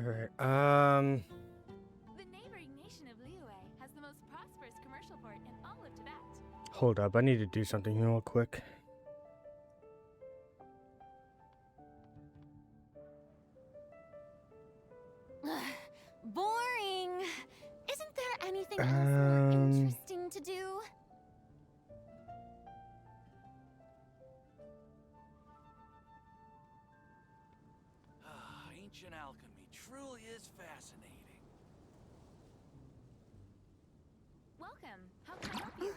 Alright, The neighboring nation of Liyue has the most prosperous commercial port in all of Tibet. hold up, I need to do something here real quick. Boring. Isn't there anything else more interesting to do? Ancient alchemy truly is fascinating. Welcome. How can I help you?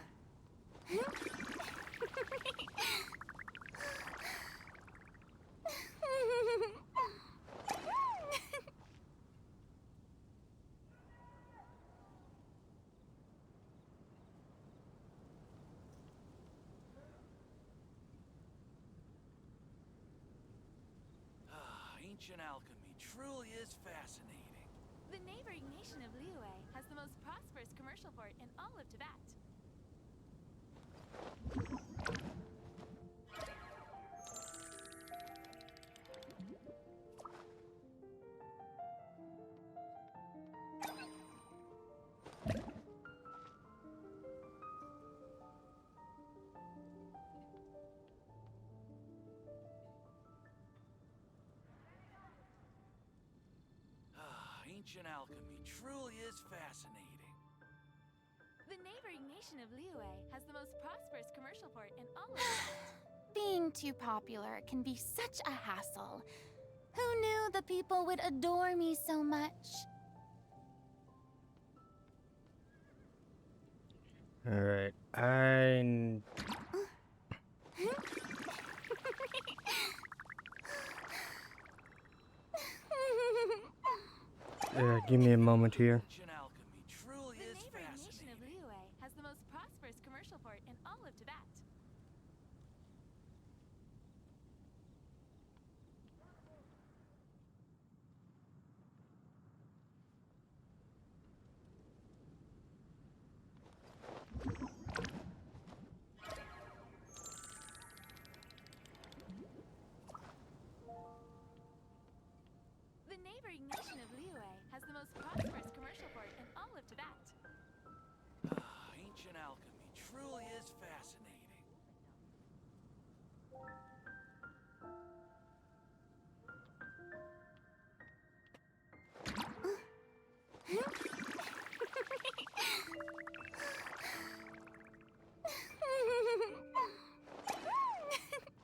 Ancient alchemy truly is fascinating. The neighboring nation of Liyue has the most prosperous commercial port in all of Tibet. Ancient alchemy truly is fascinating. The neighboring nation of Liyue has the most prosperous commercial port in all of Tibet. Being too popular can be such a hassle. Who knew the people would adore me so much? Alright, give me a moment here. Ancient alchemy truly The is neighboring nation of fascinating. Liyue has the most prosperous commercial port in all of Tibet. The neighboring nation of Liyue has the most prosperous commercial port in all of Tibet. Ancient alchemy truly is fascinating.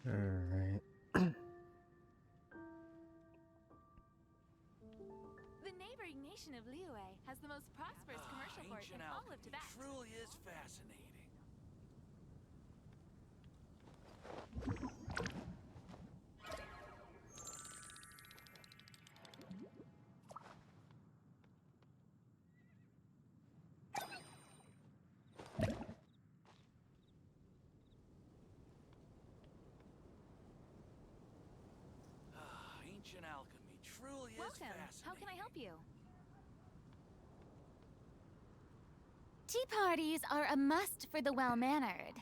Alright. The neighboring nation of Liyue has the most prosperous commercial port in Ancient all of alchemy Tibet. truly is fascinating. Ancient alchemy truly is Welcome. fascinating. How can I help you? Tea parties are a must for the well-mannered.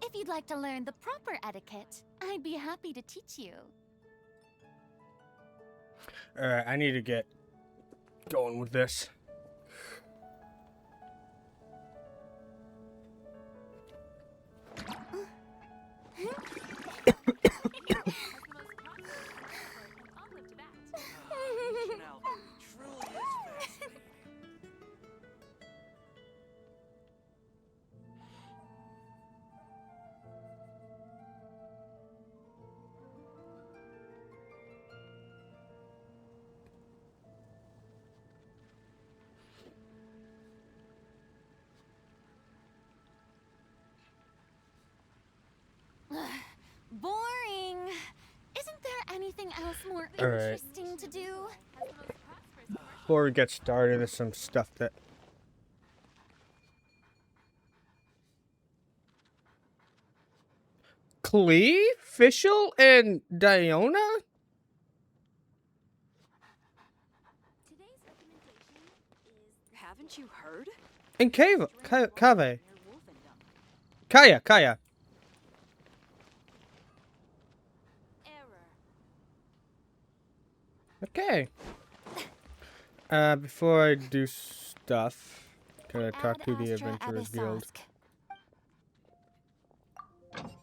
If you'd like to learn the proper etiquette, I'd be happy to teach you. Alright, I need to get going with this. Has the most prosperous commercial port in all of Tibet. Ancient alchemy truly is fascinating. Boring. Isn't there anything else more All right. interesting to do? Has the most prosperous commercial Before we get started, there's some stuff that... Klee, Fischl, and Diona? Today's recommendation is Haven't you heard? And Kave. Kave. Near Wolfendom. Kaya. error. Okay. Before I do stuff, gotta talk Ad to the Astra Adventurers Guild. Abyssosque.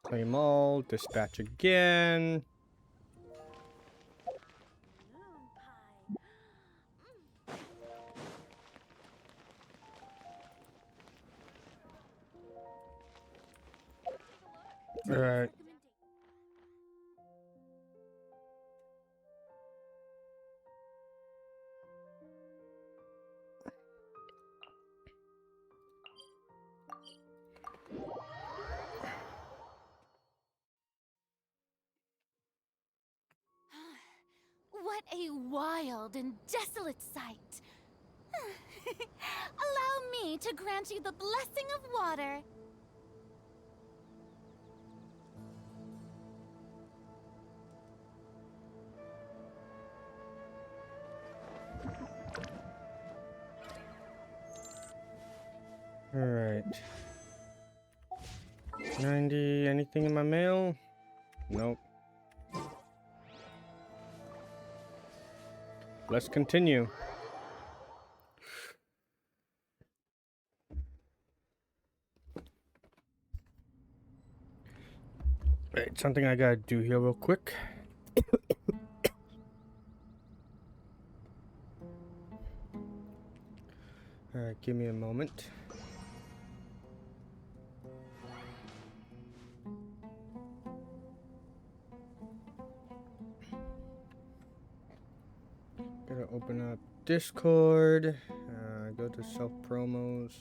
Claim all, dispatch again. Alright. What a wild and desolate sight. Allow me to grant you the blessing of water. Alright. 90, anything in my mail? Nope. Let's continue. Right, something I gotta do here real quick. Alright, give me a moment. Gotta open up Discord. Go to self promos.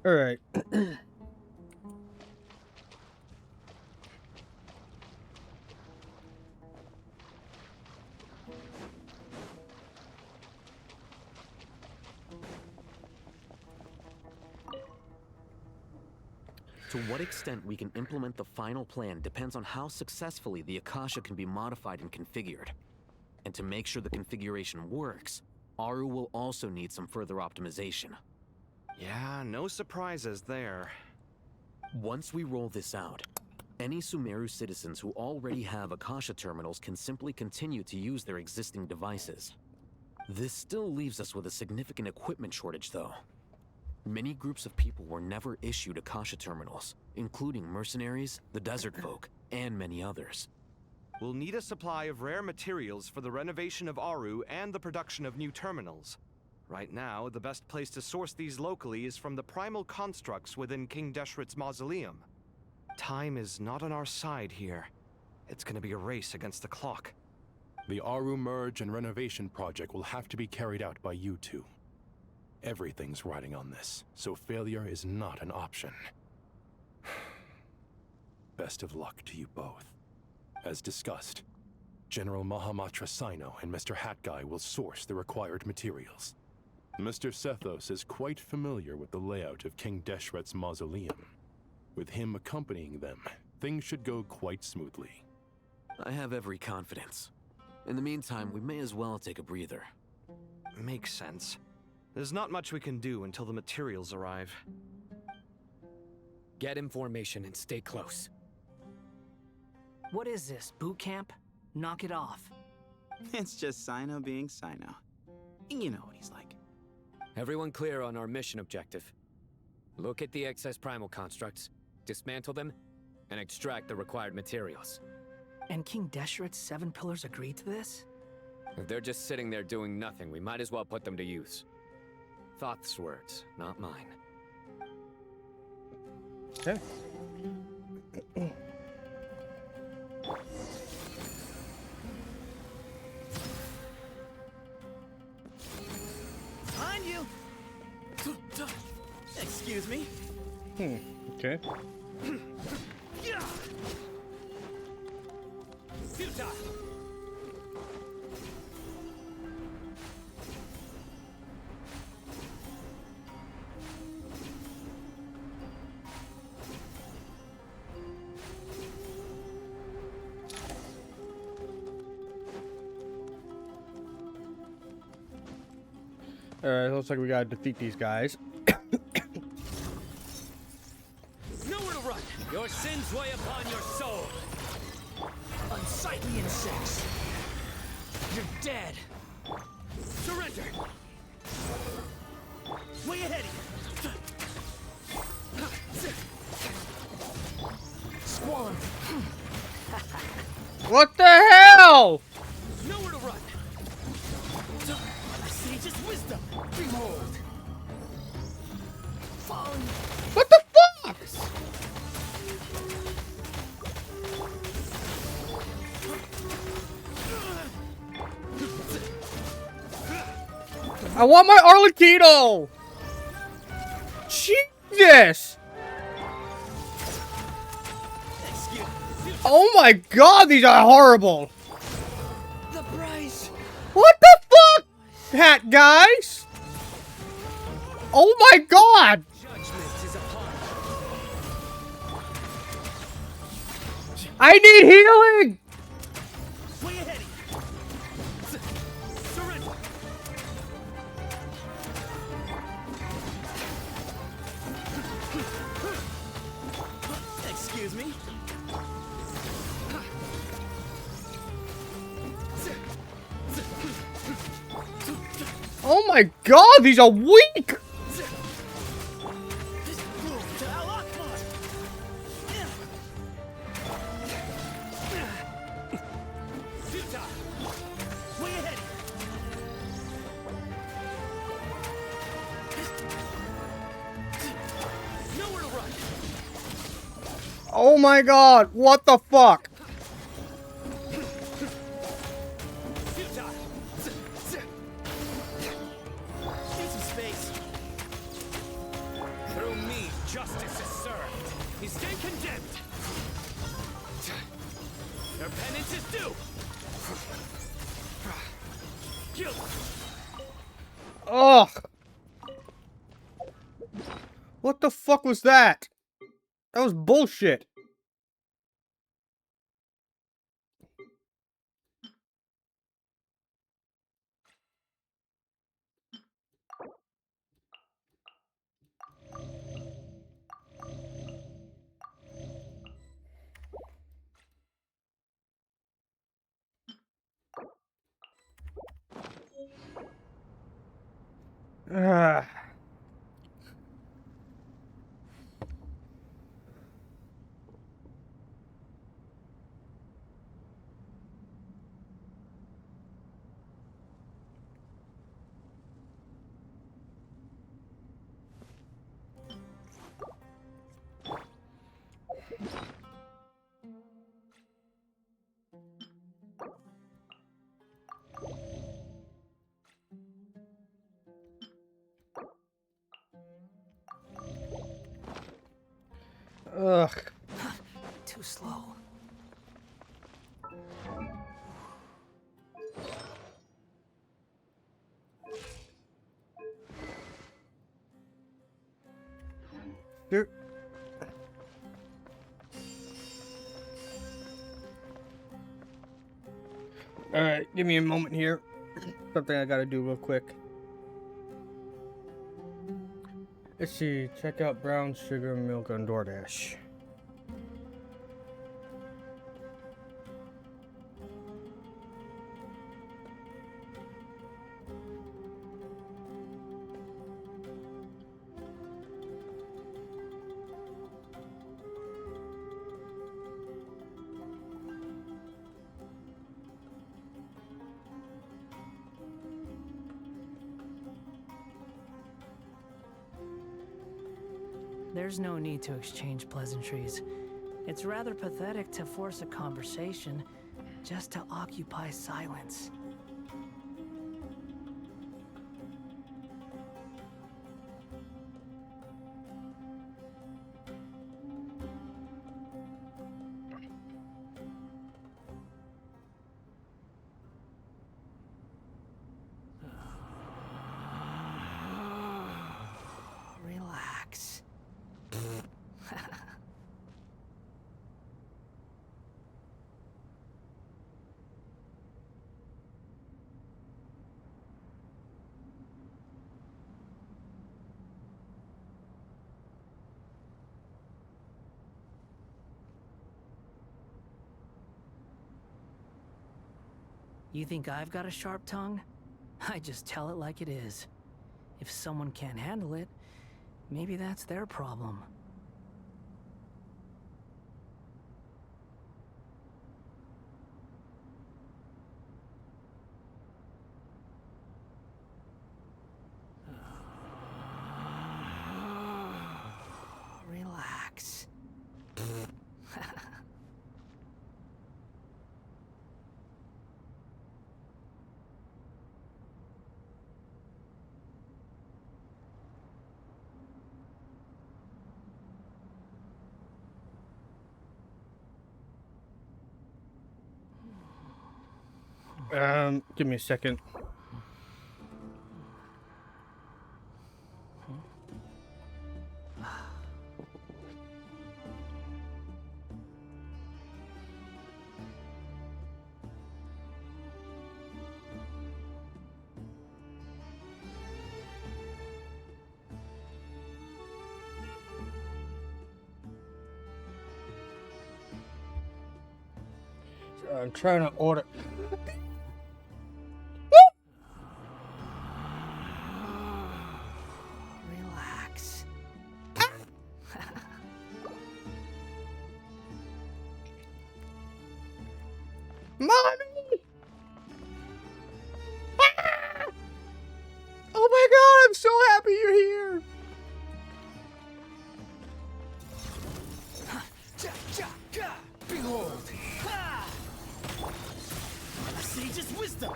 All right. To what extent we can implement the final plan depends on how successfully the Akasha can be modified and configured. And to make sure the configuration works, Aru will also need some further optimization. Yeah, no surprises there. Once we roll this out, any Sumeru citizens who already have Akasha terminals can simply continue to use their existing devices. This still leaves us with a significant equipment shortage, though. Many groups of people were never issued Akasha terminals, including mercenaries, the desert folk, and many others. We'll need a supply of rare materials for the renovation of Aru and the production of new terminals. Right now, the best place to source these locally is from the primal constructs within King Deshret's mausoleum. Time is not on our side here. It's gonna be a race against the clock. The Aru merge and renovation project will have to be carried out by you two. Everything's riding on this, so failure is not an option. Best of luck to you both. As discussed, General Mahamatra Sino and Mr. Hat Guy will source the required materials. Mr. Sethos is quite familiar with the layout of King Deshret's mausoleum. With him accompanying them, things should go quite smoothly. I have every confidence. In the meantime, we may as well take a breather. Makes sense. There's not much we can do until the materials arrive. Get in formation and stay close. What is this, boot camp? Knock it off. It's just Sino being Sino. You know what he's like. Everyone clear on our mission objective. Look at the excess primal constructs, dismantle them, and extract the required materials. And King Deshret's 7 pillars agreed to this? If they're just sitting there doing nothing, we might as well put them to use. Thoth's words, not mine. Okay. Okay. Futile. Alright, looks like we gotta defeat these guys. Nowhere to run. Your sins weigh upon your soul. Unsightly insects. You're dead. Surrender. Way ahead of you. Squall. What the hell? Nowhere to run. Sage's wisdom. Behold. Fallen. What the fuck? I want my Arlecchino! Jesus! Oh my god, these are horrible! The price. What the fuck? Hat guys? Oh my god! Judgment is upon you. I need healing! Way ahead of you. Surrender. Excuse me. Oh my god, these are weak! Way ahead. Nowhere to run. Oh my god, what the fuck? Futile. Need some space. Through me, justice is served. You stay condemned. Your penance is due. Guilt. Ugh. What the fuck was that? That was bullshit. Ugh. Ugh. Too slow. Dude. Alright, give me a moment here. Something I gotta do real quick. Let's see, check out brown sugar milk on DoorDash. There's no need to exchange pleasantries. It's rather pathetic to force a conversation just to occupy silence. You think I've got a sharp tongue? I just tell it like it is. If someone can't handle it, maybe that's their problem. Relax. Give me a second. I'm trying to order. Relax. Mommy! Ah! Oh my god, I'm so happy you're here! Behold! A sage's wisdom!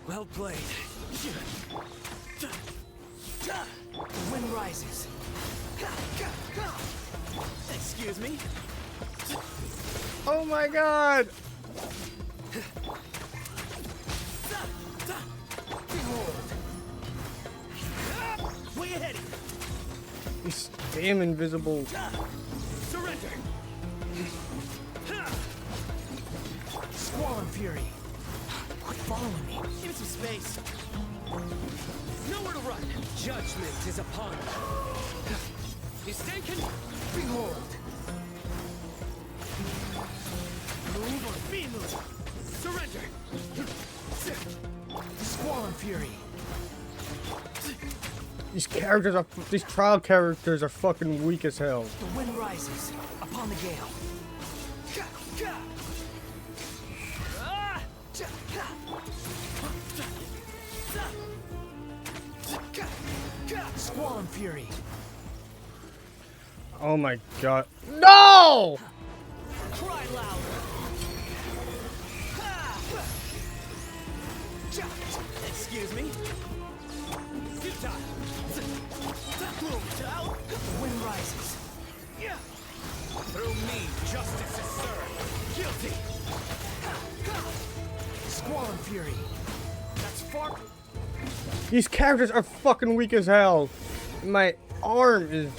Well played. The wind rises. Excuse me? Oh my god! Behold! Way ahead! He's damn invisible. Surrender! Squall and fury. Quit following me. Give me some space. Nowhere to run. Judgment is upon you. Mistaken? Behold. Move or be moved. Surrender. Squall and fury. These trial characters are fucking weak as hell. The wind rises upon the gale. Squall and fury. Oh my god. No! Cry louder. Excuse me. Futile. The wind rises. Through me, justice is served. Guilty. Squall and fury. That's far. These characters are fucking weak as hell. My arm is.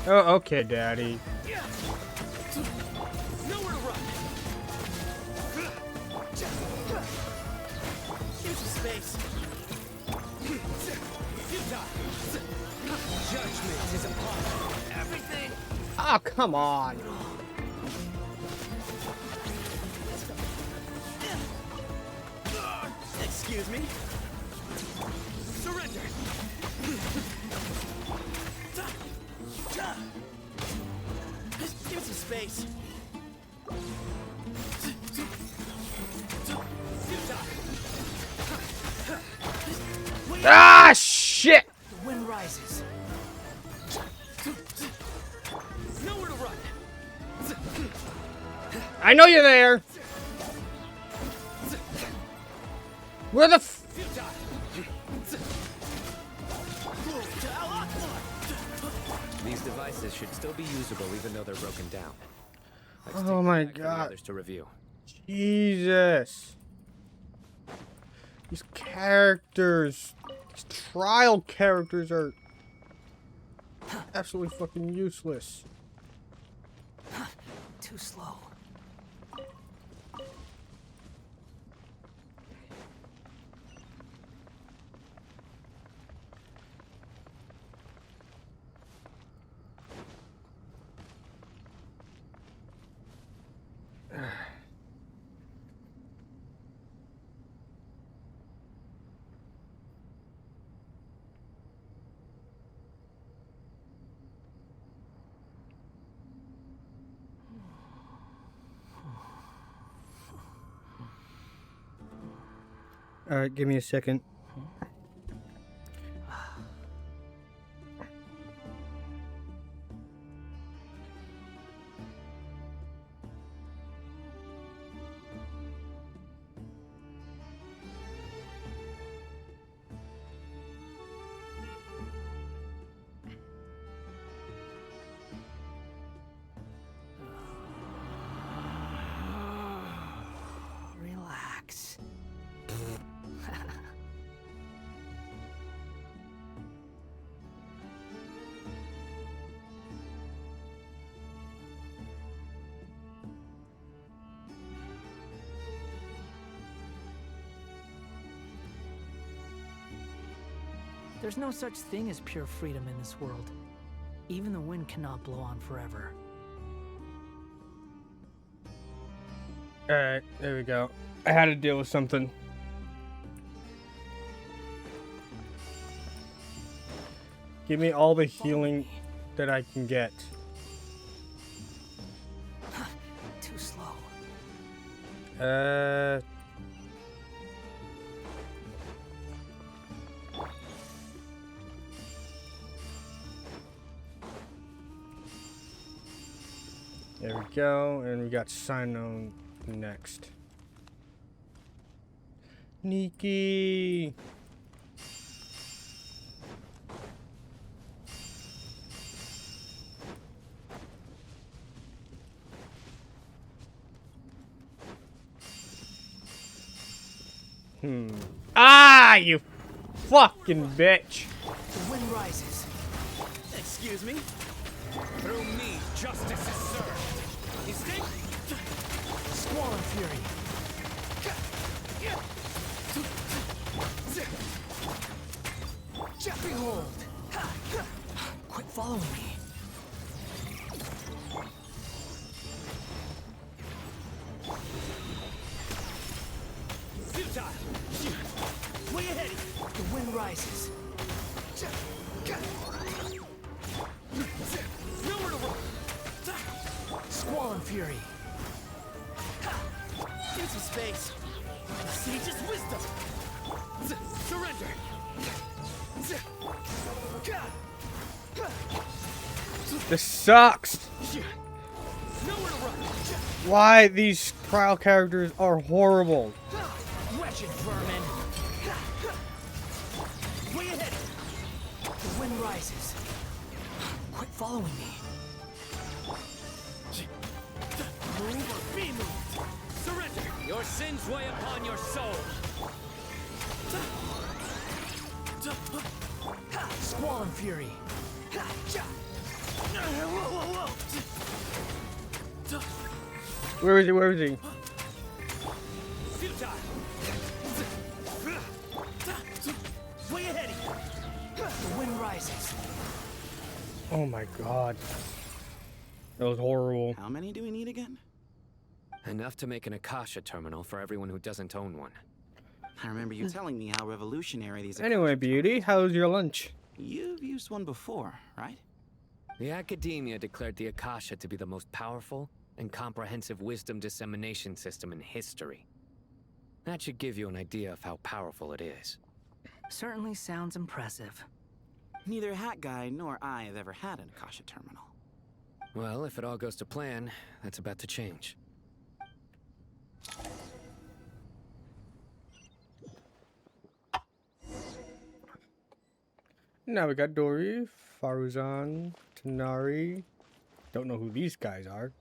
Oh, okay, Daddy. Nowhere to run. Give me some space. Judgment is upon everything. Oh, come on. Excuse me. Surrender. Give me some space. Ah, shit! The wind rises. Nowhere to run. I know you're there. Where the f- These devices should still be usable even though they're broken down. Oh my Back for the god. others to review. Jesus. These characters, these trial characters are absolutely fucking useless. Too slow. Alright, give me a second. Relax. There's no such thing as pure freedom in this world. Even the wind cannot blow on forever. Alright, there we go. I had to deal with something. Give me all the healing that I can get. Too slow. There we go, and we got Sino next. Nikki! Ah, you fucking bitch! The wind rises. Excuse me? Through me, justice is served. You stink? Squall and fury. Jeffrey hold. Quit following me. Futile. Way ahead. The wind rises. Nowhere to run. Squall and fury. Give some space. Sage's wisdom. Surrender. This sucks! Nowhere to run. Why these trial characters are horrible. Wretched vermin. Way ahead. The wind rises. Quit following me. Move or be moved. Surrender. Your sins weigh upon your soul. Squall and fury. Where is he? Where is he? Futile. Way ahead. The wind rises. Oh my god. That was horrible. How many do we need again? Enough to make an Akasha terminal for everyone who doesn't own one. I remember you telling me how revolutionary these are. Anyway, beauty, how's your lunch? You've used one before, right? The academia declared the Akasha to be the most powerful and comprehensive wisdom dissemination system in history. That should give you an idea of how powerful it is. Certainly sounds impressive. Neither Hat Guy nor I have ever had an Akasha terminal. Well, if it all goes to plan, that's about to change. Now we got Dory, Faruzan, Tanari. Don't know who these guys are.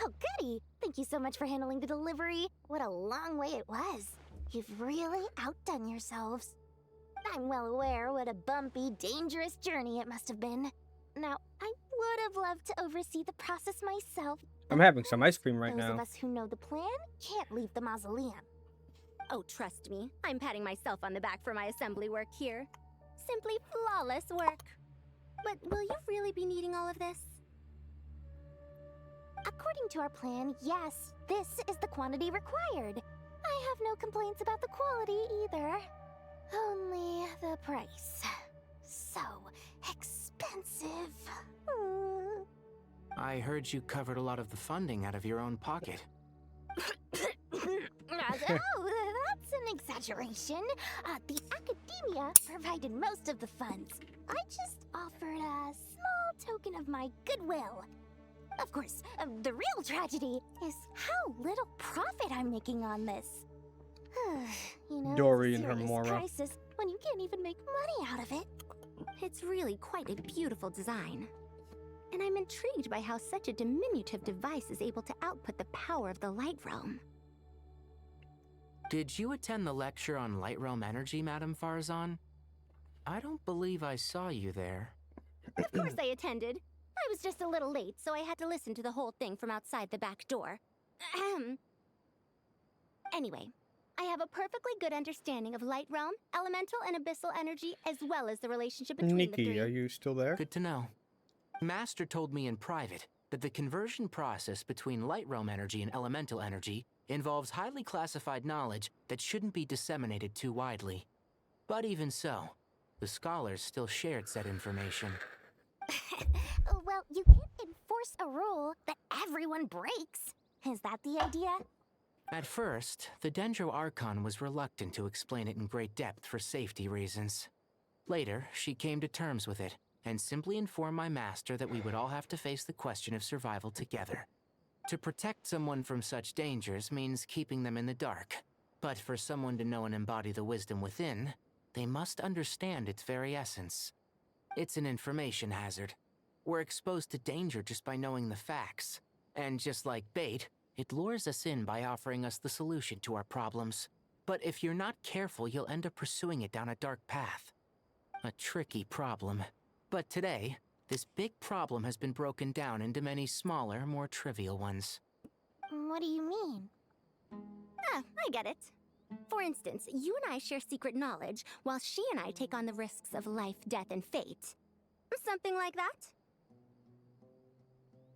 Oh, goody! Thank you so much for handling the delivery. What a long way it was. You've really outdone yourselves. I'm well aware what a bumpy, dangerous journey it must have been. Now, I would have loved to oversee the process myself. I'm having some ice cream right Those now. of us who know the plan can't leave the mausoleum. Oh, trust me, I'm patting myself on the back for my assembly work here. Simply flawless work. But will you really be needing all of this? According to our plan, yes, this is the quantity required. I have no complaints about the quality either. Only the price. So expensive. I heard you covered a lot of the funding out of your own pocket. That's an exaggeration. The academia provided most of the funds. I just offered a small token of my goodwill. Of course, the real tragedy is how little profit I'm making on this. You know, Dory it's and a her serious Mora. crisis when you can't even make money out of it. It's really quite a beautiful design. And I'm intrigued by how such a diminutive device is able to output the power of the Light Realm. Did you attend the lecture on Light Realm energy, Madame Farzan? I don't believe I saw you there. Of course I attended. I was just a little late, so I had to listen to the whole thing from outside the back door. Ahem. Anyway, I have a perfectly good understanding of Light Realm, elemental and abyssal energy, as well as the relationship between the Nikki, three. are you still there? Good to know. Master told me in private that the conversion process between Light Realm energy and elemental energy involves highly classified knowledge that shouldn't be disseminated too widely. But even so, the scholars still shared said information. Well, you can't enforce a rule that everyone breaks. Is that the idea? At first, the Dendro Archon was reluctant to explain it in great depth for safety reasons. Later, she came to terms with it, and simply informed my master that we would all have to face the question of survival together. To protect someone from such dangers means keeping them in the dark. But for someone to know and embody the wisdom within, they must understand its very essence. It's an information hazard. We're exposed to danger just by knowing the facts. And just like bait, it lures us in by offering us the solution to our problems. But if you're not careful, you'll end up pursuing it down a dark path. A tricky problem. But today, this big problem has been broken down into many smaller, more trivial ones. What do you mean? I get it. For instance, you and I share secret knowledge, while she and I take on the risks of life, death, and fate. Something like that?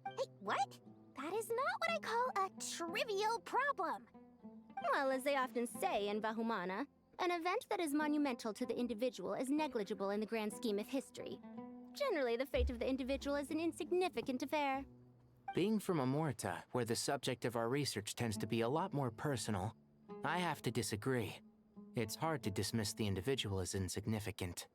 Hey, what? That is not what I call a trivial problem. Well, as they often say in Vahumana, an event that is monumental to the individual is negligible in the grand scheme of history. Generally, the fate of the individual is an insignificant affair. Being from Amorta, where the subject of our research tends to be a lot more personal, I have to disagree. It's hard to dismiss the individual as insignificant.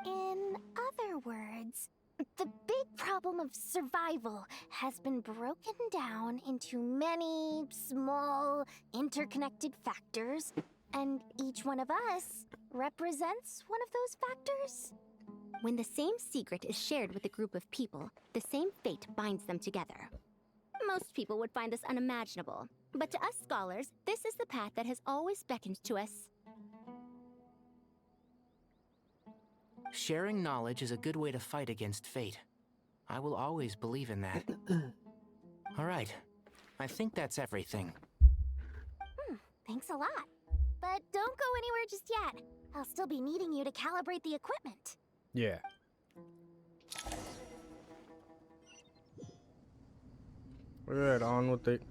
In other words, the big problem of survival has been broken down into many small, interconnected factors, and each one of us represents one of those factors. When the same secret is shared with a group of people, the same fate binds them together. Most people would find this unimaginable, but to us scholars, this is the path that has always beckoned to us. Sharing knowledge is a good way to fight against fate. I will always believe in that. All right. I think that's everything. Thanks a lot. But don't go anywhere just yet. I'll still be needing you to calibrate the equipment. Yeah. Alright, on with it.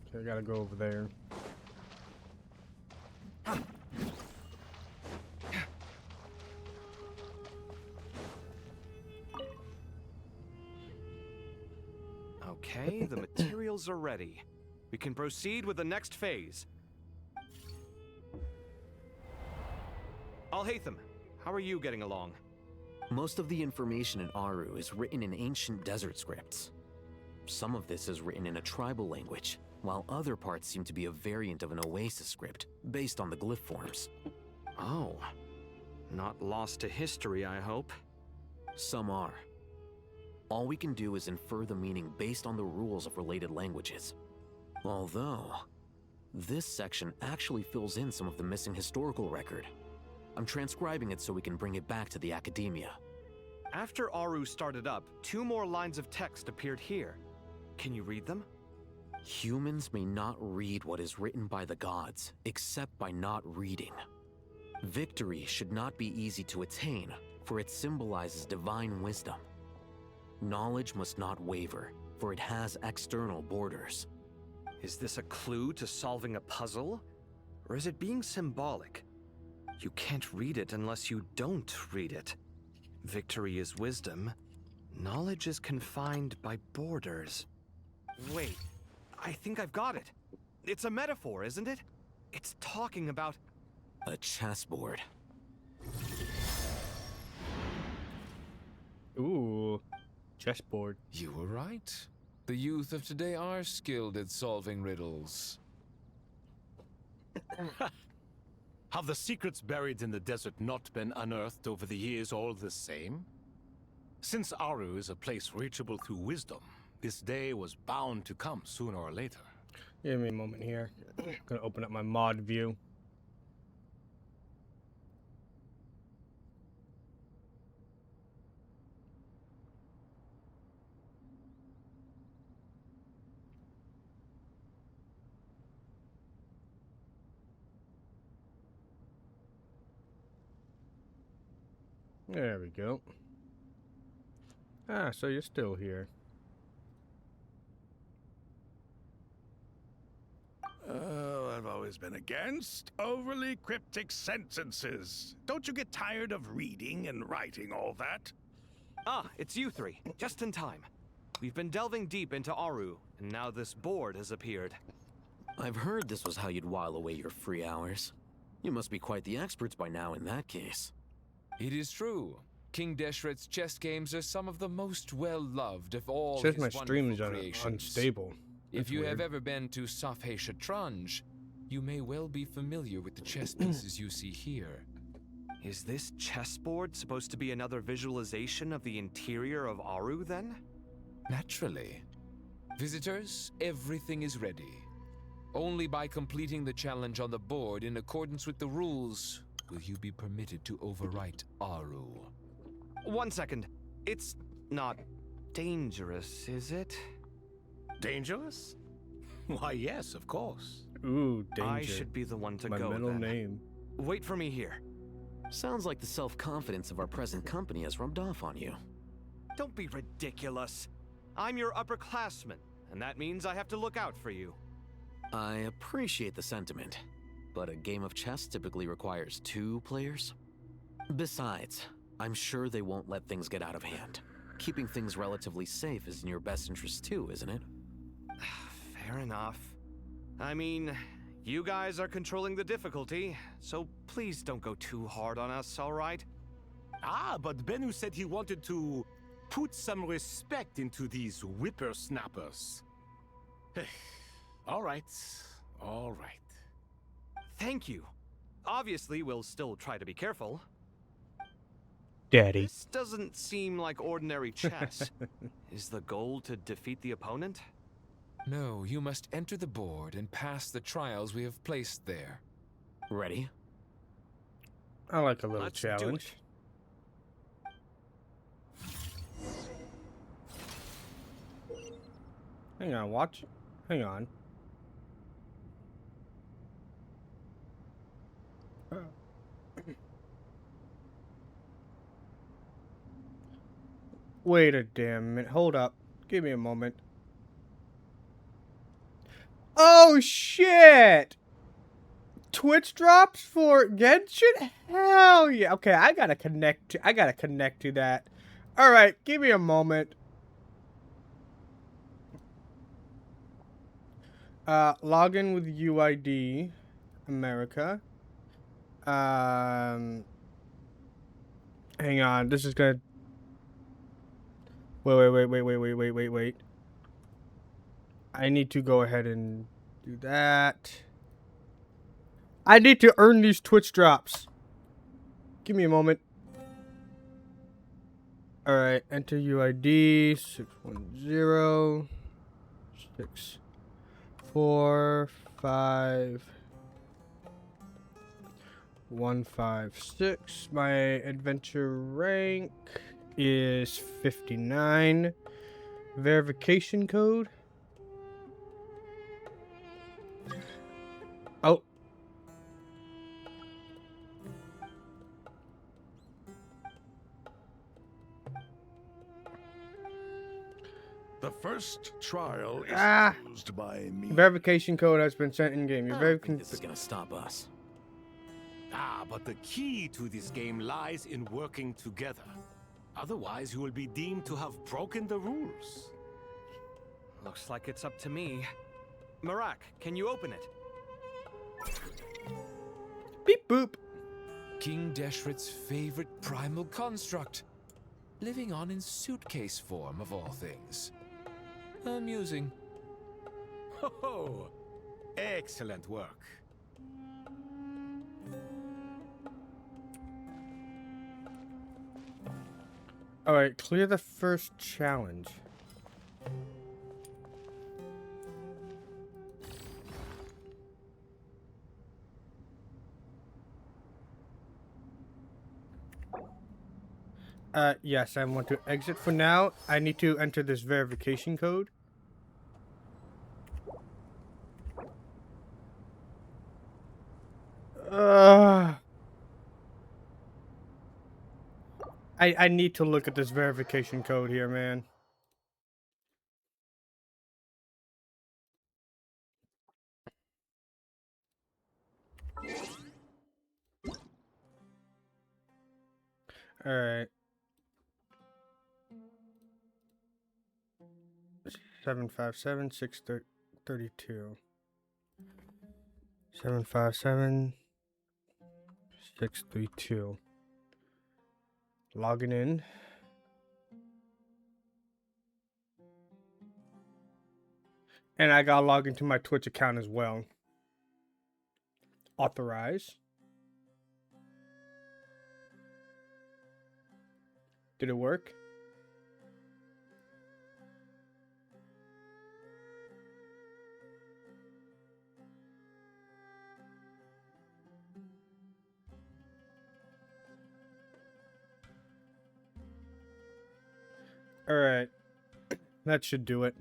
Okay, I gotta go over there. Okay, the materials are ready. We can proceed with the next phase. Alhaitham, how are you getting along? Most of the information in Aru is written in ancient desert scripts. Some of this is written in a tribal language, while other parts seem to be a variant of an oasis script, based on the glyph forms. Oh. Not lost to history, I hope. Some are. All we can do is infer the meaning based on the rules of related languages. Although, this section actually fills in some of the missing historical record. I'm transcribing it so we can bring it back to the academia. After Aru started up, 2 more lines of text appeared here. Can you read them? Humans may not read what is written by the gods, except by not reading. Victory should not be easy to attain, for it symbolizes divine wisdom. Knowledge must not waver, for it has external borders. Is this a clue to solving a puzzle? Or is it being symbolic? You can't read it unless you don't read it. Victory is wisdom. Knowledge is confined by borders. Wait, I think I've got it. It's a metaphor, isn't it? It's talking about... A chessboard. Ooh, chessboard. You were right. The youth of today are skilled at solving riddles. Have the secrets buried in the desert not been unearthed over the years all the same? Since Aru is a place reachable through wisdom, this day was bound to come sooner or later. Give me a moment here. I'm gonna open up my mod view. There we go. Ah, so you're still here. I've always been against overly cryptic sentences. Don't you get tired of reading and writing all that? Ah, it's you three. Just in time. We've been delving deep into Aru, and now this board has appeared. I've heard this was how you'd while away your free hours. You must be quite the experts by now in that case. It is true. King Deshret's chess games are some of the most well-loved of all Says his my stream is wonderful creations. unstable. If That's you have weird. ever been to Safhe Shatranj, you may well be familiar with the chess pieces you see here. Is this chessboard supposed to be another visualization of the interior of Aru, then? Naturally. Visitors, everything is ready. Only by completing the challenge on the board in accordance with the rules will you be permitted to overwrite Aru. 1 second. It's not dangerous, is it? Dangerous? Why, yes, of course. Ooh, danger. I should be the one to my go, middle then. name. Wait for me here. Sounds like the self-confidence of our present company has rubbed off on you. Don't be ridiculous. I'm your upperclassman, and that means I have to look out for you. I appreciate the sentiment, but a game of chess typically requires 2 players. Besides, I'm sure they won't let things get out of hand. Keeping things relatively safe is in your best interest too, isn't it? Fair enough. I mean, you guys are controlling the difficulty, so please don't go too hard on us, all right? Ah, but Bennu said he wanted to put some respect into these whippersnappers. All right, all right. Thank you. Obviously, we'll still try to be careful. Daddy. This doesn't seem like ordinary chess. Is the goal to defeat the opponent? No, you must enter the board and pass the trials we have placed there. Ready? I like a little Let's do challenge. Hang on, watch. Hang on. Wait a damn minute. Hold up. Give me a moment. Oh shit! Twitch drops for Genshin? Hell yeah. Okay, I gotta connect to that. Alright, give me a moment. Login with UID America. Hang on, this is gonna Wait. I need to go ahead and do that. I need to earn these Twitch drops. Give me a moment. Alright, enter UID 610 645 156. My adventure rank is 59. Verification code. Oh. The first trial is used by me. Verification code has been sent in game. Your This is gonna stop us. Ah, but the key to this game lies in working together. Otherwise, you will be deemed to have broken the rules. Looks like it's up to me. Marak, can you open it? Beep boop. King Deshret's favorite primal construct. Living on in suitcase form, of all things. Amusing. Ho! Excellent work. Alright, clear the first challenge. Yes, I want to exit for now. I need to enter this verification code. I need to look at this verification code here, man. Alright. 757 632. 757 632. Logging in. And I gotta log into my Twitch account as well. Authorize. Did it work? Alright. That should do it.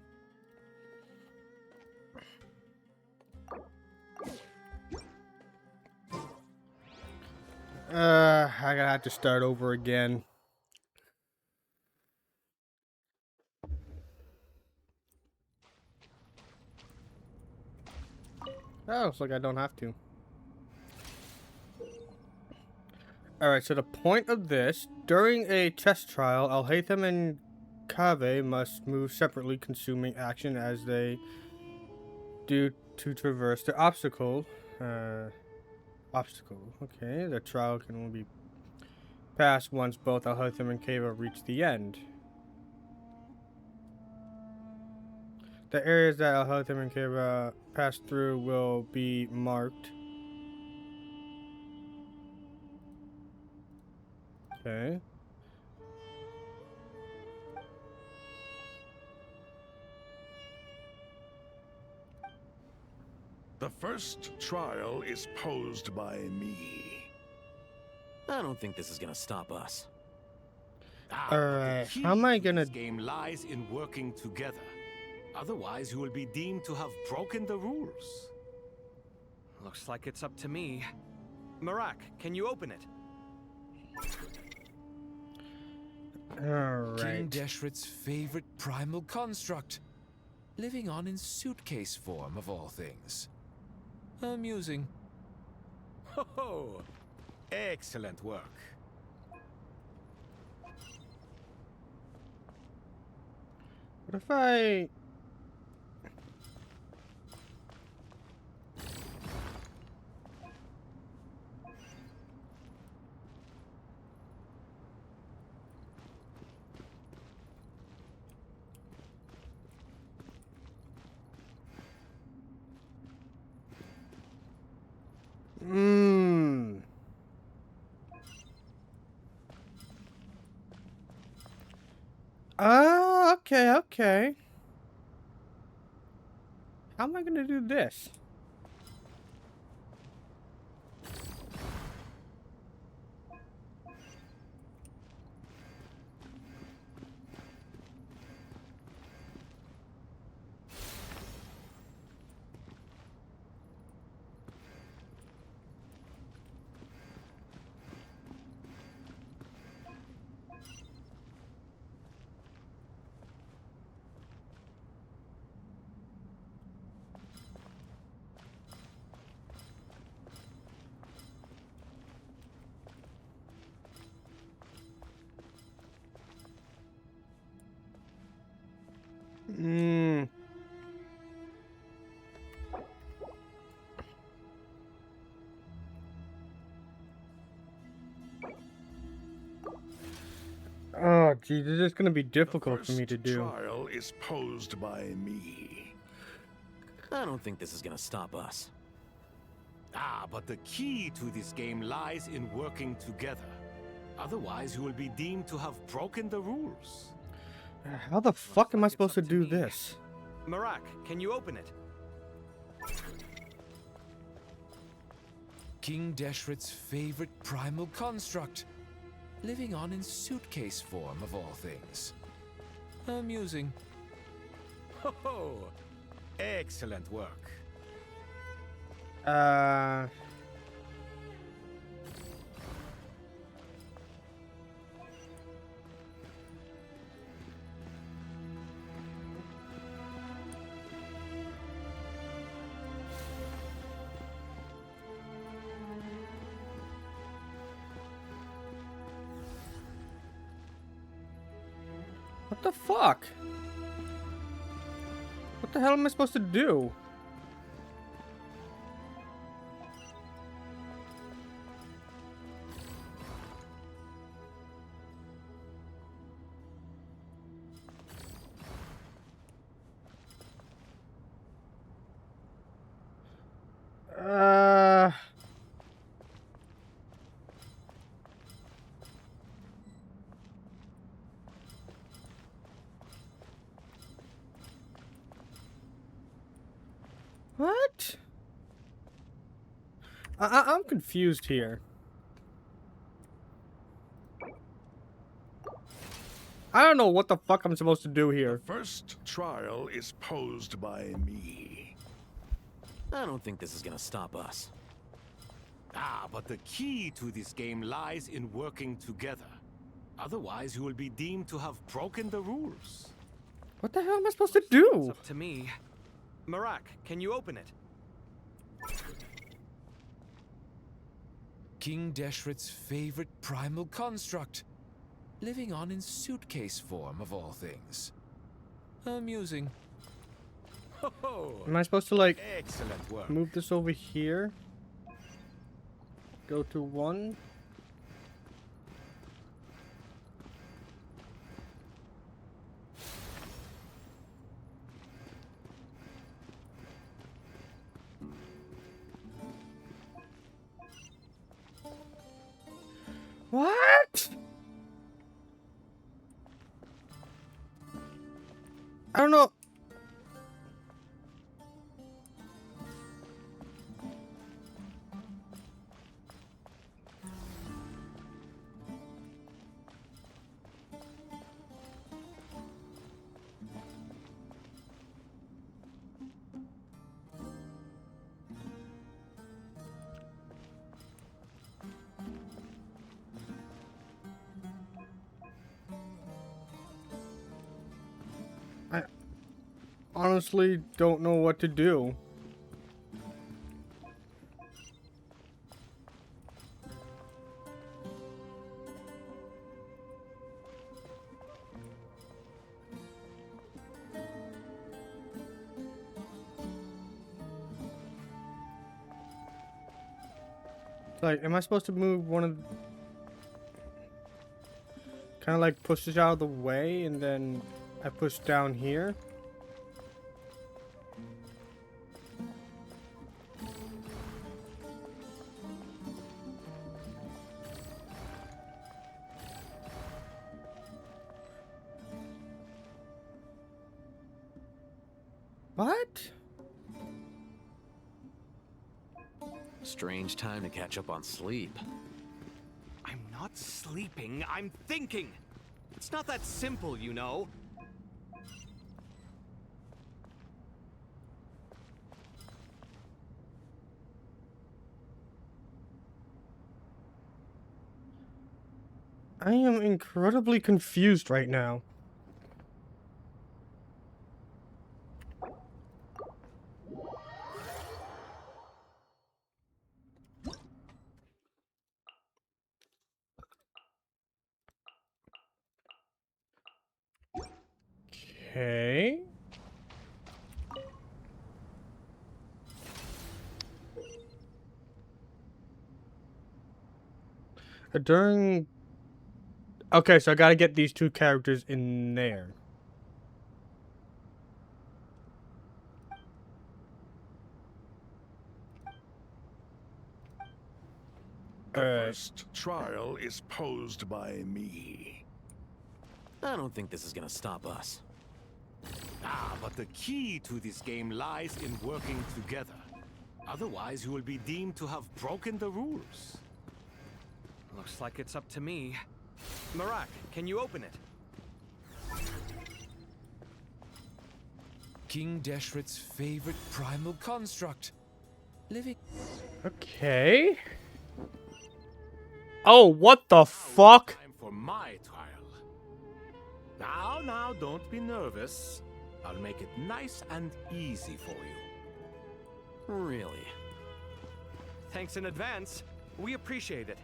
I gotta have to start over again. Oh, looks like I don't have to. Alright, so the point of this, during a test trial, Alhaitham and Kaveh must move separately, consuming action as they do to traverse the obstacle. Okay, the trial can only be passed once both Alhaitham and Kaveh reach the end. The areas that Alhaitham and Kaveh pass through will be marked. Okay. The first trial is posed by me. I don't think this is gonna stop us. Alright, how am I gonna... This game lies in working together. Otherwise, you will be deemed to have broken the rules. Looks like it's up to me. Marak, can you open it? Alright. King Deshret's favorite primal construct. Living on in suitcase form, of all things. Amusing. Ho! Excellent work. What if I... Okay. How am I gonna do this? Hmm. Oh, geez, this is gonna be difficult for me to do. Trial is posed by me. I don't think this is gonna stop us. Ah, but the key to this game lies in working together. Otherwise, you will be deemed to have broken the rules. How the fuck am I supposed to do this? Marak, can you open it? King Deshret's favorite primal construct, living on in suitcase form of all things. Amusing. Ho ho! Excellent work. What the fuck? What the hell am I supposed to do? What? I'm confused here. I don't know what the fuck I'm supposed to do here. The first trial is posed by me. I don't think this is gonna stop us. Ah, but the key to this game lies in working together. Otherwise, you will be deemed to have broken the rules. What the hell am I supposed to do? It's up to me. Marak, can you open it? King Deshret's favorite primal construct, living on in suitcase form of all things. Amusing. Ho ho! Am I supposed to, like, Excellent work. move this over here? Go to 1. What? I don't know. I honestly don't know what to do. Like, am I supposed to move one of... Kind of like push this out of the way and then I push down here? What? Strange time to catch up on sleep. I'm not sleeping, I'm thinking! It's not that simple, you know. I am incredibly confused right now. Okay. During... Okay, so I gotta get these two characters in there. The first trial is posed by me. I don't think this is gonna stop us. Ah, but the key to this game lies in working together. Otherwise, you will be deemed to have broken the rules. Looks like it's up to me. Marak, can you open it? King Deshret's favorite primal construct. Living. Okay. Oh, what the fuck? Time for my trial. Now, don't be nervous. I'll make it nice and easy for you. Really? Thanks in advance. We appreciate it.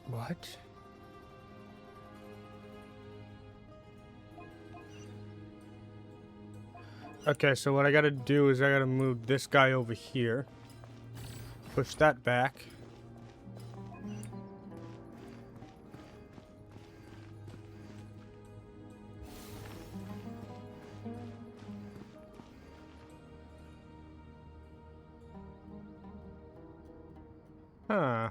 What? Okay, so what I gotta do is I gotta move this guy over here. Push that back. Huh.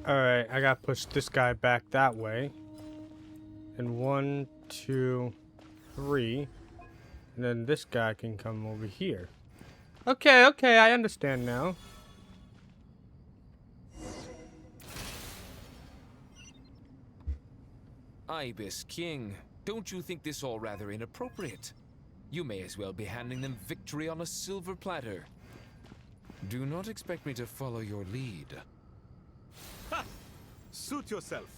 Alright, I gotta push this guy back that way. And 1, 2, 3. And then this guy can come over here. Okay, I understand now. Ibis King, don't you think this all rather inappropriate? You may as well be handing them victory on a silver platter. Do not expect me to follow your lead. Ha! Suit yourself.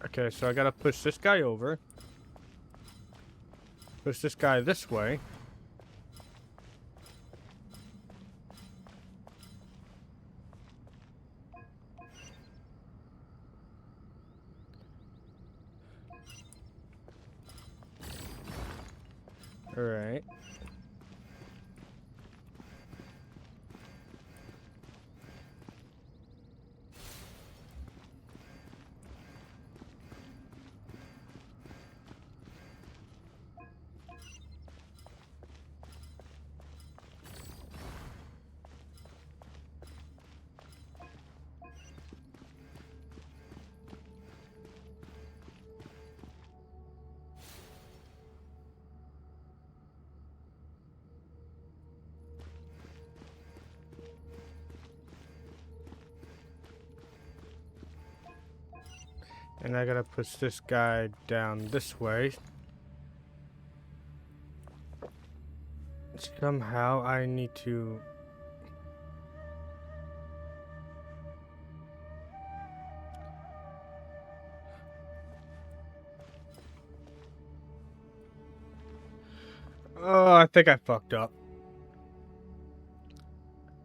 Okay, so I gotta push this guy over. Push this guy this way. Alright. And I gotta push this guy down this way. Somehow I need to... Oh, I think I fucked up.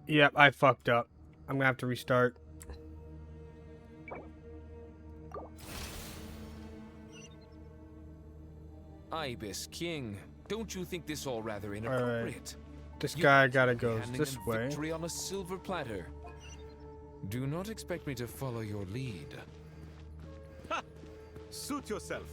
Yep, I fucked up. I'm gonna have to restart. Ibis King, don't you think this all rather inappropriate? This guy gotta go this way. Victory on a silver platter. Do not expect me to follow your lead. Ha! Suit yourself.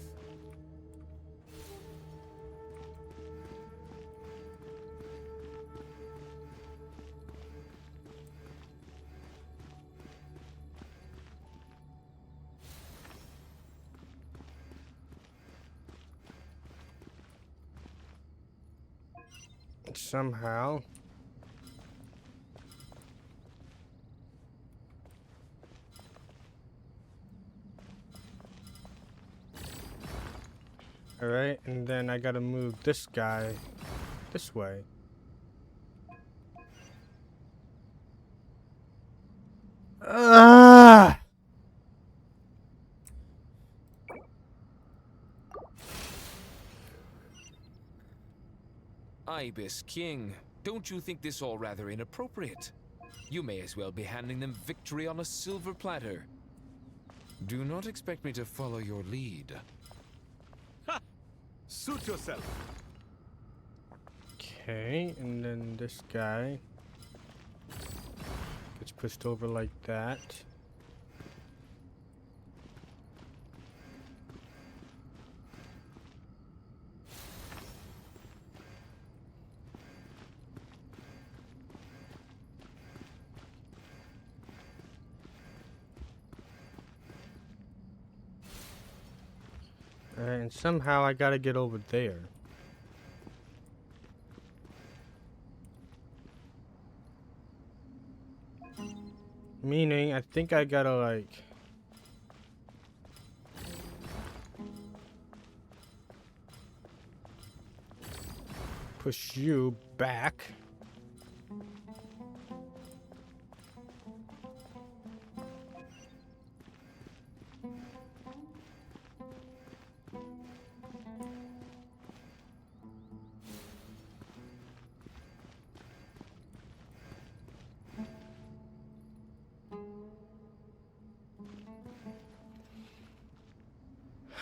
Somehow. Alright, and then I gotta move this guy this way. Ah! Ibis King, don't you think this all rather inappropriate? You may as well be handing them victory on a silver platter. Do not expect me to follow your lead. Ha! Suit yourself. Okay, and then this guy gets pushed over like that. Alright, and somehow I gotta get over there. Meaning, I think I gotta, like... push you back.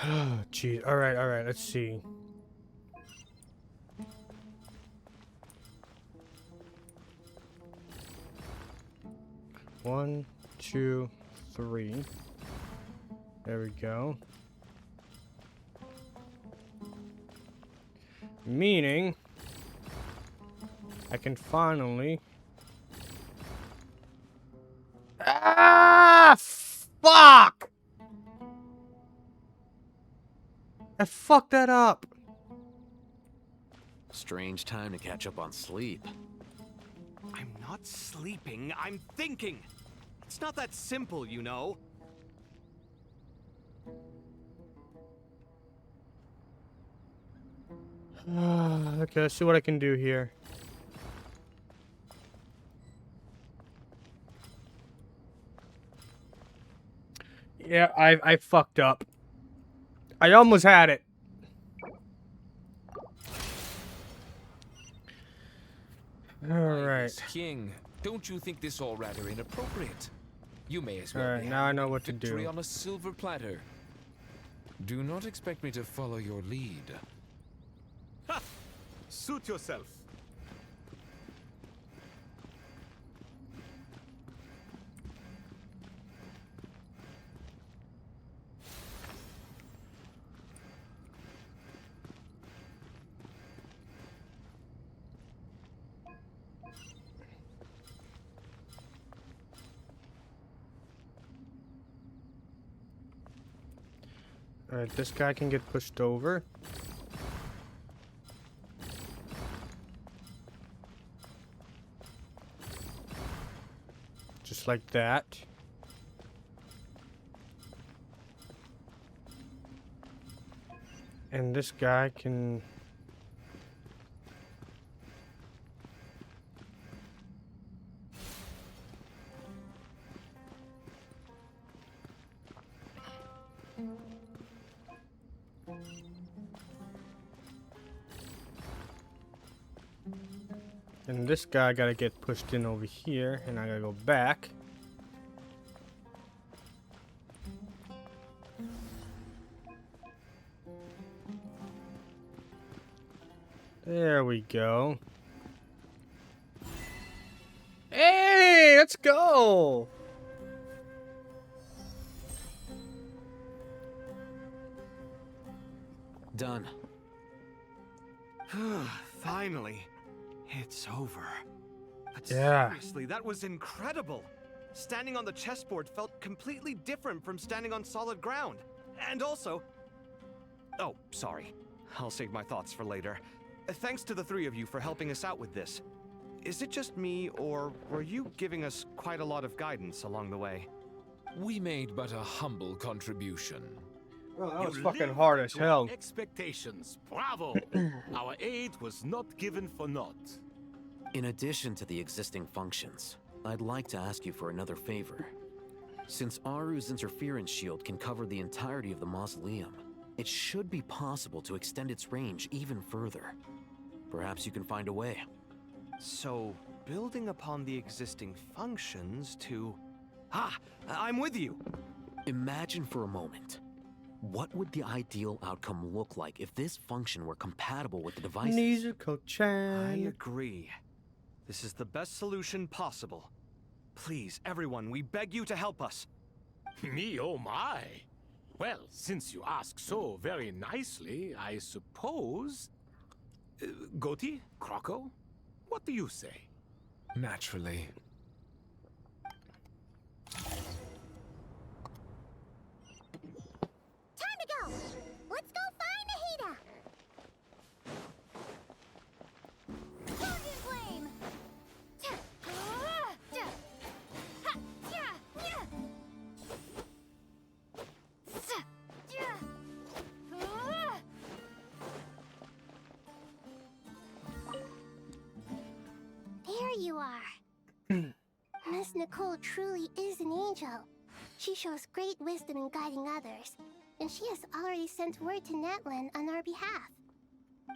Oh, geez. Alright, let's see. One, two, three. There we go. Meaning, I can finally... Ah! Fuck! I fucked that up. Strange time to catch up on sleep. I'm not sleeping, I'm thinking. It's not that simple, you know. Okay, let's see what I can do here. Yeah, I fucked up. I almost had it. Alright. King, don't you think this all rather inappropriate? You may as well Alright, be now I know handing what to victory do. on a silver platter. Do not expect me to follow your lead. Ha! Suit yourself. Alright, this guy can get pushed over. Just like that. And this guy can... And this guy gotta get pushed in over here, and I gotta go back. There we go. Hey, let's go! Done. Finally. It's over. But Yeah. seriously, that was incredible. Standing on the chessboard felt completely different from standing on solid ground. And also... Oh, sorry. I'll save my thoughts for later. Thanks to the three of you for helping us out with this. Is it just me, or were you giving us quite a lot of guidance along the way? We made but a humble contribution. Oh, that was You fucking lived hard as to hell. Expectations. Bravo! Our aid was not given for naught. In addition to the existing functions, I'd like to ask you for another favor. Since Aru's interference shield can cover the entirety of the mausoleum, it should be possible to extend its range even further. Perhaps you can find a way. So, building upon the existing functions to... Ah! I'm with you! Imagine for a moment. What would the ideal outcome look like if this function were compatible with the devices? Nezuko-chan. I agree. This is the best solution possible. Please, everyone, we beg you to help us. Me, oh my! Well, since you ask so very nicely, I suppose... Goti? Croco? What do you say? Naturally. Time to go! Let's go find Nahida! Guardian Flame! There you are. Miss Nicole truly is an angel. She shows great wisdom in guiding others, and she has already sent word to Natlan on our behalf.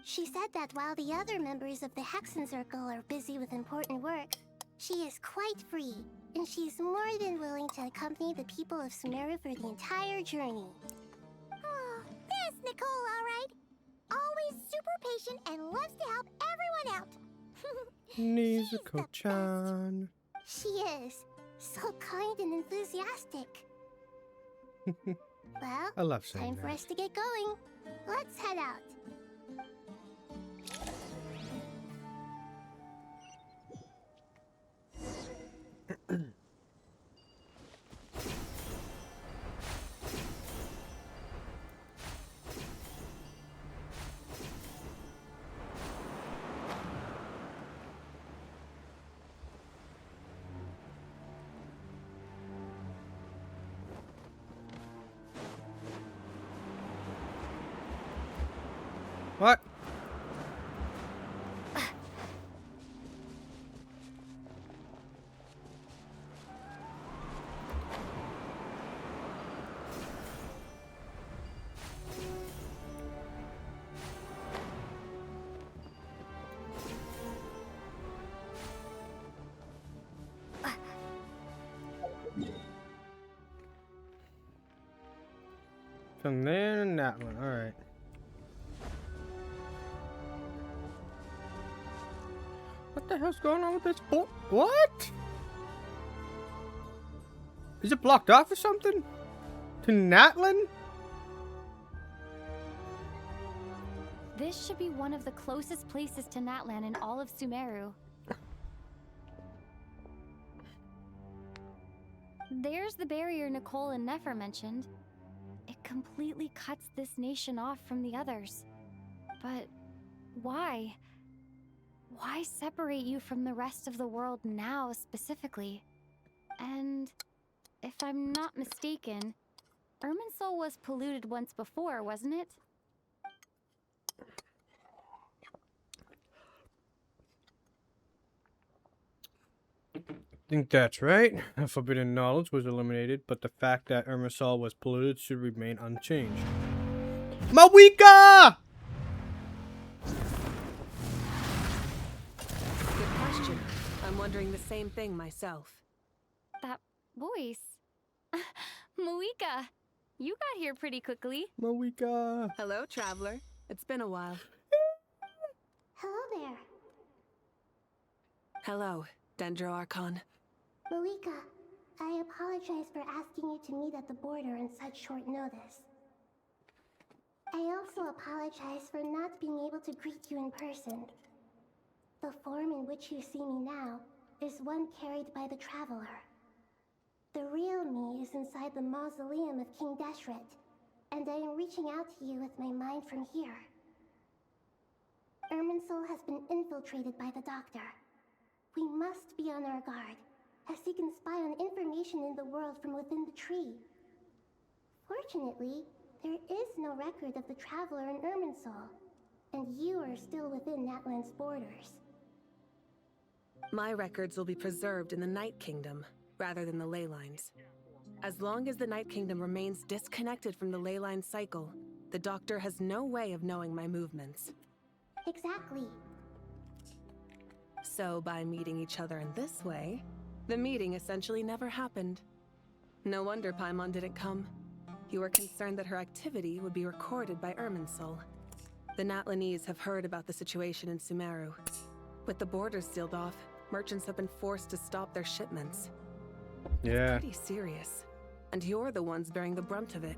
She said that while the other members of the Hexen Circle are busy with important work, she is quite free, and she is more than willing to accompany the people of Sumeru for the entire journey. Oh, there's Nicole, all right. Always super patient and loves to help everyone out. Nezuko-chan. She is. So kind and enthusiastic. Well, I love saying time that. for us to get going. Let's head out. What? From there and that one, alright. What the hell's going on with this boat? What? Is it blocked off or something? To Natlan? This should be one of the closest places to Natlan in all of Sumeru. There's the barrier Nicole and Nefer mentioned. It completely cuts this nation off from the others. But why? Why separate you from the rest of the world now, specifically? And if I'm not mistaken, Irminsul was polluted once before, wasn't it? I think that's right. Forbidden knowledge was eliminated, but the fact that Irminsul was polluted should remain unchanged. Mawika! Good question. I'm wondering the same thing myself. That voice. Mawika, you got here pretty quickly. Mawika. Hello, traveler. It's been a while. Hello there. Hello, Dendro Archon. Malika, I apologize for asking you to meet at the border on such short notice. I also apologize for not being able to greet you in person. The form in which you see me now is one carried by the Traveler. The real me is inside the mausoleum of King Deshret, and I am reaching out to you with my mind from here. Irminsul has been infiltrated by the Doctor. We must be on our guard, as he can spy on information in the world from within the tree. Fortunately, there is no record of the Traveler in Irminsul, and you are still within Natlan's borders. My records will be preserved in the Night Kingdom, rather than the ley lines. As long as the Night Kingdom remains disconnected from the ley line cycle, the Doctor has no way of knowing my movements. Exactly. So by meeting each other in this way, the meeting essentially never happened. No wonder Paimon didn't come. You were concerned that her activity would be recorded by Irminsul. The Natlanese have heard about the situation in Sumeru. With the borders sealed off, merchants have been forced to stop their shipments. Yeah. It's pretty serious. And you're the ones bearing the brunt of it.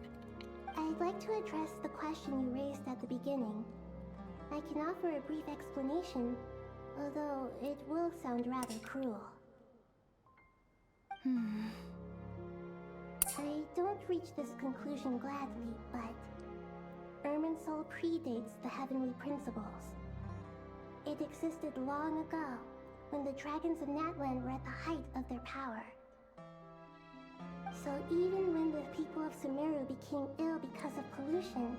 I'd like to address the question you raised at the beginning. I can offer a brief explanation, although it will sound rather cruel. I don't reach this conclusion gladly, but Irminsul predates the Heavenly Principles. It existed long ago, when the dragons of Natlan were at the height of their power. So even when the people of Sumeru became ill because of pollution,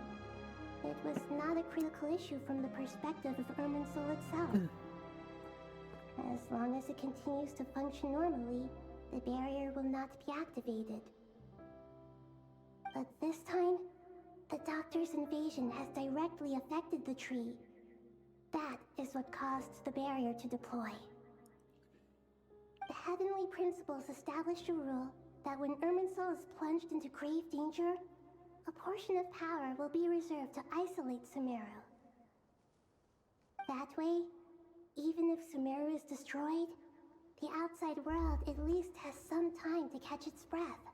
it was not a critical issue from the perspective of Irminsul itself. As long as it continues to function normally, the barrier will not be activated. But this time, the Doctor's invasion has directly affected the tree. That is what caused the barrier to deploy. The Heavenly Principles established a rule that when Irminsul is plunged into grave danger, a portion of power will be reserved to isolate Sumeru. That way, even if Sumeru is destroyed, the outside world at least has some time to catch its breath.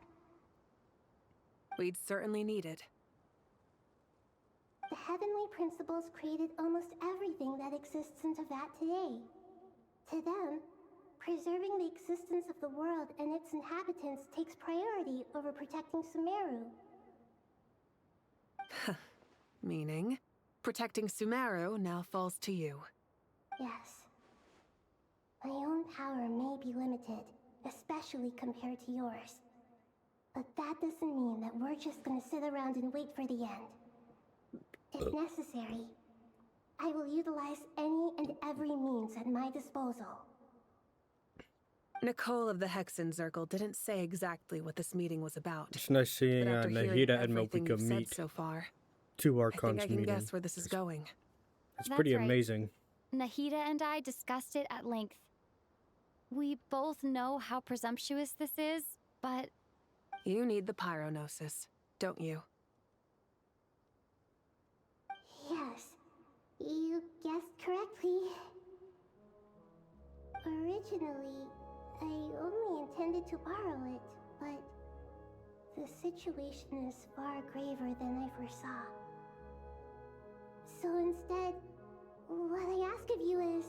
We'd certainly need it. The Heavenly Principles created almost everything that exists in Teyvat today. To them, preserving the existence of the world and its inhabitants takes priority over protecting Sumeru. Meaning, protecting Sumeru now falls to you. Yes. My own power may be limited, especially compared to yours. But that doesn't mean that we're just gonna sit around and wait for the end. If necessary, I will utilize any and every means at my disposal. Nicole of the Hexen Circle didn't say exactly what this meeting was about. It's nice seeing But after hearing Nahida and everything Malvika you've said meet so far, two I Archons think I can meeting. guess where this is going. It's That's pretty right. amazing. Nahida and I discussed it at length. We both know how presumptuous this is, but... You need the Pyronosis, don't you? Yes, you guessed correctly. Originally, I only intended to borrow it, but the situation is far graver than I foresaw. So instead, what I ask of you is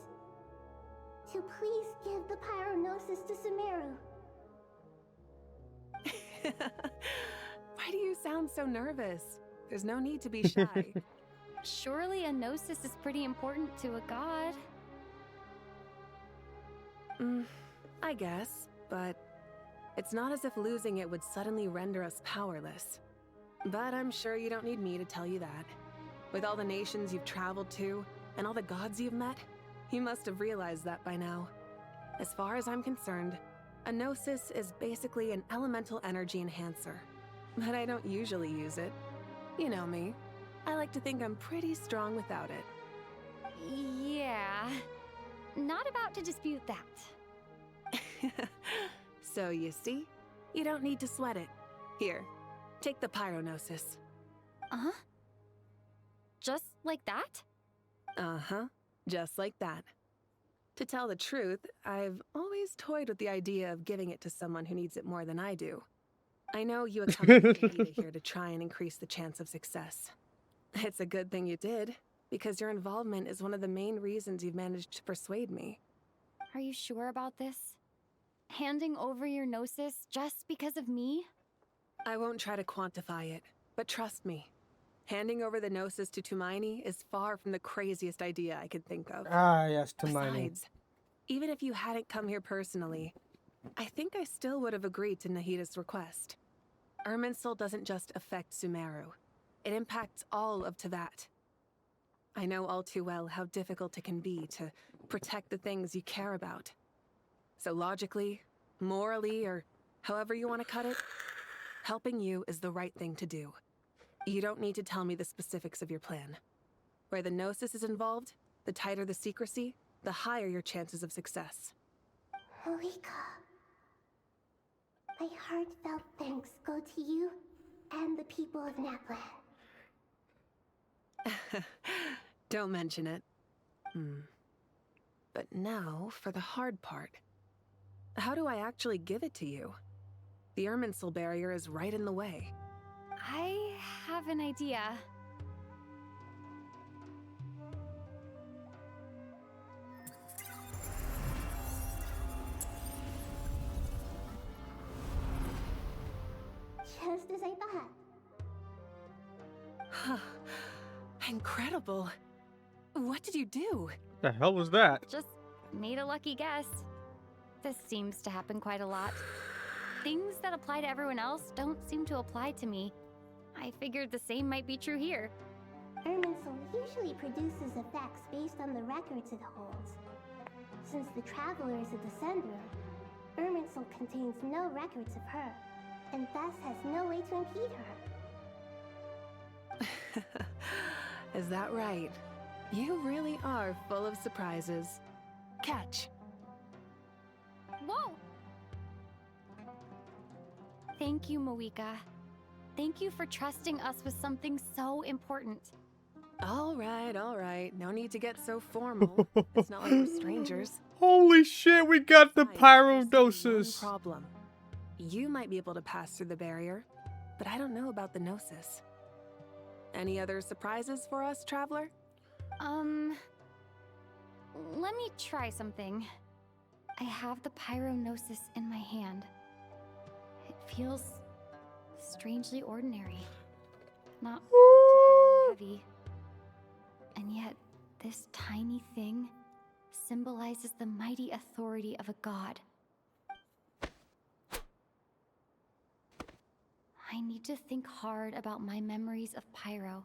to please give the Pyronosis to Sumeru. Why do you sound so nervous? There's no need to be shy. Surely a gnosis is pretty important to a god. I guess, but it's not as if losing it would suddenly render us powerless. But I'm sure you don't need me to tell you that. With all the nations you've traveled to, and all the gods you've met, you must have realized that by now. As far as I'm concerned, a gnosis is basically an elemental energy enhancer. But I don't usually use it. You know me. I like to think I'm pretty strong without it. Yeah. Not about to dispute that. So you see, you don't need to sweat it. Here, take the Pyronosis. Uh-huh? Just like that? Uh-huh, just like that. To tell the truth, I've always toyed with the idea of giving it to someone who needs it more than I do. I know you accompanied Nahida here to try and increase the chance of success. It's a good thing you did, because your involvement is one of the main reasons you've managed to persuade me. Are you sure about this? Handing over your gnosis just because of me? I won't try to quantify it, but trust me. Handing over the Gnosis to Tumaini is far from the craziest idea I could think of. Ah, yes, Tumaini. Besides, even if you hadn't come here personally, I think I still would have agreed to Nahida's request. Irminsul doesn't just affect Sumeru. It impacts all of Teyvat. I know all too well how difficult it can be to protect the things you care about. So logically, morally, or however you want to cut it, helping you is the right thing to do. You don't need to tell me the specifics of your plan. Where the Gnosis is involved, the tighter the secrecy, the higher your chances of success. Moika, my heartfelt thanks go to you and the people of Naplan. Don't mention it. But now for the hard part. How do I actually give it to you? The Irminsul barrier is right in the way. I have an idea. Just as I thought. Incredible. What did you do? The hell was that? Just made a lucky guess. This seems to happen quite a lot. Things that apply to everyone else don't seem to apply to me. I figured the same might be true here. Irminsul usually produces effects based on the records it holds. Since the Traveler is a descender, Irminsul contains no records of her, and thus has no way to impede her. Is that right? You really are full of surprises. Catch. Whoa! Thank you, Moika. Thank you for trusting us with something so important. All right. No need to get so formal. It's not like we're strangers. Holy shit, we got the pyrodosis. One problem. You might be able to pass through the barrier, but I don't know about the Gnosis. Any other surprises for us, Traveler? Let me try something. I have the pyronosis in my hand. It feels strangely ordinary. Not particularly heavy. And yet, this tiny thing symbolizes the mighty authority of a god. I need to think hard about my memories of Pyro.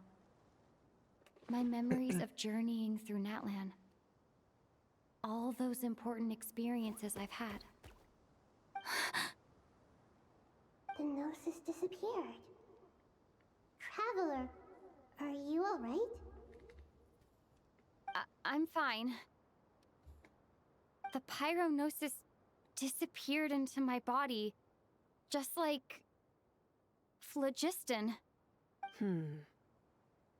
My memories of journeying through Natlan. All those important experiences I've had. The Gnosis disappeared. Traveler, are you alright? I'm fine. The pyronosis disappeared into my body, just like phlogiston.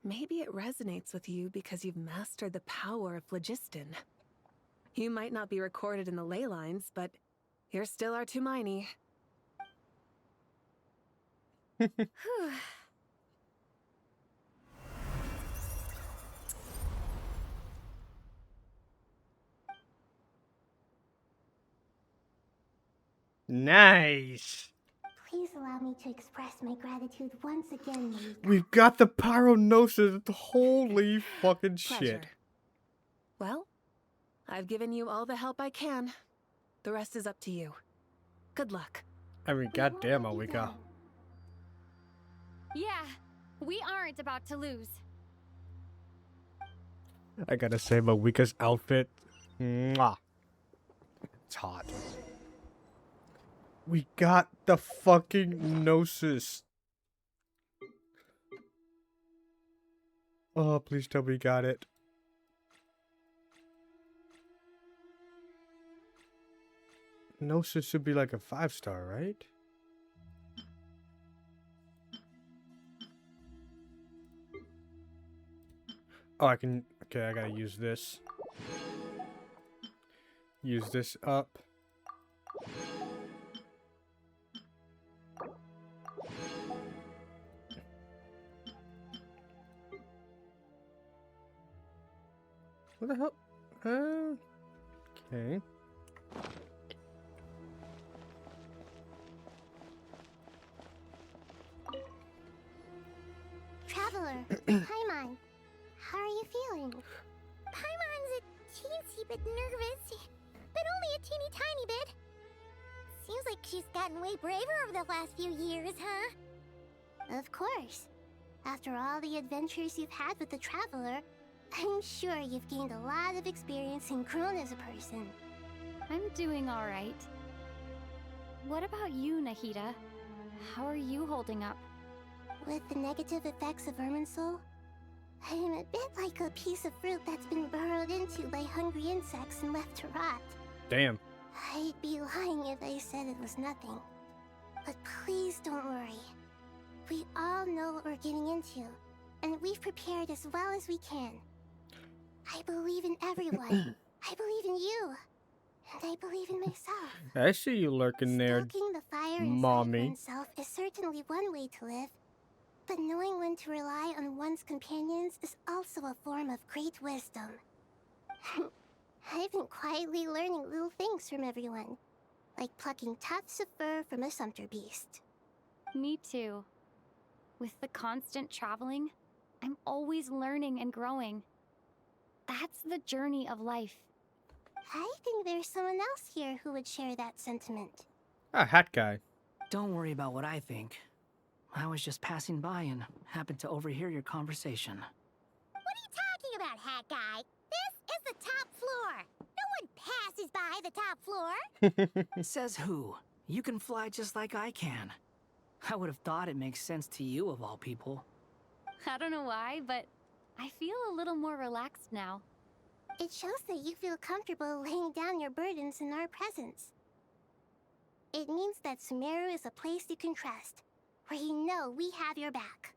Maybe it resonates with you because you've mastered the power of phlogiston. You might not be recorded in the ley lines, but you're still our Tumaini. Nice. Please allow me to express my gratitude once again, Moika. We've got the pyronosis. Holy fucking Pleasure. shit. Well, I've given you all the help I can. The rest is up to you. Good luck. I mean, goddamn, Moika. Yeah, we aren't about to lose. I gotta say, Moika's outfit. Mwah. It's hot. We got the fucking Gnosis. Oh, please tell me we got it. Gnosis should be like a 5-star, right? Oh, I can... Okay, I gotta use this. Use this up. What the hell? Okay. Traveler, Paimon, how are you feeling? Paimon's a teensy bit nervous, but only a teeny tiny bit. Seems like she's gotten way braver over the last few years, huh? Of course. After all the adventures you've had with the Traveler, I'm sure you've gained a lot of experience and grown as a person. I'm doing all right. What about you, Nahida? How are you holding up? With the negative effects of Irminsul, I'm a bit like a piece of fruit that's been burrowed into by hungry insects and left to rot. Damn. I'd be lying if I said it was nothing. But please don't worry. We all know what we're getting into, and we've prepared as well as we can. I believe in everyone. I believe in you. And I believe in myself. I see you lurking there, Stoking the fire inside mommy. oneself is certainly one way to live, but knowing when to rely on one's companions is also a form of great wisdom. I've been quietly learning little things from everyone, like plucking tufts of fur from a sumpter beast. Me too. With the constant traveling, I'm always learning and growing. That's the journey of life. I think there's someone else here who would share that sentiment. Ah, hat guy. Don't worry about what I think. I was just passing by and happened to overhear your conversation. What are you talking about, Hat Guy? This is the top floor. No one passes by the top floor. Says who? You can fly just like I can. I would have thought it makes sense to you of all people. I don't know why, but I feel a little more relaxed now. It shows that you feel comfortable laying down your burdens in our presence. It means that Sumeru is a place you can trust, where you know we have your back.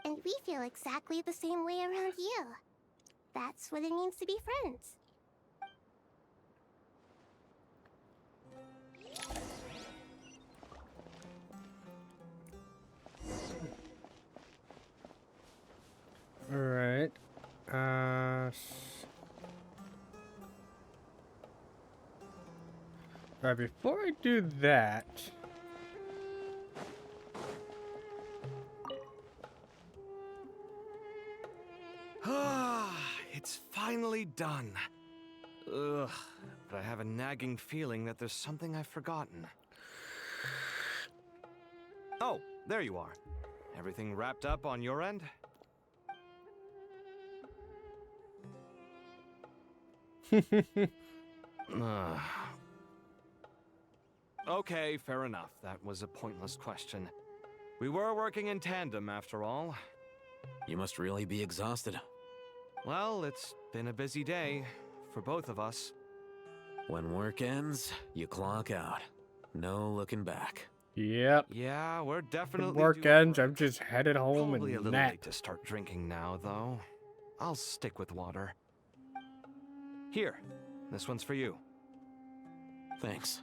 And we feel exactly the same way around you. That's what it means to be friends. Alright. Right, before I do that... It's finally done. Ugh, but I have a nagging feeling that there's something I've forgotten. Oh, there you are. Everything wrapped up on your end? Okay, fair enough. That was a pointless question. We were working in tandem, after all. You must really be exhausted. Well, it's been a busy day for both of us. When work ends, you clock out. No looking back. Yep. Yeah, we're definitely work ends. I'm just headed home Probably a and little nap. late to start drinking now, though. I'll stick with water. Here, this one's for you. Thanks.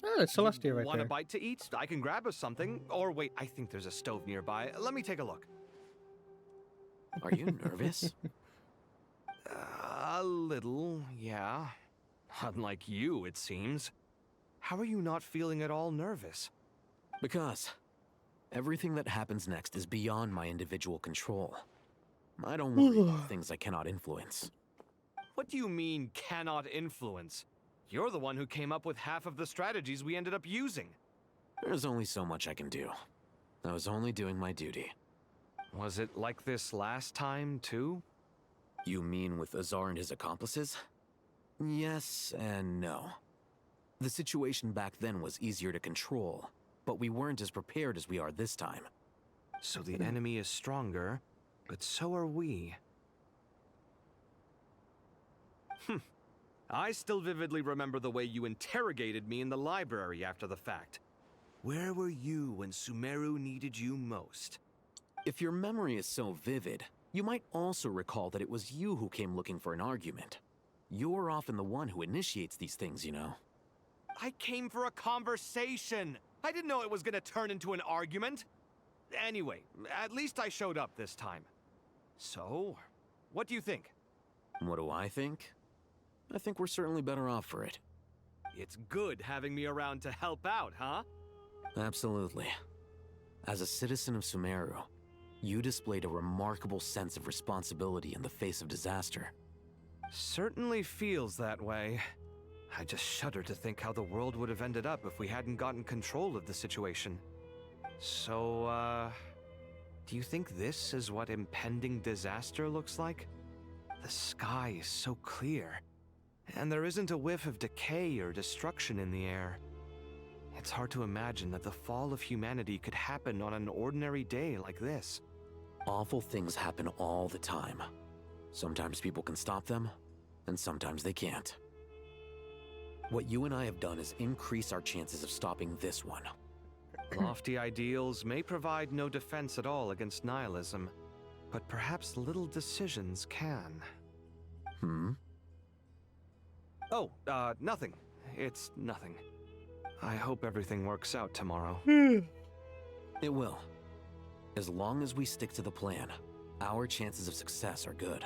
Oh, it's Celestia right Want there. a bite to eat? I can grab us something. Or wait, I think there's a stove nearby. Let me take a look. Are you nervous? A little, yeah. Unlike you, it seems. How are you not feeling at all nervous? Because everything that happens next is beyond my individual control. I don't worry about things I cannot influence. What do you mean, cannot influence? You're the one who came up with half of the strategies we ended up using. There's only so much I can do. I was only doing my duty. Was it like this last time, too? You mean with Azar and his accomplices? Yes and no. The situation back then was easier to control, but we weren't as prepared as we are this time. So the enemy is stronger, but so are we. I still vividly remember the way you interrogated me in the library after the fact. Where were you when Sumeru needed you most? If your memory is so vivid, you might also recall that it was you who came looking for an argument. You're often the one who initiates these things, you know. I came for a conversation! I didn't know it was gonna turn into an argument! Anyway, at least I showed up this time. So, what do you think? What do I think? I think we're certainly better off for it. It's good having me around to help out, huh? Absolutely. As a citizen of Sumeru, you displayed a remarkable sense of responsibility in the face of disaster. Certainly feels that way. I just shudder to think how the world would have ended up if we hadn't gotten control of the situation. So, do you think this is what impending disaster looks like? The sky is so clear, and there isn't a whiff of decay or destruction in the air. It's hard to imagine that the fall of humanity could happen on an ordinary day like this. Awful things happen all the time. Sometimes people can stop them, and sometimes they can't. What you and I have done is increase our chances of stopping this one. Lofty ideals may provide no defense at all against nihilism, but perhaps little decisions can. Oh, nothing. It's nothing. I hope everything works out tomorrow. It will. As long as we stick to the plan, our chances of success are good.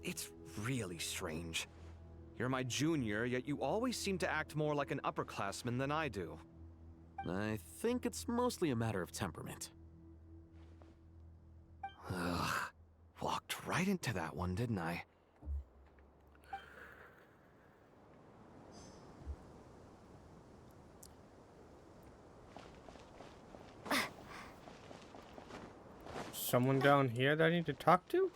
It's really strange. You're my junior, yet you always seem to act more like an upperclassman than I do. I think it's mostly a matter of temperament. Ugh. Walked right into that one, didn't I? Someone down here that I need to talk to?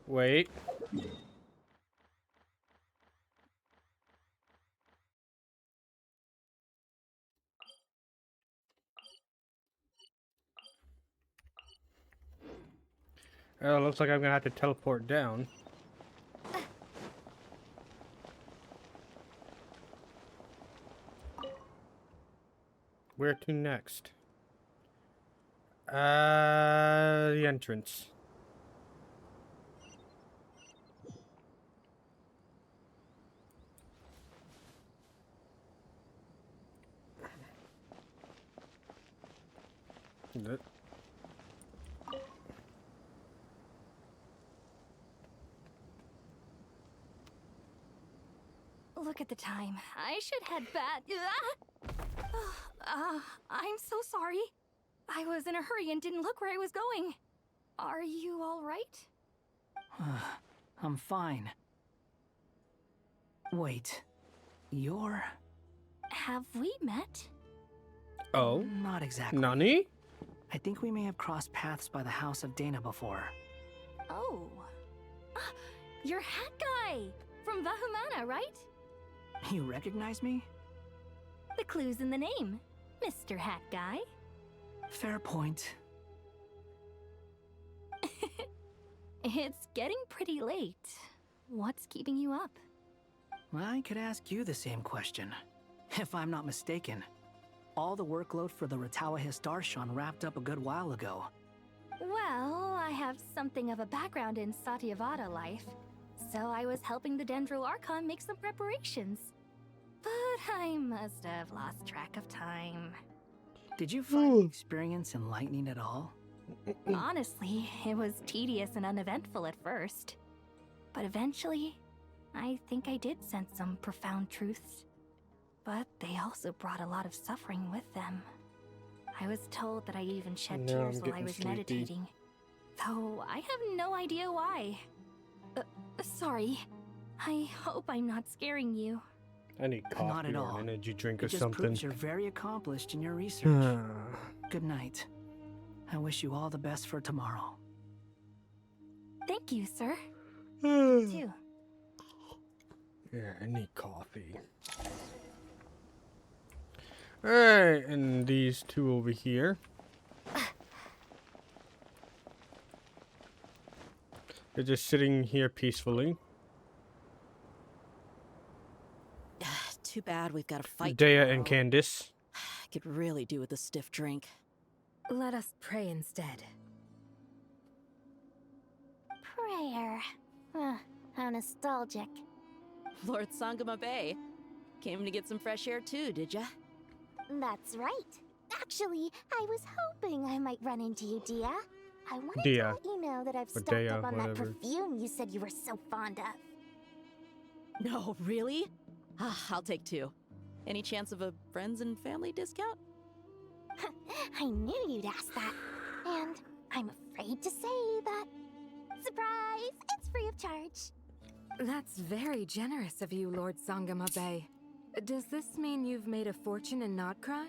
Wait. Oh, looks like I'm gonna have to teleport down. Where to next? The entrance. Look at the time. I should head back. I'm so sorry. I was in a hurry and didn't look where I was going. Are you all right? I'm fine. Wait, you're... Have we met? Oh? Not exactly. Nani? I think we may have crossed paths by the house of Dana before. Oh. You're Hat Guy! From Vahumana, right? You recognize me? The clue's in the name, Mr. Hat Guy. Fair point. It's getting pretty late. What's keeping you up? I could ask you the same question. If I'm not mistaken, all the workload for the Ratawa Archon wrapped up a good while ago. Well, I have something of a background in Satyavada life, so I was helping the Dendro Archon make some preparations. But I must have lost track of time. Did you find the experience enlightening at all? Honestly, it was tedious and uneventful at first. But eventually, I think I did sense some profound truths. But they also brought a lot of suffering with them. I was told that I even shed tears while I was meditating. Though I have no idea why. Sorry. I hope I'm not scaring you. I need coffee Not at or all. an energy drink it or just something. proves you're very accomplished in your research. Good night. I wish you all the best for tomorrow. Thank you, sir. You too. Yeah, I need coffee. Alright, and these two over here. They're just sitting here peacefully. Too bad we've got to fight Dea tomorrow. and Candace. I could really do with a stiff drink. Let us pray instead. Prayer. How nostalgic. Lord Sangama Bay. Came to get some fresh air too, did ya? That's right. Actually, I was hoping I might run into you, Dia. I wanted Dia. to let you know that I've Or stocked Dea, up on that whatever. perfume you said you were so fond of. No, really? I'll take two. Any chance of a friends and family discount? I knew you'd ask that. And I'm afraid to say that. Surprise! It's free of charge. That's very generous of you, Lord Sangama Bay. Does this mean you've made a fortune in Notcry?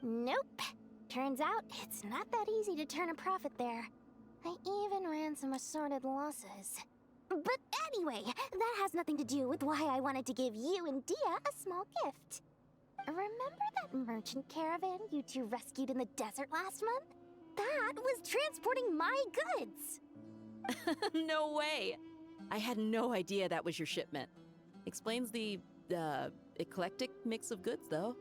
Nope. Turns out it's not that easy to turn a profit there. I even ran some assorted losses. But anyway, that has nothing to do with why I wanted to give you and Dia a small gift. Remember that merchant caravan you two rescued in the desert last month? That was transporting my goods! No way! I had no idea that was your shipment. Explains the, eclectic mix of goods, though.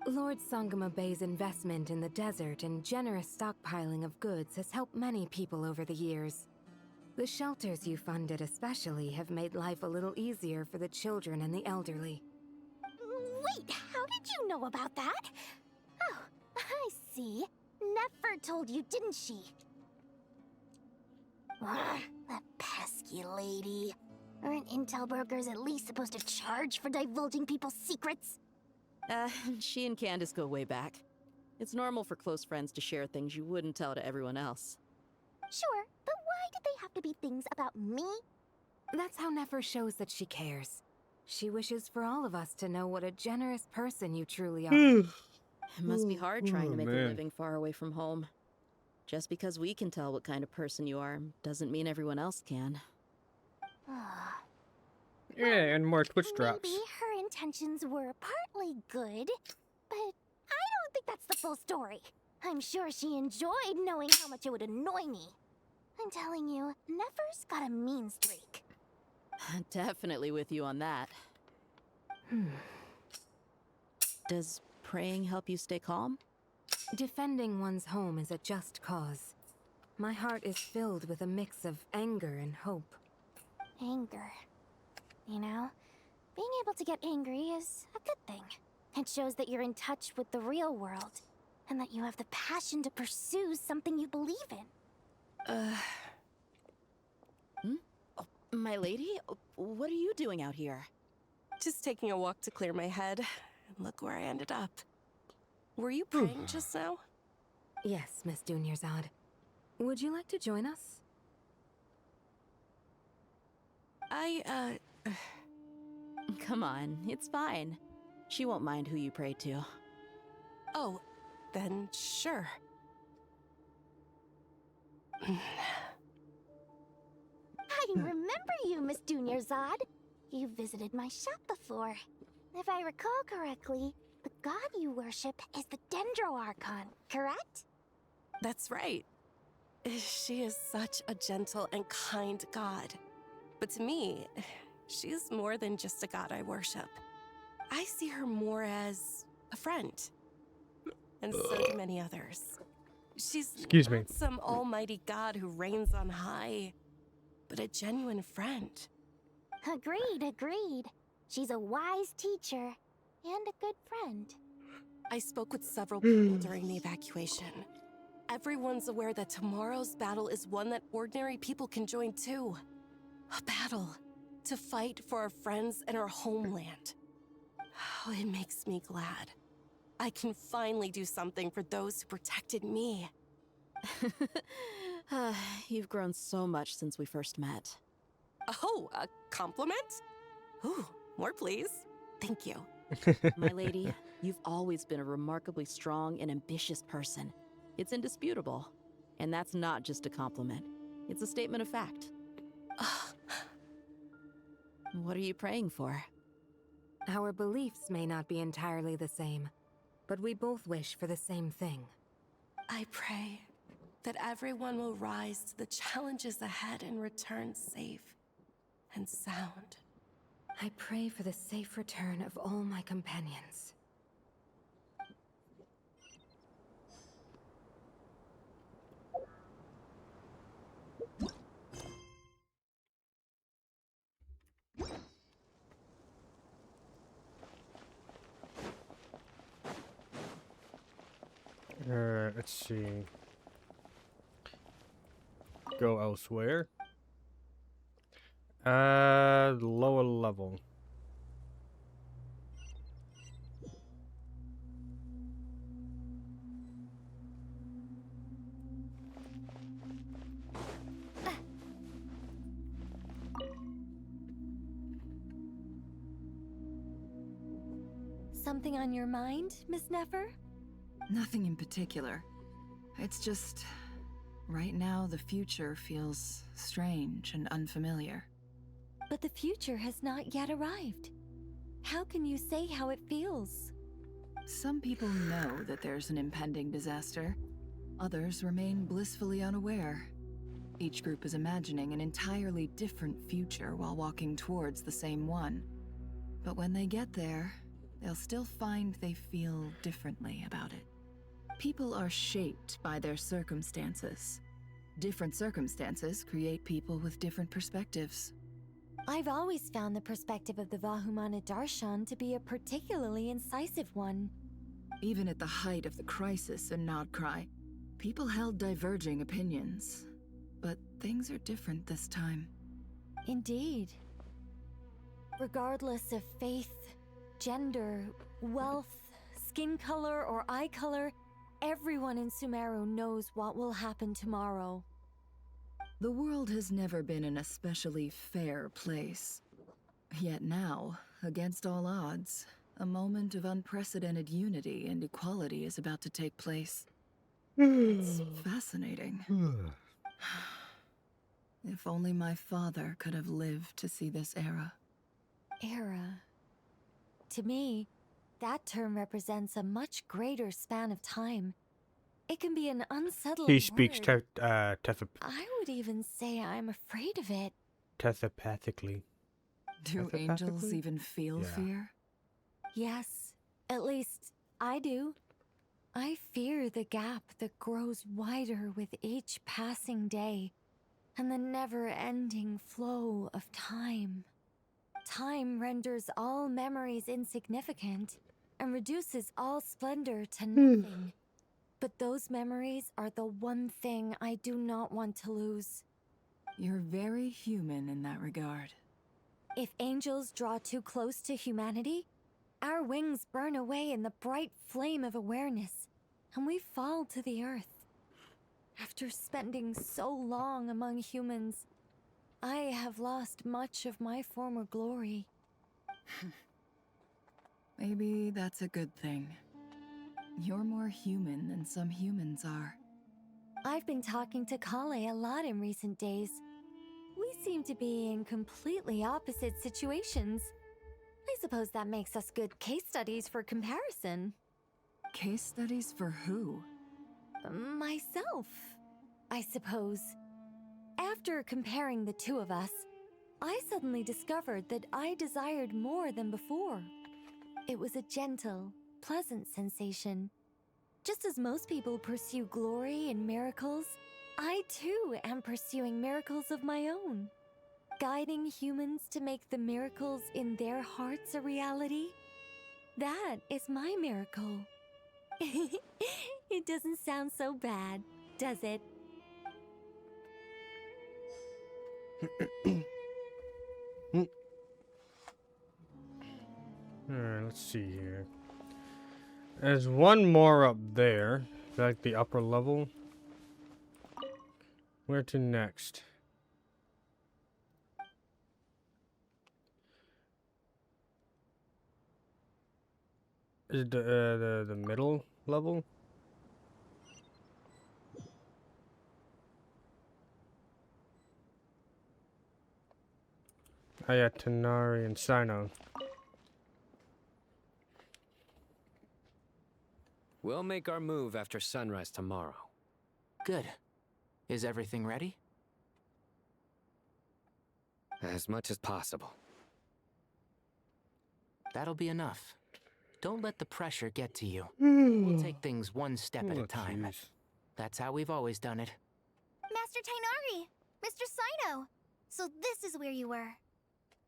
Lord Sangama Bay's investment in the desert and generous stockpiling of goods has helped many people over the years. The shelters you funded especially have made life a little easier for the children and the elderly. Wait, how did you know about that? Oh, I see. Nefer told you, didn't she? Ugh, that pesky lady. Aren't intel brokers at least supposed to charge for divulging people's secrets? She and Candace go way back. It's normal for close friends to share things you wouldn't tell to everyone else. Sure, but why did they have to be things about me? That's how Nefer shows that she cares. She wishes for all of us to know what a generous person you truly are. It must be hard trying to make man. a living far away from home. Just because we can tell what kind of person you are doesn't mean everyone else can. Yeah, and more Twitch drops. Maybe her intentions were partly good, but I don't think that's the full story. I'm sure she enjoyed knowing how much it would annoy me. I'm telling you, Nefer's got a mean streak. Definitely with you on that. Does praying help you stay calm? Defending one's home is a just cause. My heart is filled with a mix of anger and hope. Anger. You know, being able to get angry is a good thing. It shows that you're in touch with the real world, and that you have the passion to pursue something you believe in. Oh, my lady? What are you doing out here? Just taking a walk to clear my head. And look where I ended up. Were you praying just now? Yes, Miss Dunyarzad. Would you like to join us? Come on, it's fine. She won't mind who you pray to. Oh, then sure. I remember you, Miss Dunyarzad. You visited my shop before. If I recall correctly, the god you worship is the Dendro Archon, correct? That's right. She is such a gentle and kind god. But to me, she's more than just a god I worship. I see her more as a friend. And so do many others. She's not some almighty god who reigns on high, but a genuine friend. Agreed. She's a wise teacher and a good friend. I spoke with several people during the evacuation. Everyone's aware that tomorrow's battle is one that ordinary people can join too. A battle to fight for our friends and our homeland. Oh, it makes me glad. I can finally do something for those who protected me. You've grown so much since we first met. Oh, a compliment? Ooh, more please. Thank you. My lady, you've always been a remarkably strong and ambitious person. It's indisputable. And that's not just a compliment. It's a statement of fact. What are you praying for? Our beliefs may not be entirely the same, but we both wish for the same thing. I pray that everyone will rise to the challenges ahead and return safe and sound. I pray for the safe return of all my companions. Let's see. Go elsewhere. Lower level. Something on your mind, Miss Nefer? Nothing in particular. It's just... right now, the future feels strange and unfamiliar. But the future has not yet arrived. How can you say how it feels? Some people know that there's an impending disaster. Others remain blissfully unaware. Each group is imagining an entirely different future while walking towards the same one. But when they get there, they'll still find they feel differently about it. People are shaped by their circumstances. Different circumstances create people with different perspectives. I've always found the perspective of the Vahumana Darshan to be a particularly incisive one. Even at the height of the crisis in Nodcry, people held diverging opinions. But things are different this time. Indeed. Regardless of faith, gender, wealth, skin color, or eye color, everyone in Sumeru knows what will happen tomorrow. The world has never been an especially fair place. Yet now, against all odds, a moment of unprecedented unity and equality is about to take place. It's fascinating. If only my father could have lived to see this era. Era. To me, that term represents a much greater span of time. It can be an unsettling He speaks word. I would even say I'm afraid of it. Telepathically. Do angels even feel fear? Yes, at least I do. I fear the gap that grows wider with each passing day, and the never-ending flow of time. Time renders all memories insignificant, and reduces all splendor to nothing. But those memories are the one thing I do not want to lose. You're very human in that regard. If angels draw too close to humanity, our wings burn away in the bright flame of awareness, and we fall to the earth. After spending so long among humans, I have lost much of my former glory. Maybe that's a good thing. You're more human than some humans are. I've been talking to Kale a lot in recent days. We seem to be in completely opposite situations. I suppose that makes us good case studies for comparison. Case studies for who? Myself, I suppose. After comparing the two of us, I suddenly discovered that I desired more than before. It was a gentle, pleasant sensation. Just as most people pursue glory and miracles, I too am pursuing miracles of my own. Guiding humans to make the miracles in their hearts a reality. That is my miracle. It doesn't sound so bad, does it? Alright, let's see here. There's one more up there. Like the upper level. Where to next? Is it the middle level? Oh yeah, Tanari and Sino. We'll make our move after sunrise tomorrow. Good. Is everything ready? As much as possible. That'll be enough. Don't let the pressure get to you. We'll take things one step at a time. That's how we've always done it. Master Tainari! Mr. Sino! So this is where you were.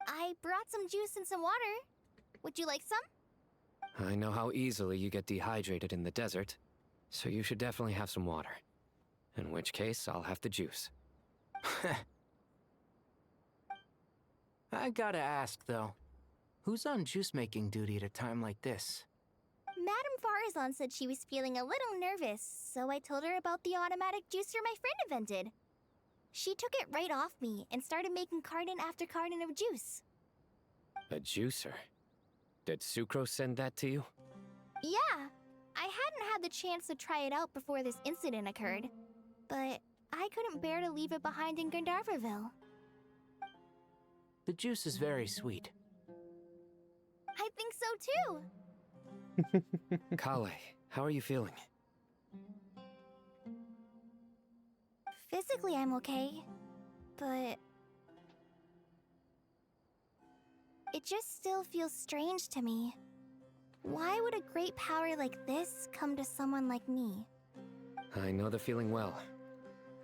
I brought some juice and some water. Would you like some? I know how easily you get dehydrated in the desert, so you should definitely have some water. In which case, I'll have the juice. I gotta ask, though. Who's on juice-making duty at a time like this? Madame Farazan said she was feeling a little nervous, so I told her about the automatic juicer my friend invented. She took it right off me and started making carton after carton of juice. A juicer? Did Sucrose send that to you? Yeah, I hadn't had the chance to try it out before this incident occurred, but I couldn't bear to leave it behind in Gandharville. The juice is very sweet. I think so too. Kale, how are you feeling? Physically, I'm okay, but it just still feels strange to me. Why would a great power like this come to someone like me? I know the feeling well.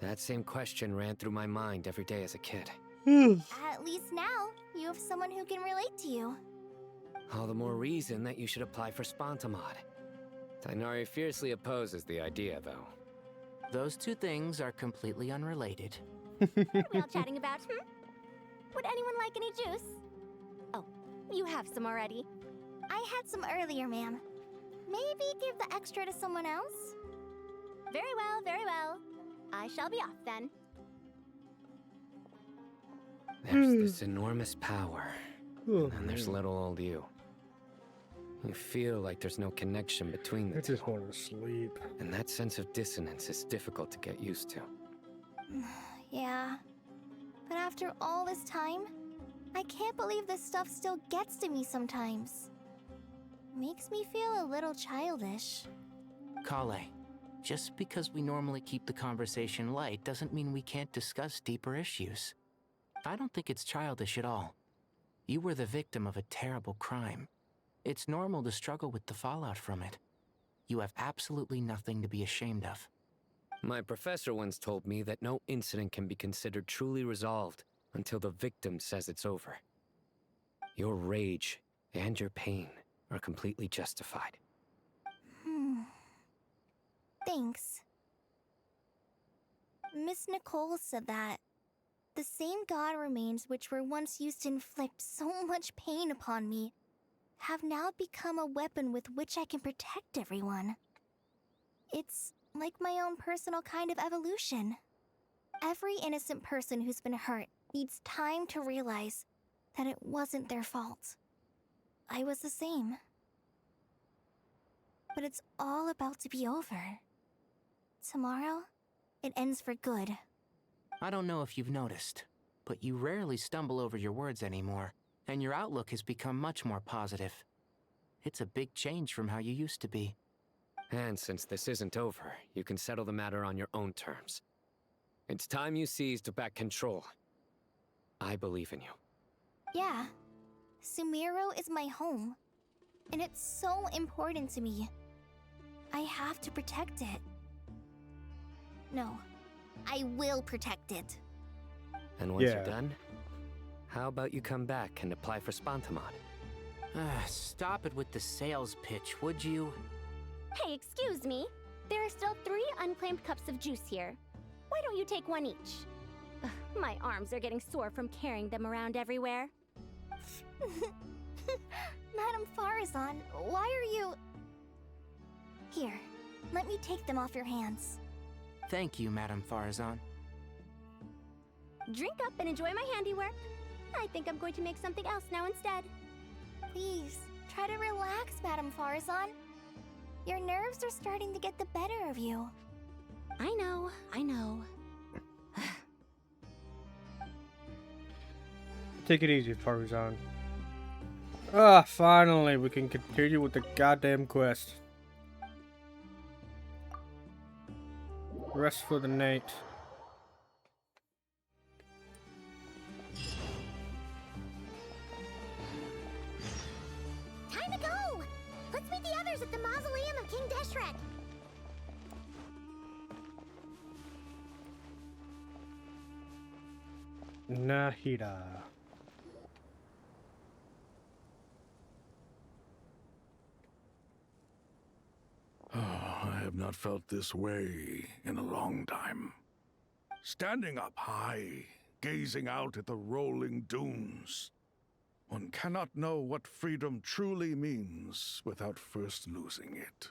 That same question ran through my mind every day as a kid. At least now, you have someone who can relate to you. All the more reason that you should apply for Spontamod. Tighnari fiercely opposes the idea, though. Those two things are completely unrelated. What are we all chatting about, Would anyone like any juice? Oh, you have some already. I had some earlier, ma'am. Maybe give the extra to someone else? Very well, very well. I shall be off then. There's this enormous power, and there's little old you. You feel like there's no connection between the two. I just want to sleep. And that sense of dissonance is difficult to get used to. Yeah. But after all this time, I can't believe this stuff still gets to me sometimes. Makes me feel a little childish. Kale, just because we normally keep the conversation light doesn't mean we can't discuss deeper issues. I don't think it's childish at all. You were the victim of a terrible crime. It's normal to struggle with the fallout from it. You have absolutely nothing to be ashamed of. My professor once told me that no incident can be considered truly resolved until the victim says it's over. Your rage and your pain are completely justified. Thanks. Miss Nicole said that the same god remains which were once used to inflict so much pain upon me have now become a weapon with which I can protect everyone. It's like my own personal kind of evolution. Every innocent person who's been hurt needs time to realize that it wasn't their fault. I was the same. But it's all about to be over. Tomorrow, it ends for good. I don't know if you've noticed, but you rarely stumble over your words anymore, and your outlook has become much more positive. It's a big change from how you used to be. And since this isn't over, you can settle the matter on your own terms. It's time you seized back control. I believe in you. Yeah, Sumeru is my home, and it's so important to me. I have to protect it. No, I will protect it. And once you're done, how about you come back and apply for Spontamod? Stop it with the sales pitch, would you? Hey, excuse me. There are still 3 unclaimed cups of juice here. Why don't you take one each? Ugh, my arms are getting sore from carrying them around everywhere. Madame Farazan, why are you... Here, let me take them off your hands. Thank you, Madame Farazan. Drink up and enjoy my handiwork. I think I'm going to make something else now instead. Please, try to relax, Madame Farazan. Your nerves are starting to get the better of you. I know, I know. Take it easy, Farazan. Ah, finally, we can continue with the goddamn quest. Rest for the night. Time to go! Let's meet the others at the mausoleum of King Deshret. Nahida. I have not felt this way in a long time. Standing up high, gazing out at the rolling dunes. One cannot know what freedom truly means without first losing it.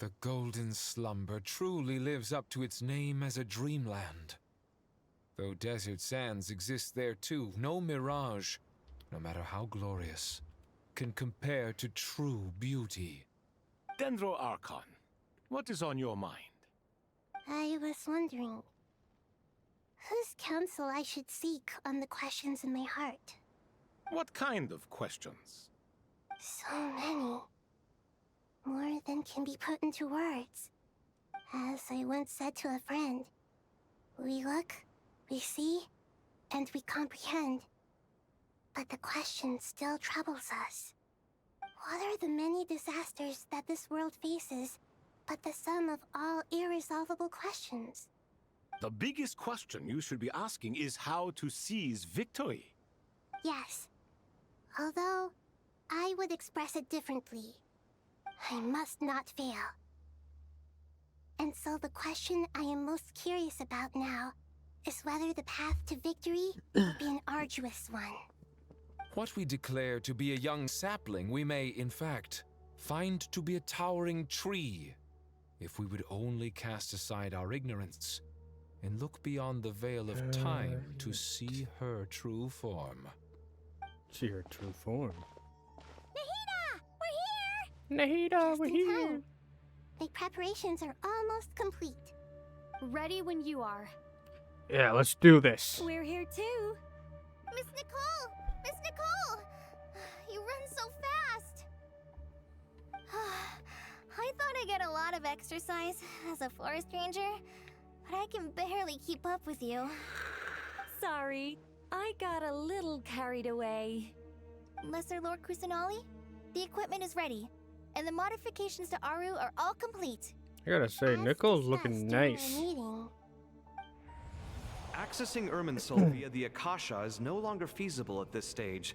The Golden Slumber truly lives up to its name as a dreamland. Though desert sands exist there too, no mirage, no matter how glorious. can compare to true beauty. Dendro Archon, what is on your mind? I was wondering whose counsel I should seek on the questions in my heart. What kind of questions? So many. More than can be put into words. As I once said to a friend, we look, we see, and we comprehend. But the question still troubles us. What are the many disasters that this world faces, but the sum of all irresolvable questions? The biggest question you should be asking is how to seize victory. Yes. Although, I would express it differently. I must not fail. And so the question I am most curious about now is whether the path to victory will be an arduous one. What we declare to be a young sapling, we may, in fact, find to be a towering tree, if we would only cast aside our ignorance and look beyond the veil of time to see her true form. See her true form. We're here! Nahida, Just we're in here. time. The preparations are almost complete. Ready when you are. Yeah, let's do this. We're here too. Miss Nicole! Miss Nicole! You run so fast! I thought I'd get a lot of exercise as a forest ranger, but I can barely keep up with you. Sorry, I got a little carried away. Lesser Lord Kusanali, the equipment is ready, and the modifications to Aru are all complete. I gotta say, Nicole's looking nice. Accessing Irminsul via the Akasha is no longer feasible at this stage.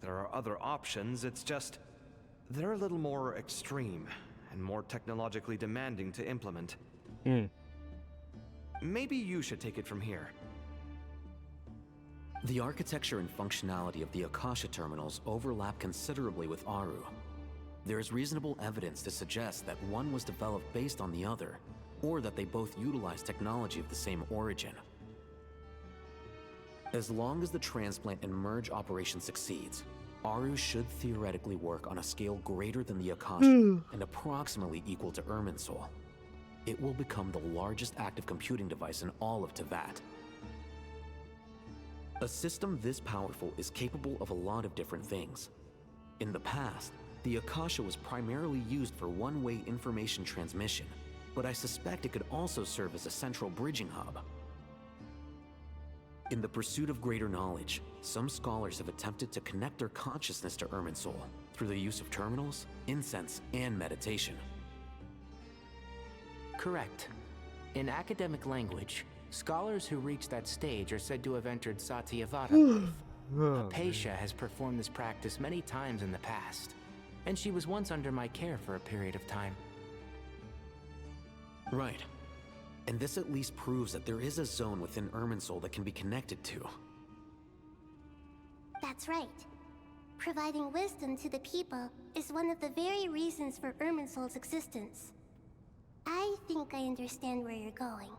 There are other options, it's just... they're a little more extreme, and more technologically demanding to implement. Maybe you should take it from here. The architecture and functionality of the Akasha terminals overlap considerably with Aru. There is reasonable evidence to suggest that one was developed based on the other, or that they both utilize technology of the same origin. As long as the transplant and merge operation succeeds, Aru should theoretically work on a scale greater than the Akasha and approximately equal to Irminsul. It will become the largest active computing device in all of Teyvat. A system this powerful is capable of a lot of different things. In the past, the Akasha was primarily used for one-way information transmission, but I suspect it could also serve as a central bridging hub. In the pursuit of greater knowledge, some scholars have attempted to connect their consciousness to Irminsul through the use of terminals, incense, and meditation. Correct. In academic language, scholars who reach that stage are said to have entered Satyavada life. Apatia has performed this practice many times in the past, and she was once under my care for a period of time. Right. And this at least proves that there is a zone within Irminsul that can be connected to. That's right. Providing wisdom to the people is one of the very reasons for Irminsul's existence. I think I understand where you're going.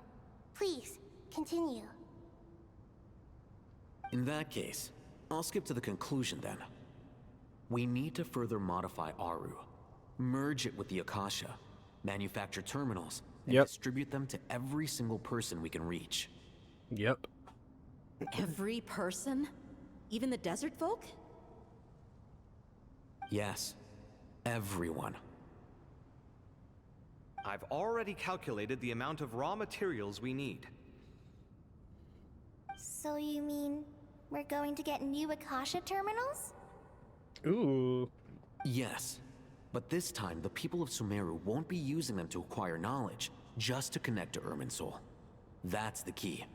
Please, continue. In that case, I'll skip to the conclusion then. We need to further modify Aru, merge it with the Akasha, manufacture terminals, and distribute them to every single person we can reach. Yep. Every person? Even the desert folk? Yes, everyone. I've already calculated the amount of raw materials we need. So you mean we're going to get new Akasha terminals? Ooh. Yes, but this time the people of Sumeru won't be using them to acquire knowledge, just to connect to Irminsul. That's the key.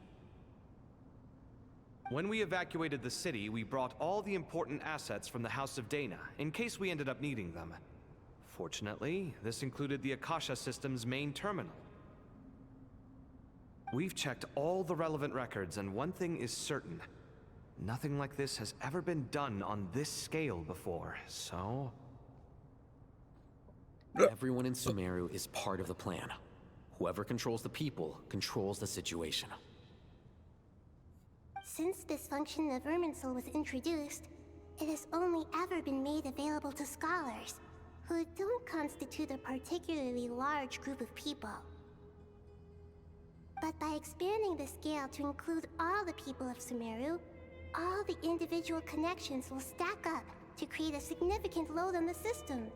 When we evacuated the city, we brought all the important assets from the House of Dana, in case we ended up needing them. Fortunately, this included the Akasha system's main terminal. We've checked all the relevant records, and one thing is certain. Nothing like this has ever been done on this scale before, so... Everyone in Sumeru is part of the plan. Whoever controls the people controls the situation. Since this function of Irminsul was introduced, it has only ever been made available to scholars, who don't constitute a particularly large group of people. But by expanding the scale to include all the people of Sumeru, all the individual connections will stack up to create a significant load on the system.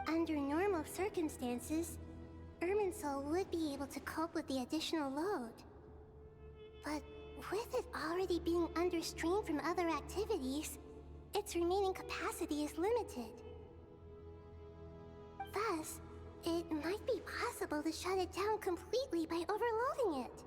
Under normal circumstances, Irminsul would be able to cope with the additional load. But with it already being under strain from other activities, its remaining capacity is limited. Thus, it might be possible to shut it down completely by overloading it.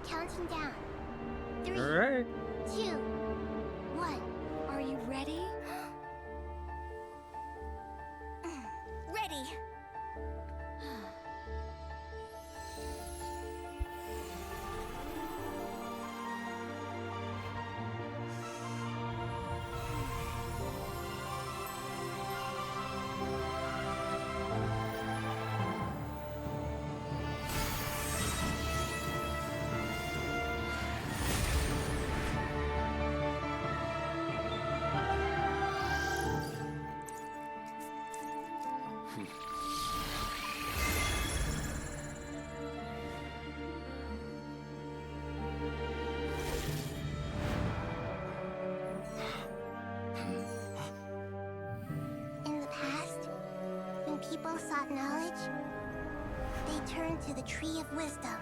Counting down. 3, All right. 2, 1. Are you ready? Ready! In the past, when people sought knowledge, they turned to the Tree of Wisdom.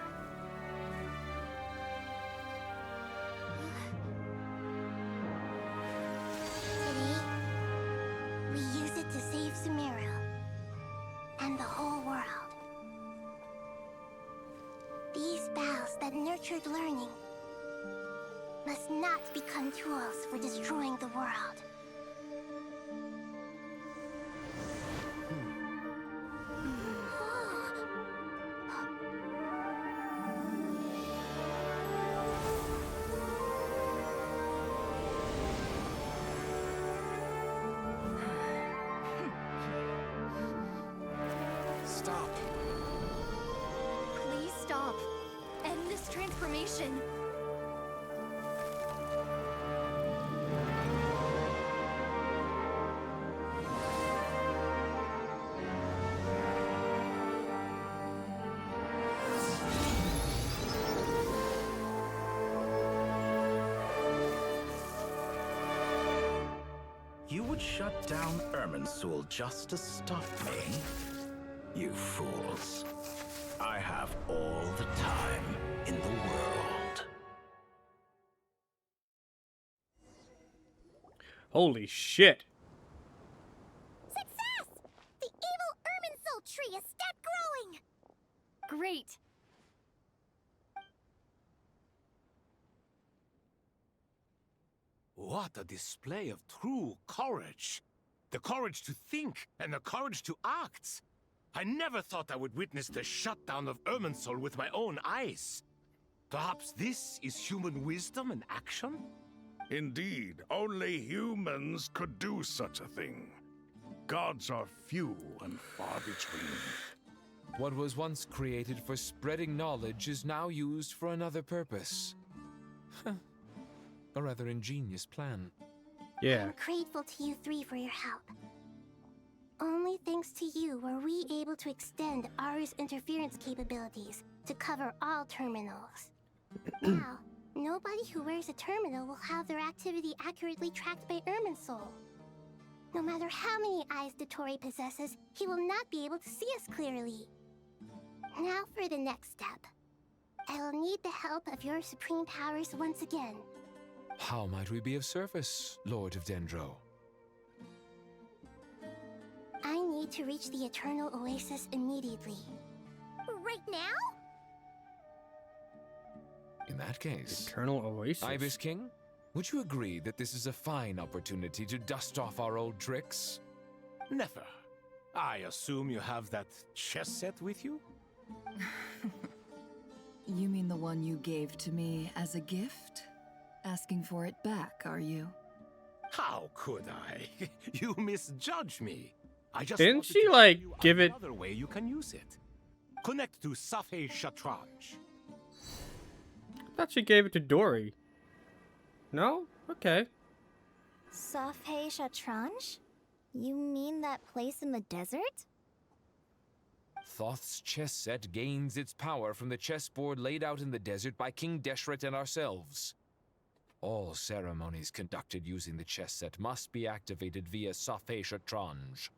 Today, we use it to save Sumeru and the whole world. These boughs that nurtured learning must not become tools for destroying the world. Stop. Please stop. End this transformation. You would shut down Irminsul just to stop me? You fools. I have all the time in the world. Holy shit. Success! The evil Irminsul tree has stopped growing! Great. What a display of true courage! The courage to think and the courage to act! I never thought I would witness the shutdown of Irminsul with my own eyes. Perhaps this is human wisdom in action? Indeed, only humans could do such a thing. Gods are few and far between. What was once created for spreading knowledge is now used for another purpose. A rather ingenious plan. Yeah. I'm grateful to you three for your help. Only thanks to you were we able to extend Aru's interference capabilities to cover all terminals. Now, nobody who wears a terminal will have their activity accurately tracked by Irminsul. No matter how many eyes Dottore possesses, he will not be able to see us clearly. Now for the next step. I will need the help of your supreme powers once again. How might we be of service, Lord of Dendro? I need to reach the Eternal Oasis immediately. Right now? In that case, Eternal Oasis. Ibis King, would you agree that this is a fine opportunity to dust off our old tricks? Never. I assume you have that chess set with you? You mean the one you gave to me as a gift? Asking for it back, are you? How could I? You misjudge me. I just Didn't wanted she, to like, show you give it... another way you can use it. Connect to Safhe Shatranj. I thought she gave it to Dory. No? Okay. Safhe Shatranj? You mean that place in the desert? Thoth's chess set gains its power from the chessboard laid out in the desert by King Deshret and ourselves. All ceremonies conducted using the chess set must be activated via Safhe Shatranj.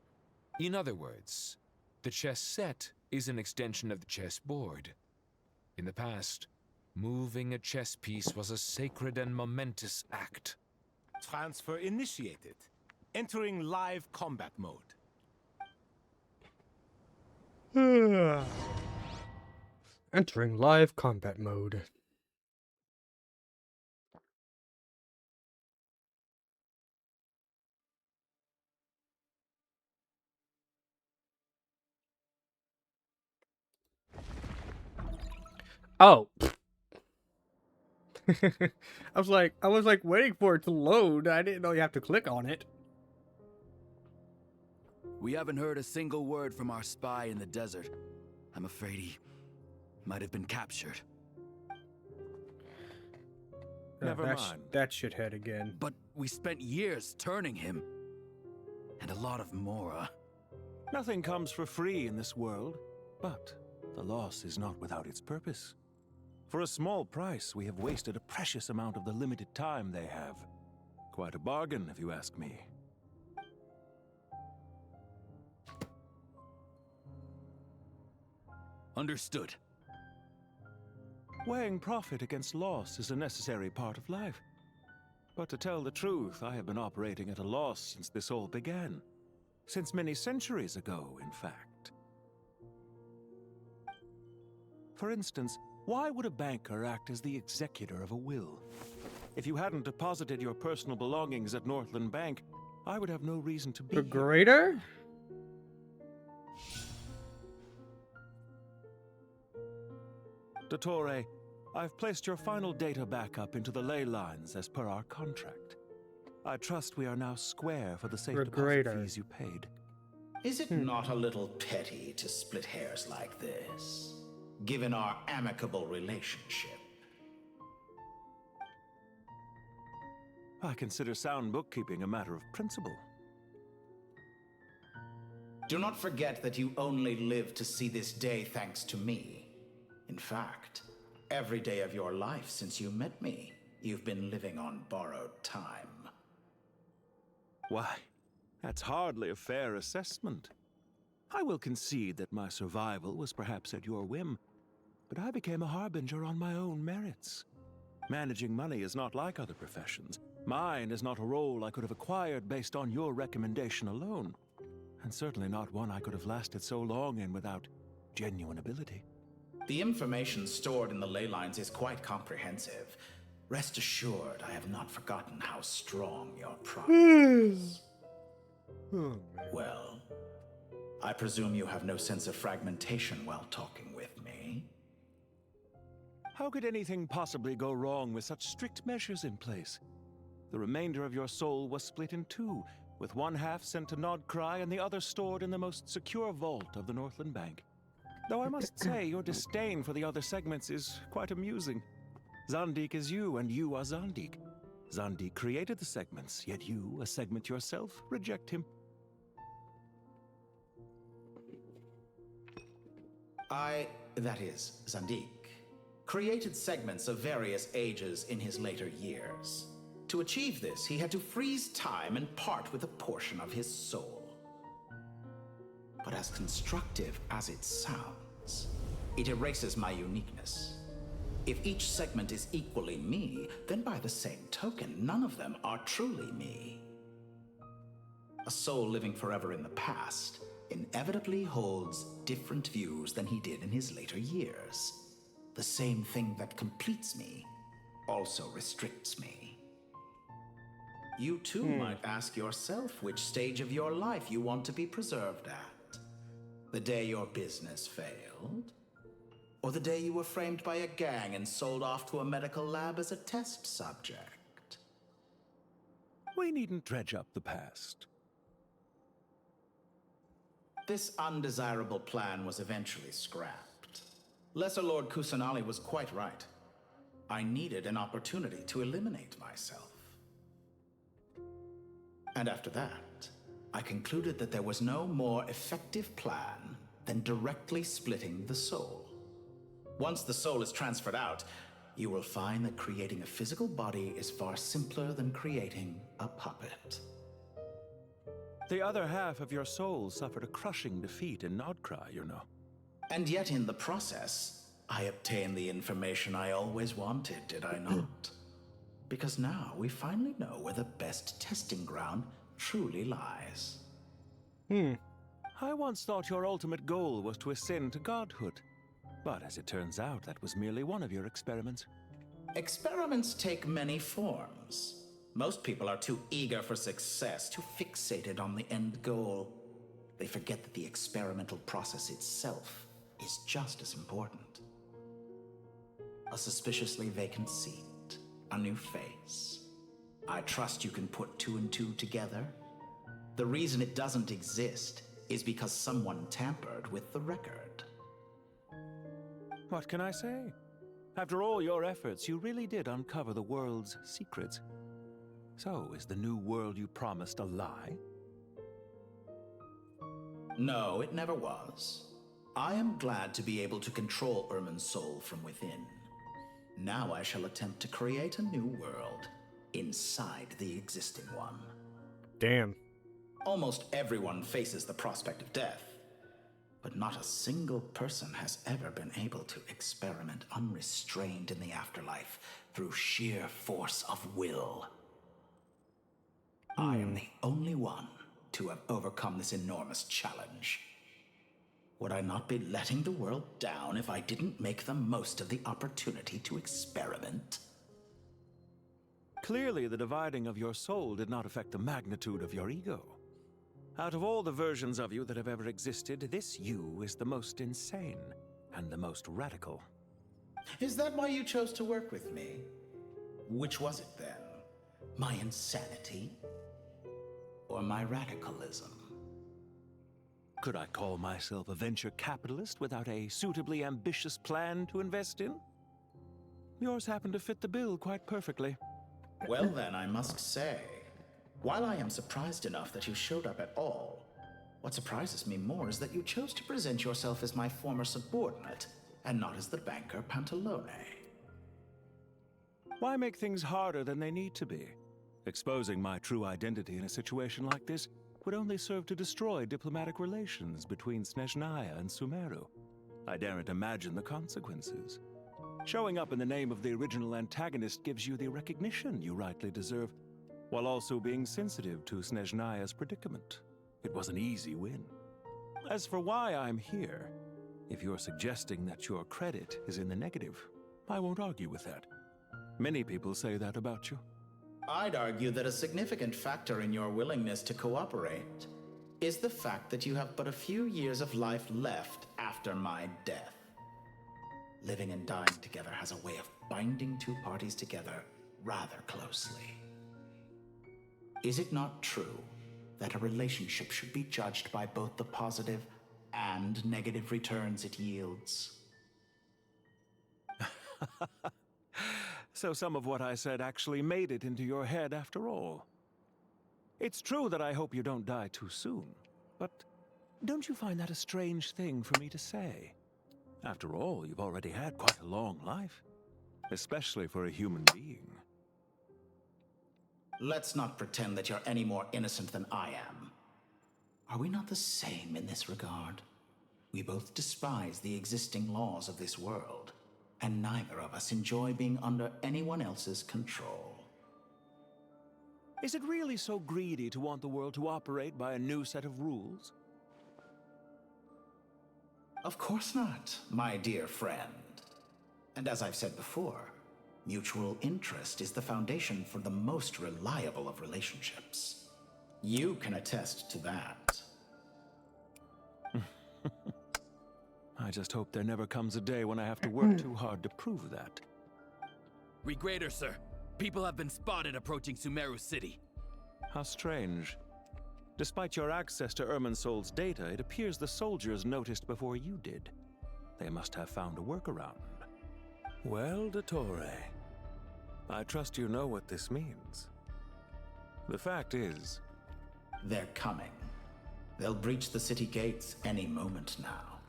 In other words, the chess set is an extension of the chessboard. In the past, moving a chess piece was a sacred and momentous act. Transfer initiated. Entering live combat mode. Entering live combat mode. Oh. I was like waiting for it to load. I didn't know you have to click on it. We haven't heard a single word from our spy in the desert. I'm afraid he might have been captured. Never that mind. That shithead again. But we spent years turning him. And a lot of Mora. Nothing comes for free in this world, but the loss is not without its purpose. For a small price, we have wasted a precious amount of the limited time they have. Quite a bargain, if you ask me. Understood. Weighing profit against loss is a necessary part of life. But to tell the truth, I have been operating at a loss since this all began. Since many centuries ago, in fact. For instance, why would a banker act as the executor of a will? If you hadn't deposited your personal belongings at Northland Bank, I would have no reason to be The greater? Dottore, I've placed your final data backup into the ley lines as per our contract. I trust we are now square for the safe deposit fees you paid. Is it not a little petty to split hairs like this, given our amicable relationship? I consider sound bookkeeping a matter of principle. Do not forget that you only live to see this day thanks to me. In fact, every day of your life since you met me, you've been living on borrowed time. Why, that's hardly a fair assessment. I will concede that my survival was perhaps at your whim, but I became a harbinger on my own merits. Managing money is not like other professions. Mine is not a role I could have acquired based on your recommendation alone, and certainly not one I could have lasted so long in without genuine ability. The information stored in the ley lines is quite comprehensive. Rest assured, I have not forgotten how strong your pride is. Well, I presume you have no sense of fragmentation while talking with me. How could anything possibly go wrong with such strict measures in place? The remainder of your soul was split in two, with one half sent to Nodcry and the other stored in the most secure vault of the Northland Bank. Though I must say, your disdain for the other segments is quite amusing. Zandik is you, and you are Zandik. Zandik created the segments, yet you, a segment yourself, reject him. That is, Zandik, created segments of various ages in his later years. To achieve this, he had to freeze time and part with a portion of his soul. But as constructive as it sounds, it erases my uniqueness. If each segment is equally me, then by the same token, none of them are truly me. A soul living forever in the past inevitably holds different views than he did in his later years. The same thing that completes me also restricts me. You too might ask yourself which stage of your life you want to be preserved at. The day your business failed? Or the day you were framed by a gang and sold off to a medical lab as a test subject? We needn't dredge up the past. This undesirable plan was eventually scrapped. Lesser Lord Kusanali was quite right. I needed an opportunity to eliminate myself. And after that, I concluded that there was no more effective plan than directly splitting the soul. Once the soul is transferred out, you will find that creating a physical body is far simpler than creating a puppet. The other half of your soul suffered a crushing defeat in Nodcry, you know. And yet in the process, I obtained the information I always wanted, did I not? Because now we finally know where the best testing ground truly lies. I once thought your ultimate goal was to ascend to godhood. But as it turns out, that was merely one of your experiments. Experiments take many forms. Most people are too eager for success, too fixated on the end goal. They forget that the experimental process itself is just as important. A suspiciously vacant seat, a new face. I trust you can put two and two together. The reason it doesn't exist is because someone tampered with the record. What can I say? After all your efforts, you really did uncover the world's secrets. So, is the new world you promised a lie? No, it never was. I am glad to be able to control Irmin's soul from within. Now I shall attempt to create a new world inside the existing one. Damn. Almost everyone faces the prospect of death, but not a single person has ever been able to experiment unrestrained in the afterlife through sheer force of will. I am the only one to have overcome this enormous challenge. Would I not be letting the world down if I didn't make the most of the opportunity to experiment? Clearly, the dividing of your soul did not affect the magnitude of your ego. Out of all the versions of you that have ever existed, this you is the most insane and the most radical. Is that why you chose to work with me? Which was it then? My insanity? Or my radicalism? Could I call myself a venture capitalist without a suitably ambitious plan to invest in? Yours happened to fit the bill quite perfectly. Well then, I must say, while I am surprised enough that you showed up at all, what surprises me more is that you chose to present yourself as my former subordinate, and not as the banker Pantalone. Why make things harder than they need to be? Exposing my true identity in a situation like this would only serve to destroy diplomatic relations between Snezhnaya and Sumeru. I daren't imagine the consequences. Showing up in the name of the original antagonist gives you the recognition you rightly deserve, while also being sensitive to Snezhnaya's predicament. It was an easy win. As for why I'm here, if you're suggesting that your credit is in the negative, I won't argue with that. Many people say that about you. I'd argue that a significant factor in your willingness to cooperate is the fact that you have but a few years of life left after my death. Living and dying together has a way of binding two parties together rather closely. Is it not true that a relationship should be judged by both the positive and negative returns it yields? So some of what I said actually made it into your head after all. It's true that I hope you don't die too soon, but don't you find that a strange thing for me to say? After all, you've already had quite a long life, especially for a human being. Let's not pretend that you're any more innocent than I am. Are we not the same in this regard? We both despise the existing laws of this world, and neither of us enjoy being under anyone else's control. Is it really so greedy to want the world to operate by a new set of rules? Of course not, my dear friend. And as I've said before, mutual interest is the foundation for the most reliable of relationships. You can attest to that. I just hope there never comes a day when I have to work too hard to prove that. Regrader, sir. People have been spotted approaching Sumeru City. How strange. Despite your access to Irminsol's data, it appears the soldiers noticed before you did. They must have found a workaround. Well, Dottore, I trust you know what this means. The fact is... They're coming. They'll breach the city gates any moment now.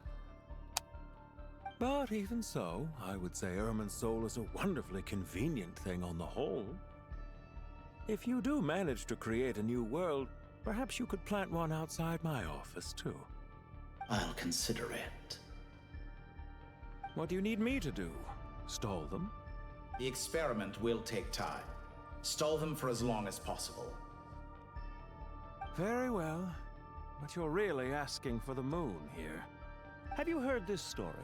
But even so, I would say Irminsol is a wonderfully convenient thing on the whole. If you do manage to create a new world, perhaps you could plant one outside my office, too. I'll consider it. What do you need me to do? Stall them? The experiment will take time. Stall them for as long as possible. Very well. But you're really asking for the moon here. Have you heard this story?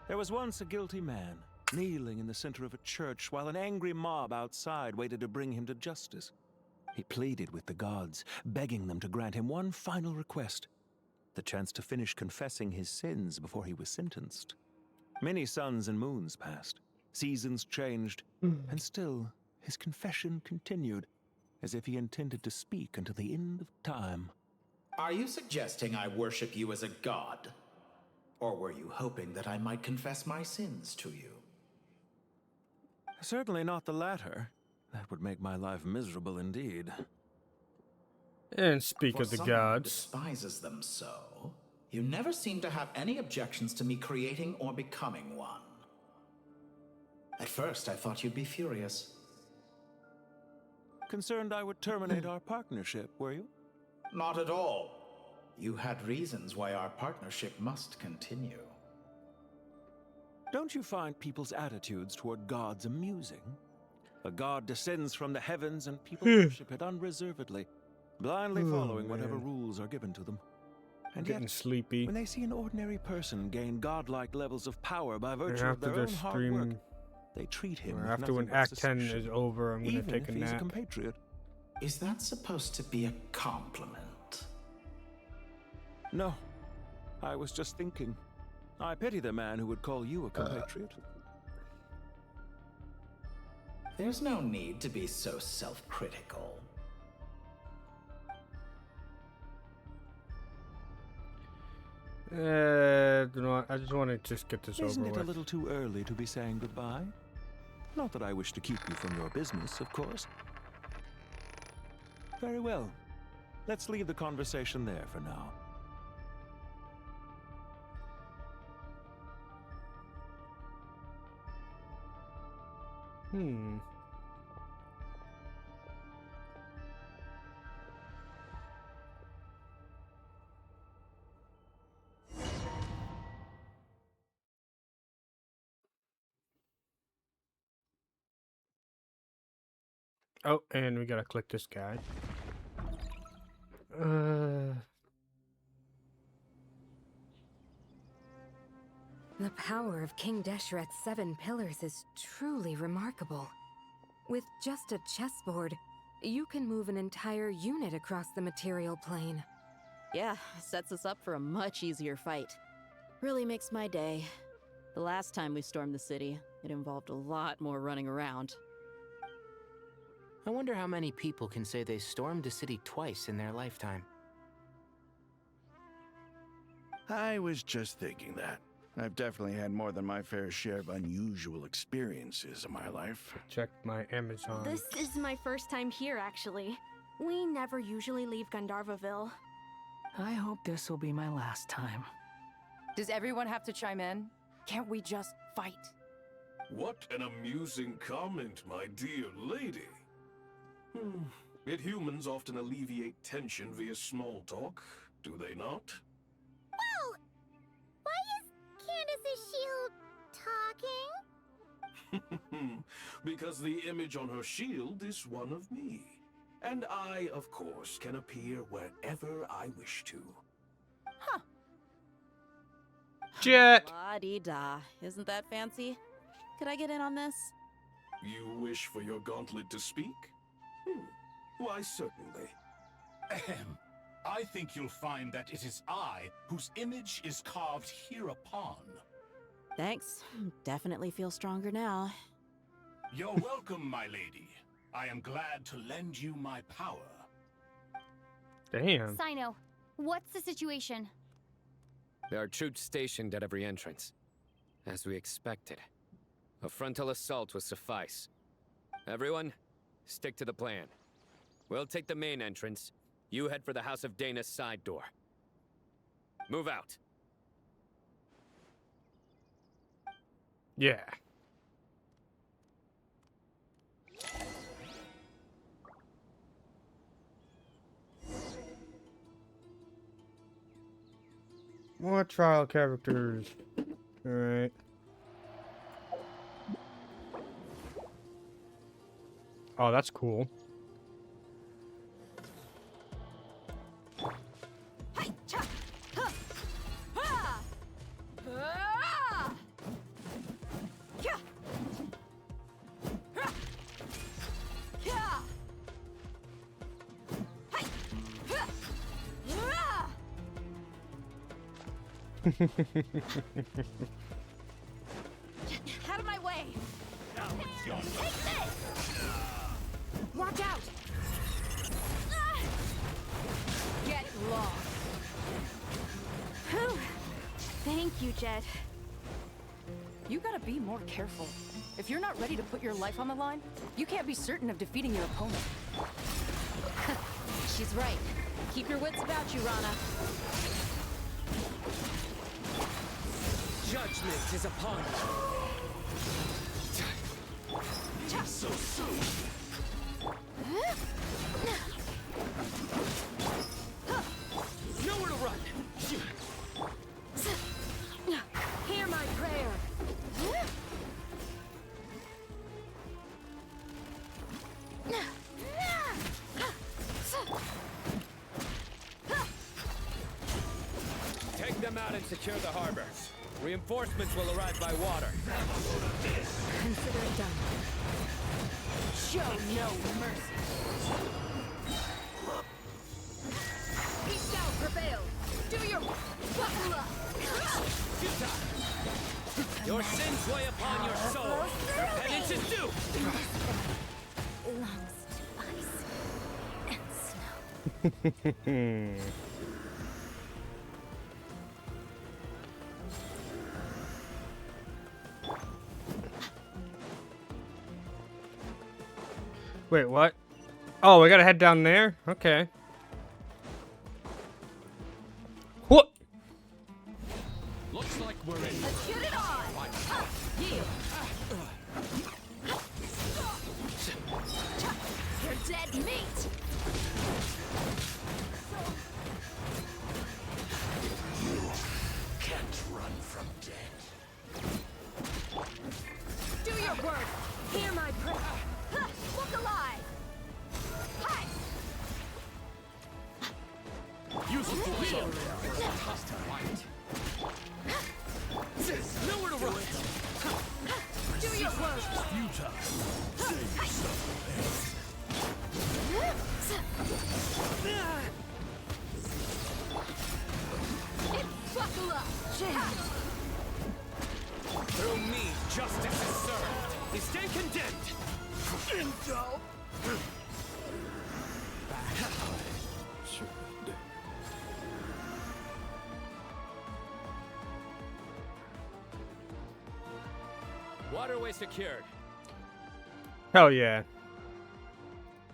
There was once a guilty man, kneeling in the center of a church while an angry mob outside waited to bring him to justice. He pleaded with the gods, begging them to grant him one final request, the chance to finish confessing his sins before he was sentenced. Many suns and moons passed, seasons changed, and still his confession continued, as if he intended to speak until the end of time. Are you suggesting I worship you as a god? Or were you hoping that I might confess my sins to you? Certainly not the latter. That would make my life miserable indeed. And speak For of the someone who gods. despises them so, you never seem to have any objections to me creating or becoming one. At first, I thought you'd be furious. Concerned I would terminate our partnership, were you? Not at all. You had reasons why our partnership must continue. Don't you find people's attitudes toward gods amusing? A god descends from the heavens and people worship it unreservedly, blindly following whatever rules are given to them. And Getting yet, sleepy. when they see an ordinary person gain godlike levels of power by virtue of After their the own hard work, stream, they treat him or with after nothing when but Act 10 suspicion, is over, I'm gonna even take a if he's a nap. compatriot. Is that supposed to be a compliment? No. I was just thinking. I pity the man who would call you a compatriot. There's no need to be so self-critical. You know what? I just want to just get this Isn't over it with. a little too early to be saying goodbye? Not that I wish to keep you from your business, of course. Very well. Let's leave the conversation there for now. Oh, and we gotta click this guy. The power of King Deshret's 7 pillars is truly remarkable. With just a chessboard, you can move an entire unit across the material plane. Yeah, sets us up for a much easier fight. Really makes my day. The last time we stormed the city, it involved a lot more running around. I wonder how many people can say they stormed a city twice in their lifetime. I was just thinking that. I've definitely had more than my fair share of unusual experiences in my life. Check my Amazon. This is my first time here, actually. We never usually leave Gandharvaville. I hope this will be my last time. Does everyone have to chime in? Can't we just fight? What an amusing comment, my dear lady. Yet humans often alleviate tension via small talk, do they not? Whoa! Why is Candace's shield talking? Because the image on her shield is one of me. And I, of course, can appear wherever I wish to. Huh. Jet! La-dee-da. Isn't that fancy? Could I get in on this? You wish for your gauntlet to speak? Why, certainly. Ahem. I think you'll find that it is I whose image is carved hereupon. Thanks. Definitely feel stronger now. You're welcome, my lady. I am glad to lend you my power. Damn. Sino, what's the situation? There are troops stationed at every entrance. As we expected. A frontal assault will suffice. Everyone, stick to the plan. We'll take the main entrance. You head for the House of Dana's side door. Move out. Yeah. More trial characters. Alright. Oh, that's cool. Out of my way! Take this! Watch out! Get lost! Whew. Thank you, Jet. You gotta be more careful. If you're not ready to put your life on the line, you can't be certain of defeating your opponent. She's right. Keep your wits about you, Rana. Judgment is upon you. So soon. Nowhere to run. Hear my prayer. Take them out and secure the harbor. Reinforcements will arrive by water. Consider it done. Show no mercy. Peace out, prevail. Do your buckle up. Your sins weigh upon your soul. Your penance is due. Belongs to ice and snow. Wait, what? Oh, we gotta head down there? Okay. What? Looks like we're in. Let's get it on. Yield. You're dead meat. You can't run from death. Do your work. Hear my prayer. Look alive. Hi. Use the force hostile. Nowhere to run. Do your work. Futile. Save yourself. Buckle up. Through me, justice is served. They stand condemned. Intel. Waterway secured. Hell yeah.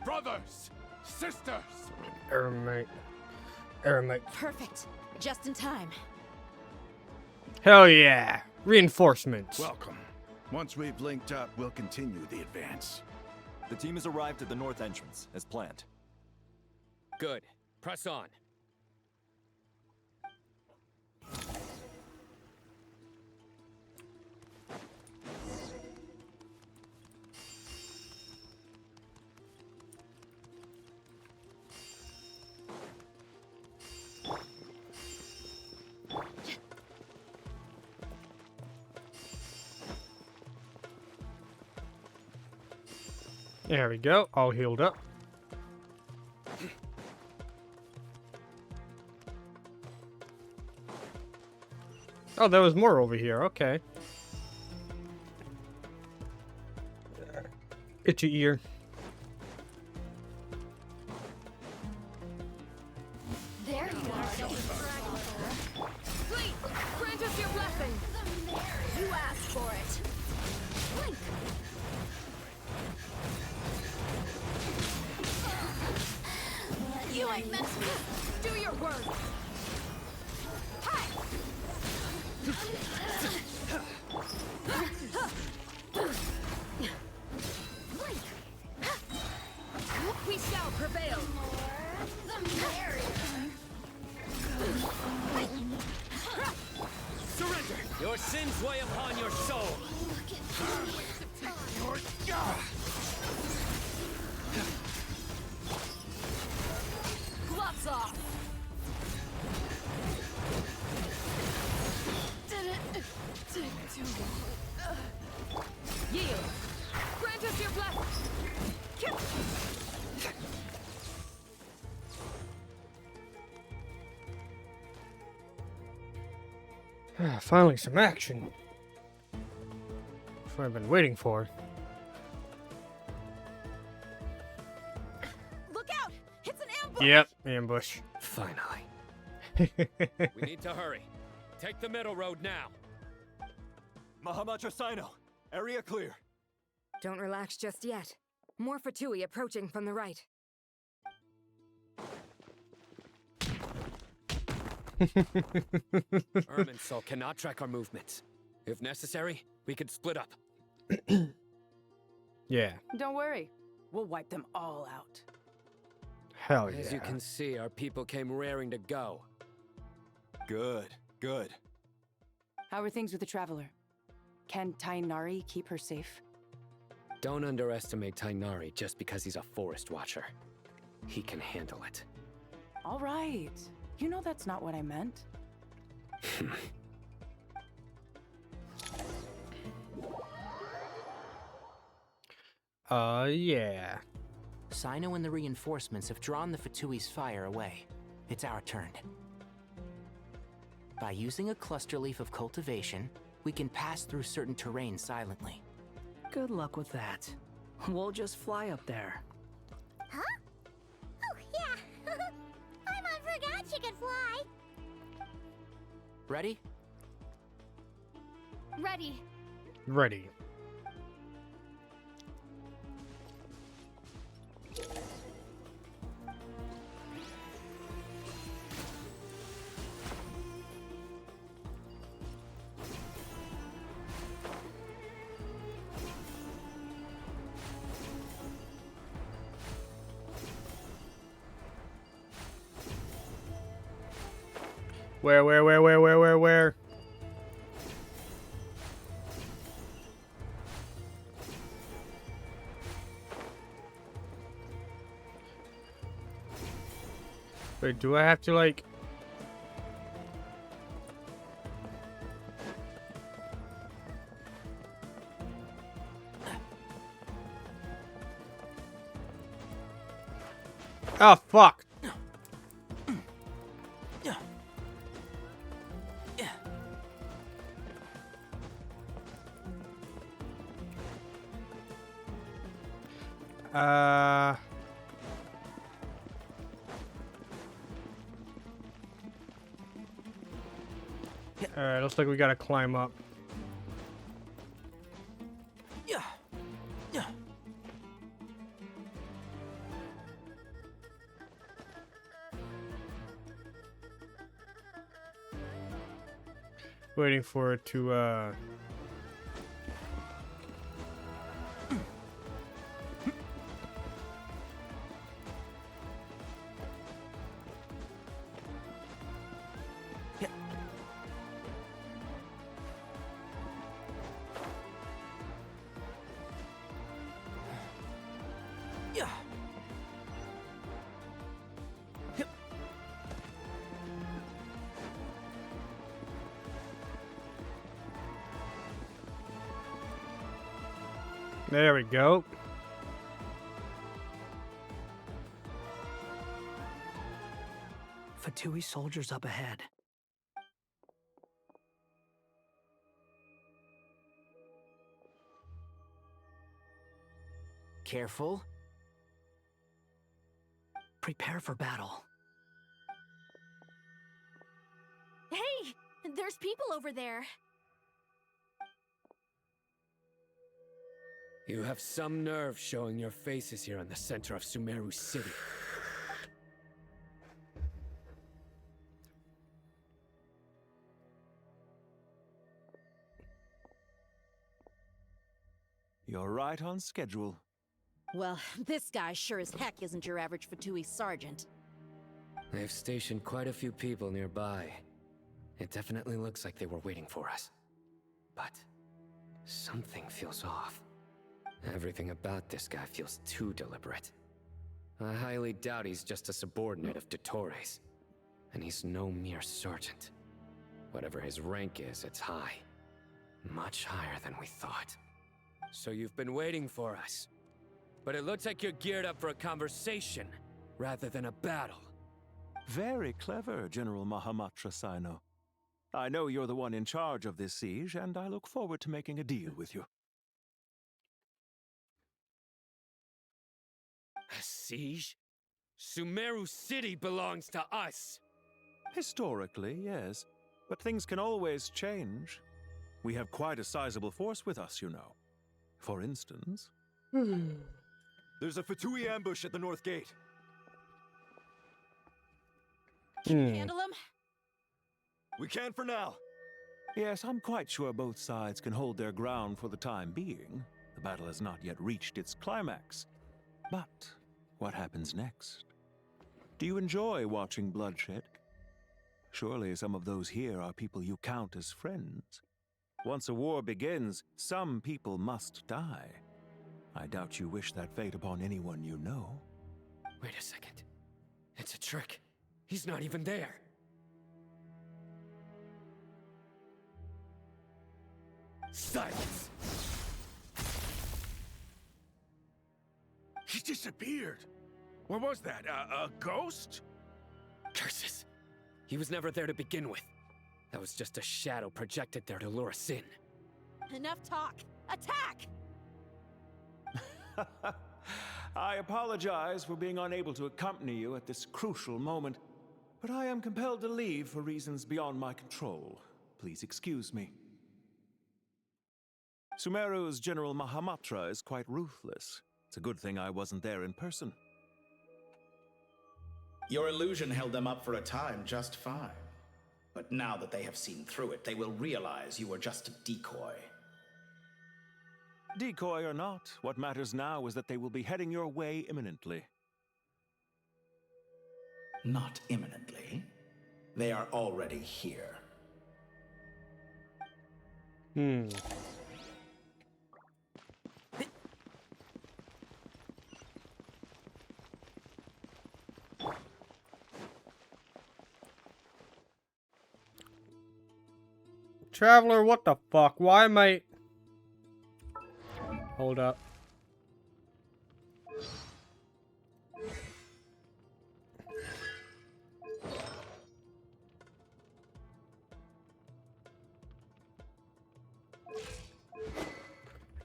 Brothers, sisters. Aramite. Perfect. Just in time. Hell yeah. Reinforcements. Welcome. Once we've linked up, we'll continue the advance. The team has arrived at the north entrance, as planned. Good. Press on. There we go. All healed up. Oh, there was more over here. Okay. Itchy ear. There you are. Please, grant us your blessing. You asked for it. Blink. You ain't meant to. Do your work. Hi. We shall prevail. Surrender! Your sins weigh upon your soul! Gloves off. Did it take too long? Yield. Grant us your blessing. Finally, some action. That's what I've been waiting for. Look out! It's an ambush! Yep, ambush. Finally. We need to hurry. Take the middle road now. Mahamacha Sino, area clear. Don't relax just yet. More Fatui approaching from the right. Irminsul cannot track our movements. If necessary, we could split up. Yeah. Don't worry. We'll wipe them all out. Hell yeah. As you can see, our people came raring to go. Good, good. How are things with the Traveler? Can Tainari keep her safe? Don't underestimate Tainari just because he's a forest watcher. He can handle it. All right. You know that's not what I meant. Yeah. Sino and the reinforcements have drawn the Fatui's fire away. It's our turn. By using a cluster leaf of cultivation, we can pass through certain terrain silently. Good luck with that. We'll just fly up there. Huh? Oh, yeah. I forgot she could fly. Ready? Ready. Ready. Where? Wait, do I have to, like... Oh, fuck. Alright, looks like we gotta climb up. Waiting for it to, There we go. Fatui soldiers up ahead. careful. Prepare for battle. Hey! There's people over there. You have some nerve showing your faces here in the center of Sumeru City. You're right on schedule. Well, this guy sure as heck isn't your average Fatui sergeant. They've stationed quite a few people nearby. It definitely looks like they were waiting for us. But something feels off. Everything about this guy feels too deliberate. I highly doubt he's just a subordinate of Dottores. And he's no mere sergeant. Whatever his rank is, it's high. Much higher than we thought. So you've been waiting for us. But it looks like you're geared up for a conversation, rather than a battle. Very clever, General Mahamatra Sino. I know you're the one in charge of this siege, and I look forward to making a deal with you. A siege? Sumeru City belongs to us! Historically, yes. But things can always change. We have quite a sizable force with us, you know. For instance... There's a Fatui ambush at the north gate. Can you handle him? We can for now. Yes, I'm quite sure both sides can hold their ground for the time being. The battle has not yet reached its climax. But what happens next? Do you enjoy watching bloodshed? Surely some of those here are people you count as friends. Once a war begins, some people must die. I doubt you wish that fate upon anyone you know. Wait a second. It's a trick. He's not even there. Silence! He disappeared. What was that? A ghost? Curses! He was never there to begin with. That was just a shadow projected there to lure us in. Enough talk! Attack! I apologize for being unable to accompany you at this crucial moment, but I am compelled to leave for reasons beyond my control. Please excuse me. Sumeru's General Mahamatra is quite ruthless. It's a good thing I wasn't there in person. Your illusion held them up for a time just fine. But now that they have seen through it, they will realize you were just a decoy. Decoy or not, what matters now is that they will be heading your way imminently. Not imminently. They are already here. Traveler, what the fuck? Why am I... Hold up.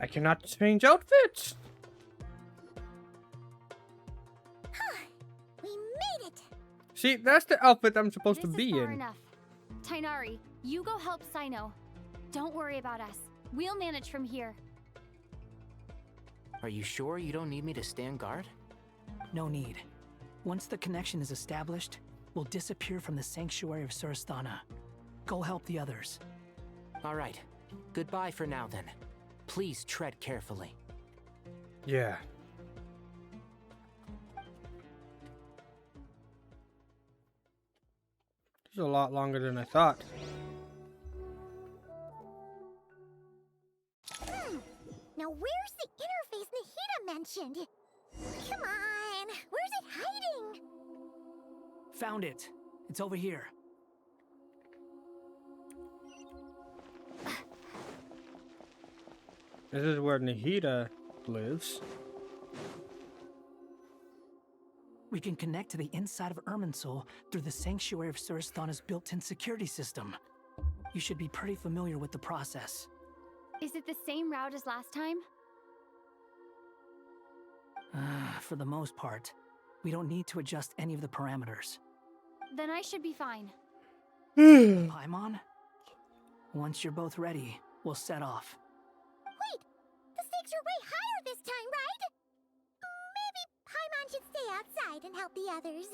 I cannot change outfits. We made it! See, that's the outfit I'm supposed to This be is far in. enough. Tainari, you go help Sino. Don't worry about us. We'll manage from here. Are you sure you don't need me to stand guard? No need. Once the connection is established, we'll disappear from the sanctuary of Surasthana. Go help the others. All right. Goodbye for now, then. Please tread carefully. Yeah. This is a lot longer than I thought. Now where's the interface Nahida mentioned? Come on, where's it hiding? Found it. It's over here. This is where Nahida lives. We can connect to the inside of Irminsul through the Sanctuary of Surasthana's built-in security system. You should be pretty familiar with the process. Is it the same route as last time? For the most part, we don't need to adjust any of the parameters. Then I should be fine. Paimon? Once you're both ready, we'll set off. Wait! The stakes are way higher this time, right? Maybe Paimon should stay outside and help the others.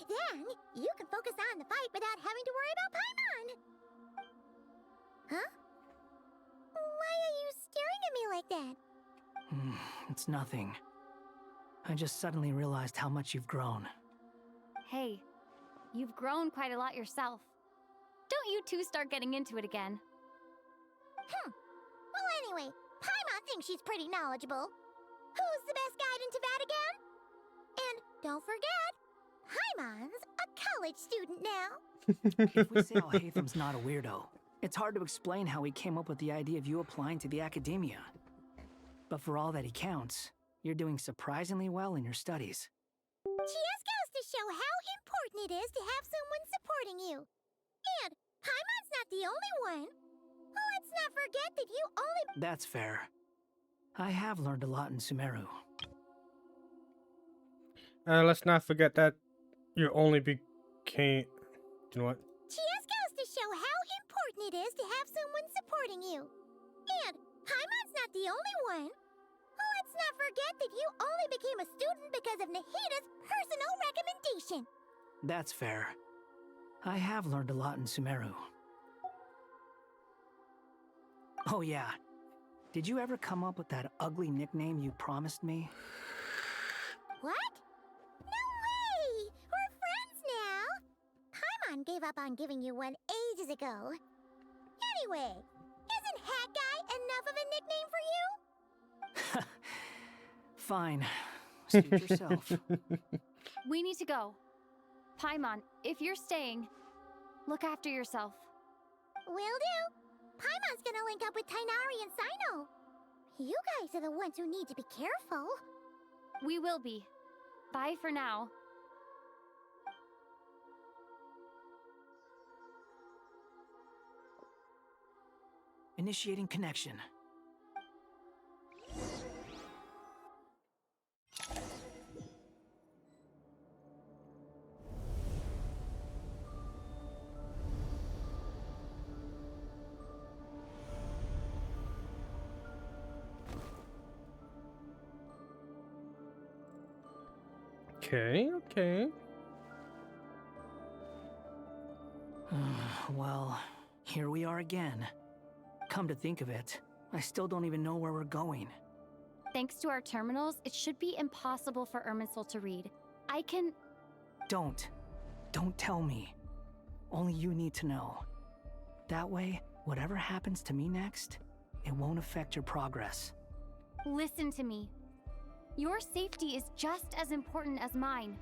Then, you can focus on the fight without having to worry about Paimon. Huh? Why are you staring at me like that? It's nothing. I just suddenly realized how much you've grown. Hey, you've grown quite a lot yourself. Don't you two start getting into it again. Well, anyway, Paimon thinks she's pretty knowledgeable. Who's the best guide in Tavatigan? And don't forget, Paimon's a college student now. If we say Alhatham's not a weirdo, it's hard to explain how he came up with the idea of you applying to the academia. But for all that he counts, you're doing surprisingly well in your studies. Just goes to show how important it is to have someone supporting you. And Paimon's not the only one. Let's not forget that you only— That's fair. I have learned a lot in Sumeru. Let's not forget that you only became... You know what? Just goes to show how important it is to have someone supporting you. And Paimon's not the only one. Let's not forget that you only became a student because of Nahida's personal recommendation. That's fair. I have learned a lot in Sumeru. Oh yeah. Did you ever come up with that ugly nickname you promised me? What? No way! We're friends now! Paimon gave up on giving you one ages ago. Anyway, isn't Hat Guy enough of a nickname for you? Fine. Suit yourself. We need to go. Paimon, if you're staying, look after yourself. Will do. Paimon's gonna link up with Tighnari and Cyno. You guys are the ones who need to be careful. We will be. Bye for now. Initiating connection. Okay. Well, here we are again. Come to think of it, I still don't even know where we're going. Thanks to our terminals, it should be impossible for Irminsul to read. I can... Don't tell me. Only you need to know. That way, whatever happens to me next, it won't affect your progress. Listen to me. Your safety is just as important as mine.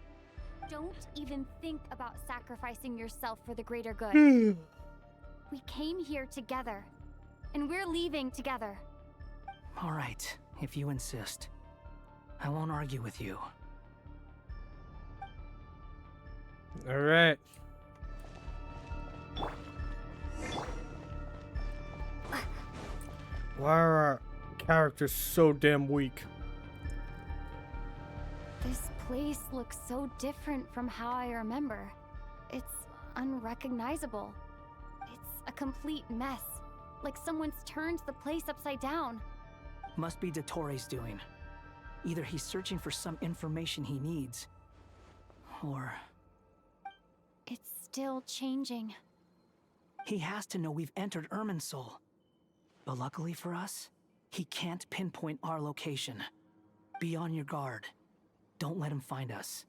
Don't even think about sacrificing yourself for the greater good. We came here together, and we're leaving together. All right, if you insist. I won't argue with you. All right. Why are our characters so damn weak? This place looks so different from how I remember. It's unrecognizable. It's a complete mess. Like someone's turned the place upside down. Must be Dottoro's doing. Either he's searching for some information he needs, or... It's still changing. He has to know we've entered Irminsul. But luckily for us, he can't pinpoint our location. Be on your guard. Don't let him find us.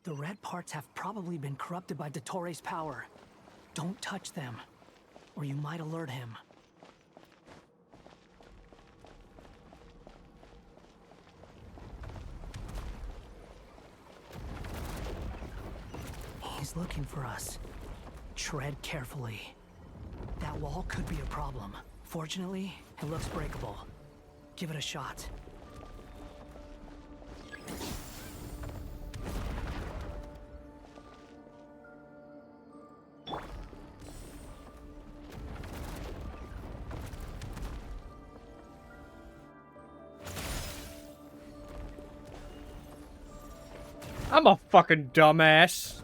The red parts have probably been corrupted by Dottoro's power. Don't touch them, or you might alert him. He's looking for us. Tread carefully. That wall could be a problem. Fortunately, it looks breakable. Give it a shot. I'm a fucking dumbass.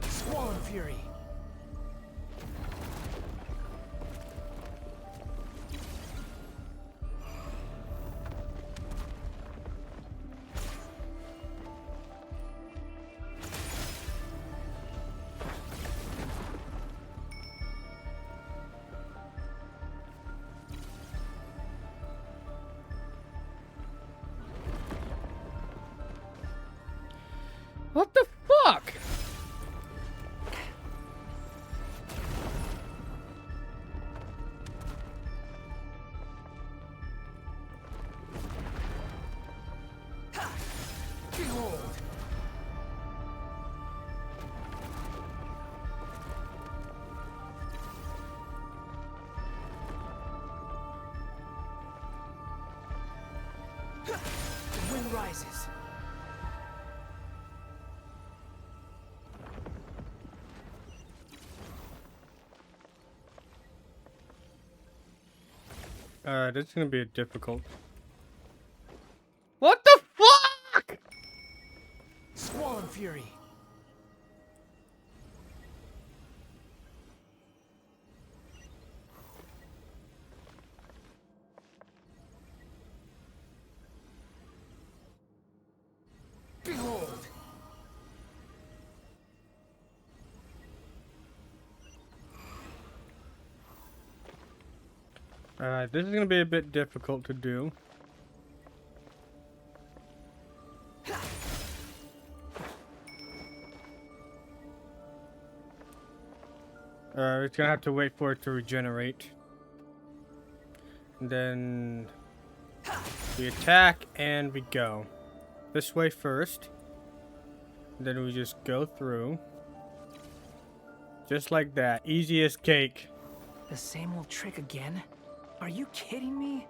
Squall Fury. What the fuck? Behold. The wind rises. Alright, this is gonna be difficult. What the fuck? Squall Fury. Behold. Alright, this is gonna be a bit difficult to do. It's gonna have to wait for it to regenerate. And then we attack and we go. This way first. And then we just go through. Just like that. Easy as cake. The same old trick again? Are you kidding me?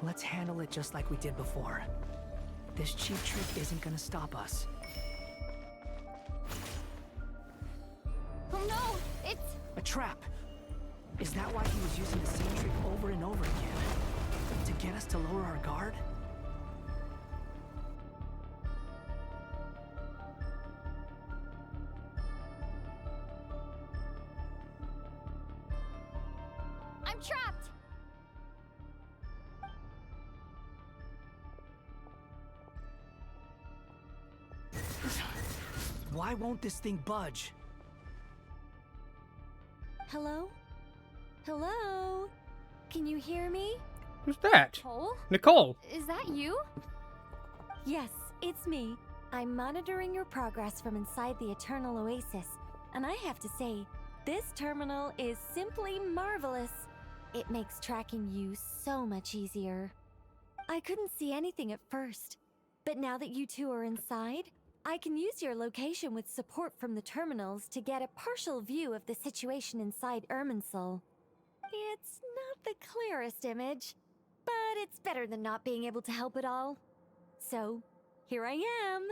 Let's handle it just like we did before. This cheap trick isn't gonna stop us. Oh no, it's a trap. Is that why he was using the same trick over and over again? To get us to lower our guard? I'm trapped. Why won't this thing budge? Hello? Hello? Can you hear me? Who's that? Cole? Nicole. Is that you? Yes, it's me. I'm monitoring your progress from inside the Eternal Oasis, and I have to say, this terminal is simply marvelous. It makes tracking you so much easier. I couldn't see anything at first, but now that you two are inside, I can use your location with support from the terminals to get a partial view of the situation inside Irminsul. It's not the clearest image, but it's better than not being able to help at all. So, here I am.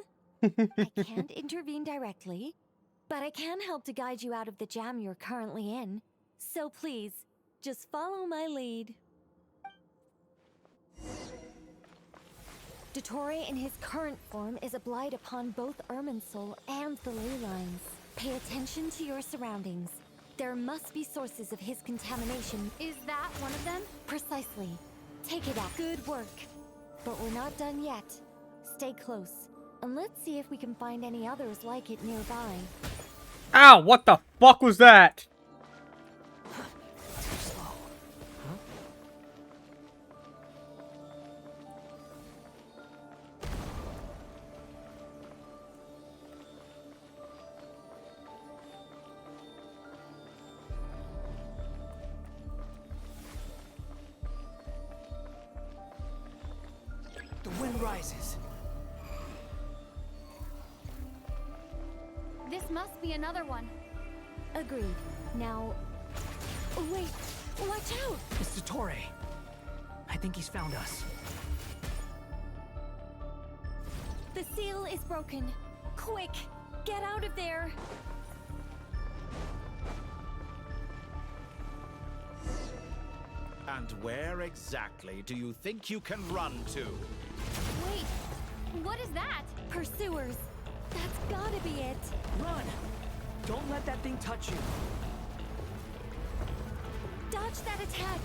I can't intervene directly, but I can help to guide you out of the jam you're currently in. So please, just follow my lead. Dottore in his current form is a blight upon both Irminsul and the ley lines. Pay attention to your surroundings. There must be sources of his contamination. Is that one of them? Precisely. Take it out. Good work. But we're not done yet. Stay close, and let's see if we can find any others like it nearby. Ow, what the fuck was that? Too slow. Huh? The wind rises. This must be another one. Agreed. Now... Oh, wait! Watch out! It's Dottore. I think he's found us. The seal is broken. Quick! Get out of there! And where exactly do you think you can run to? Wait, what is that? Pursuers. That's gotta be it. Run! Don't let that thing touch you. Dodge that attack.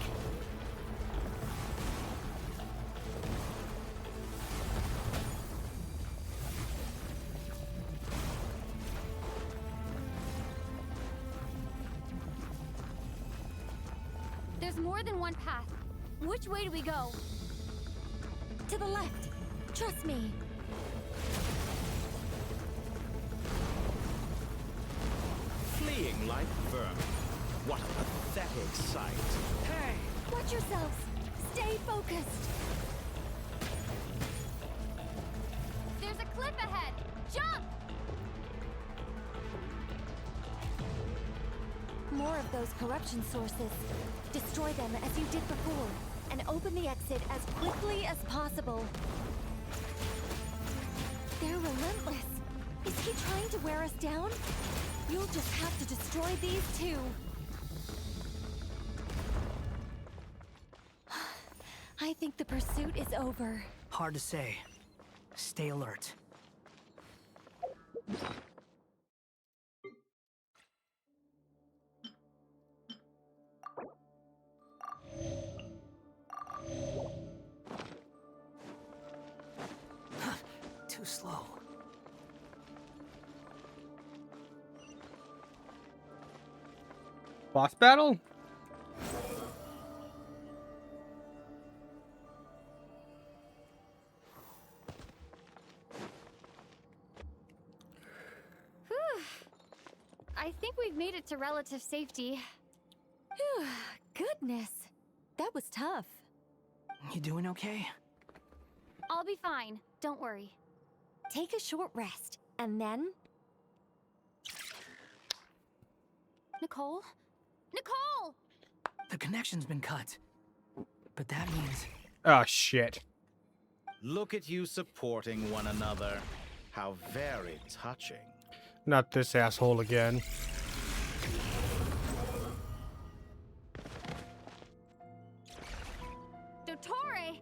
There's more than one path. Which way do we go? To the left. Trust me. Fleeing like vermin. What a pathetic sight. Hey! Watch yourselves. Stay focused. There's a cliff ahead. Jump! More of those corruption sources. Destroy them as you did before, and open the exit as quickly as possible. They're relentless. Is he trying to wear us down? You'll just have to destroy these too. I think the pursuit is over. Hard to say. Stay alert. Too slow. Boss battle? I think we've made it to relative safety. Phew, goodness. That was tough. You doing okay? I'll be fine. Don't worry. Take a short rest, and then... Nicole? Nicole! The connection's been cut. But that means... Oh, shit. Look at you supporting one another. How very touching. Not this asshole again. Dottore!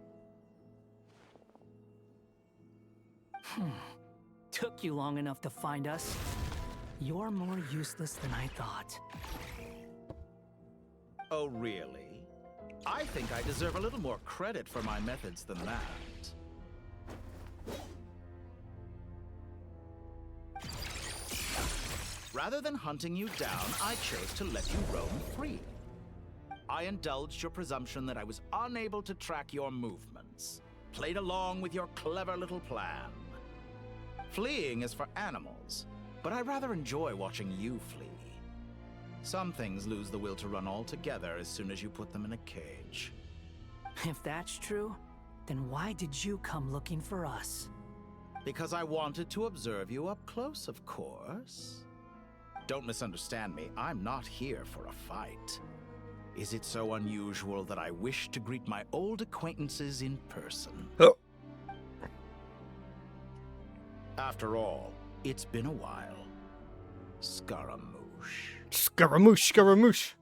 Took you long enough to find us. You're more useless than I thought. Oh, really? I think I deserve a little more credit for my methods than that. Rather than hunting you down, I chose to let you roam free. I indulged your presumption that I was unable to track your movements, played along with your clever little plan. Fleeing is for animals, but I rather enjoy watching you flee. Some things lose the will to run altogether as soon as you put them in a cage. If that's true, then why did you come looking for us? Because I wanted to observe you up close, of course. Don't misunderstand me, I'm not here for a fight. Is it so unusual that I wish to greet my old acquaintances in person? Oh. After all, it's been a while. Scaramouche. Scaramouche, Scaramouche.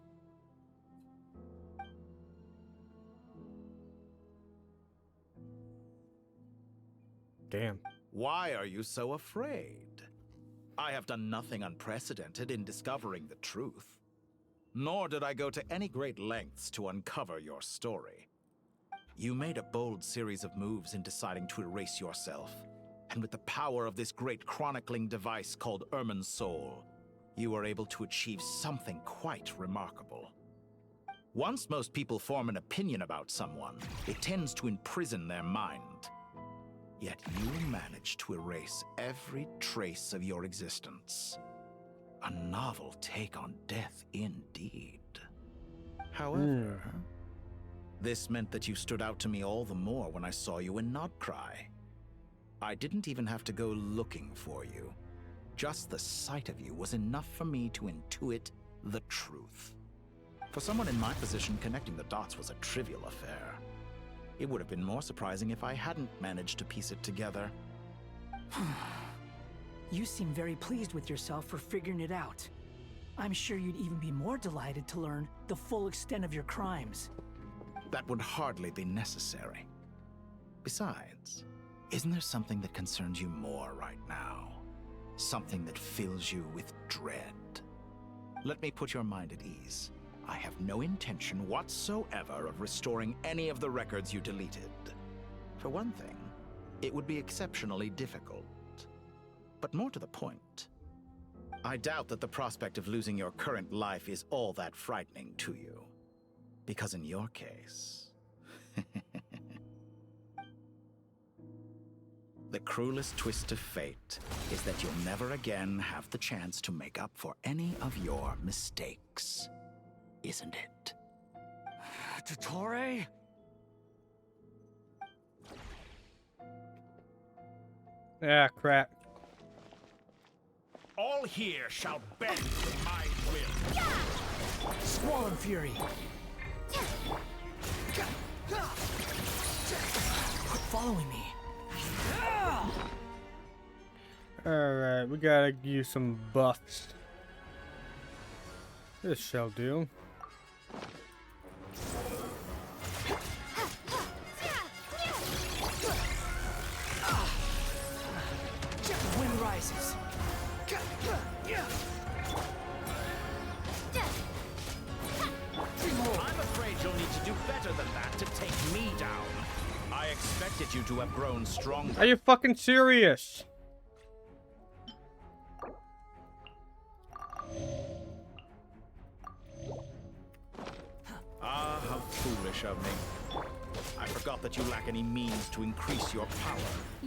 Damn. Why are you so afraid? I have done nothing unprecedented in discovering the truth. Nor did I go to any great lengths to uncover your story. You made a bold series of moves in deciding to erase yourself. And with the power of this great chronicling device called Irmin's Soul, you were able to achieve something quite remarkable. Once most people form an opinion about someone, it tends to imprison their mind. Yet you managed to erase every trace of your existence. A novel take on death indeed. However, this meant that you stood out to me all the more when I saw you in Nodcry. I didn't even have to go looking for you. Just the sight of you was enough for me to intuit the truth. For someone in my position, connecting the dots was a trivial affair. It would have been more surprising if I hadn't managed to piece it together. You seem very pleased with yourself for figuring it out. I'm sure you'd even be more delighted to learn the full extent of your crimes. That would hardly be necessary. Besides, isn't there something that concerns you more right now? Something that fills you with dread? Let me put your mind at ease. I have no intention whatsoever of restoring any of the records you deleted. For one thing, it would be exceptionally difficult. But more to the point, I doubt that the prospect of losing your current life is all that frightening to you. Because in your case, the cruelest twist of fate is that you'll never again have the chance to make up for any of your mistakes. Isn't it? Dottore? Ah, crap. All here shall bend to my will. Squall and Fury. Quit following me. Alright, we gotta use some buffs. This shall do. The wind rises. I'm afraid you'll need to do better than that to take me down. I expected you to have grown stronger. Are you fucking serious? Ah, how foolish of me. I forgot that you lack any means to increase your power.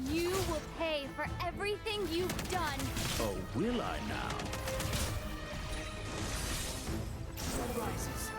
You will pay for everything you've done. Oh, will I now? Rises.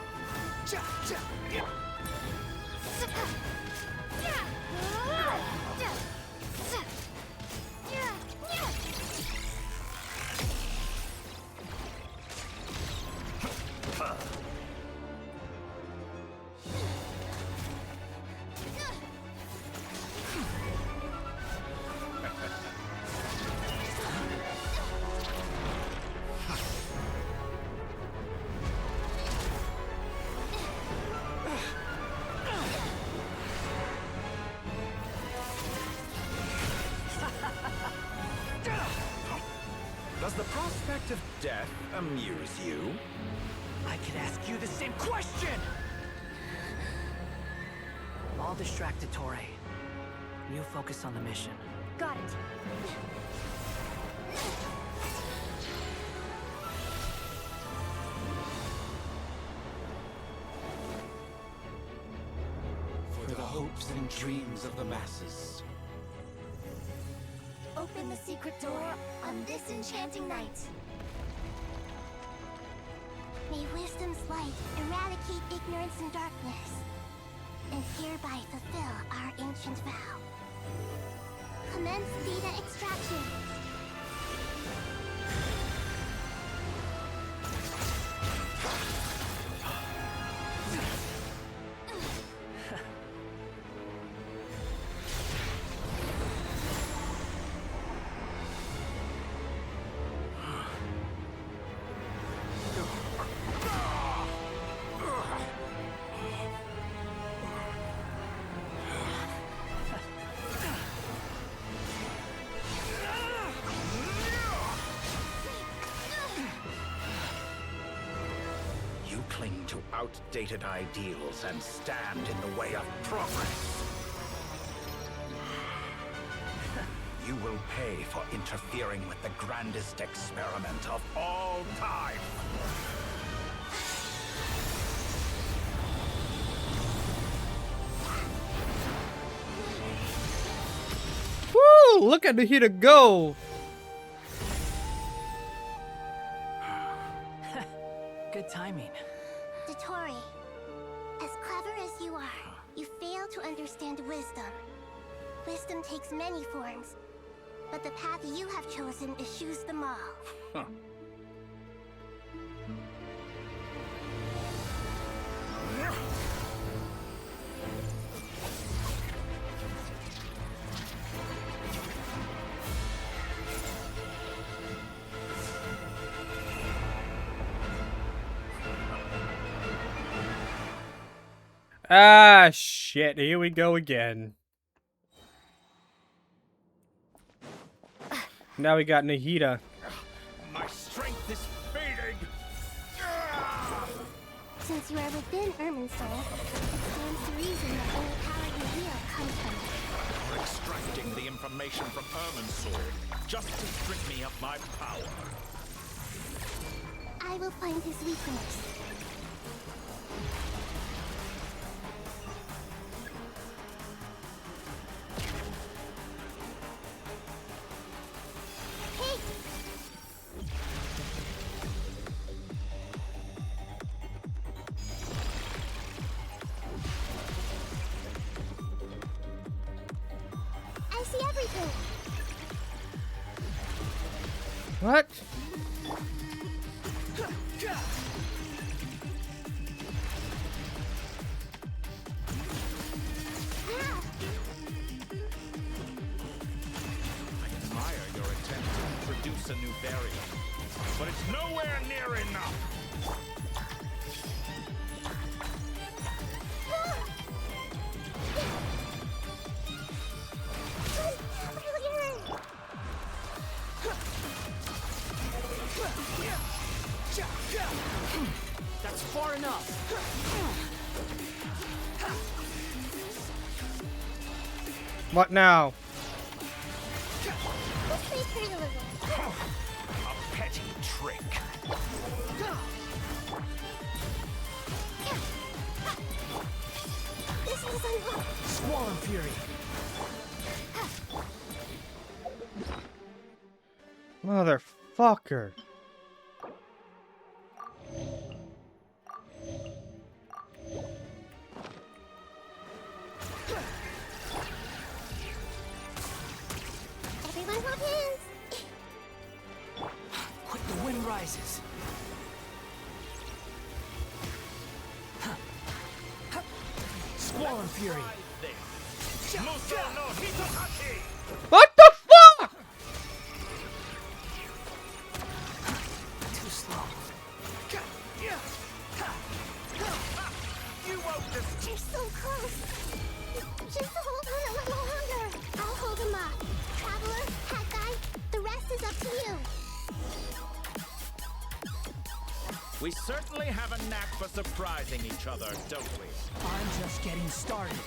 Does the prospect of death amuse you? I could ask you the same question! I'll distract Dottore. You focus on the mission. Got it. For the hopes and dreams of the masses. Open the secret door on this enchanting night. May wisdom's light eradicate ignorance and darkness, and hereby fulfill our ancient vow. Commence data extraction. You cling to outdated ideals and stand in the way of progress. You will pay for interfering with the grandest experiment of all time. Woo! Look at the heater go! Good timing. Dottore, as clever as you are, you fail to understand wisdom. Wisdom takes many forms, but the path you have chosen eschews them all. Huh. Ah, shit. Here we go again. Now we got Nahida. My strength is fading. Since you are within Irminsul, it stands to reason that any power you wield comes from it. You're extracting the information from Irminsul just to strip me of my power. I will find his weakness. I see everything. What? I admire your attempt to introduce a new barrier, but it's nowhere near enough. That's far enough. What now? A petty trick. This is unlocked. Squall and Fury. Motherfucker. Everyone hold hands. Quick, the wind rises. Squall and Fury. What the fuck? Too slow. You're so close. Just hold on a little longer. I'll hold him up. Traveler, Hat Guy, the rest is up to you. We certainly have a knack for surprising each other, don't we? I'm just getting started.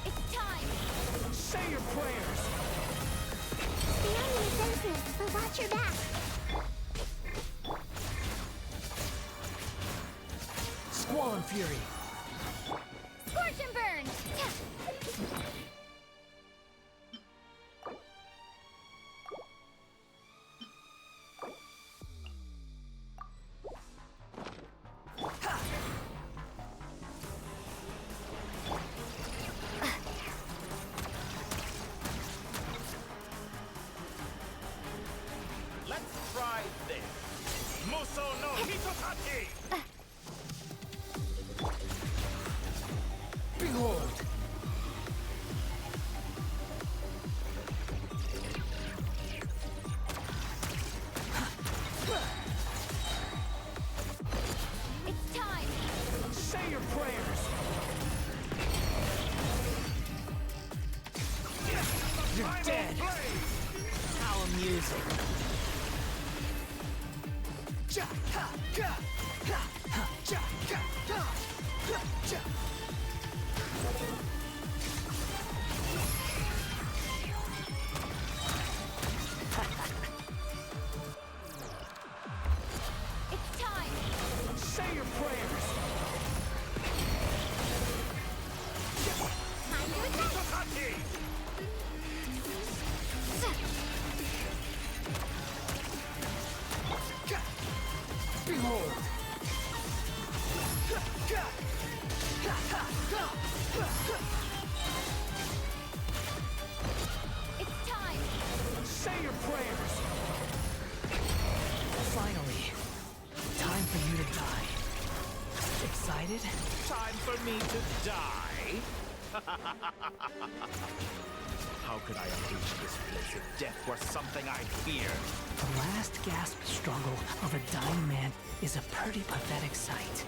It's time. Say your prayers. The enemy senses, but watch your back. Squall and Fury. Scorch and burn. Let's try this. Muso no Hitotaki! Behold. It's time. Say your prayers. You're dead. How amusing. Ja, ha, ga, ha, ha, ja, ga, ha, ha, ja. It's time. Say your prayers. Time to attack. Behold. It's time. Say your prayers. Finally, time for you to die. Excited? Time for me to die? How could I unleash this place if death were something I feared? The last gasp struggle of a dying man is a pretty pathetic sight.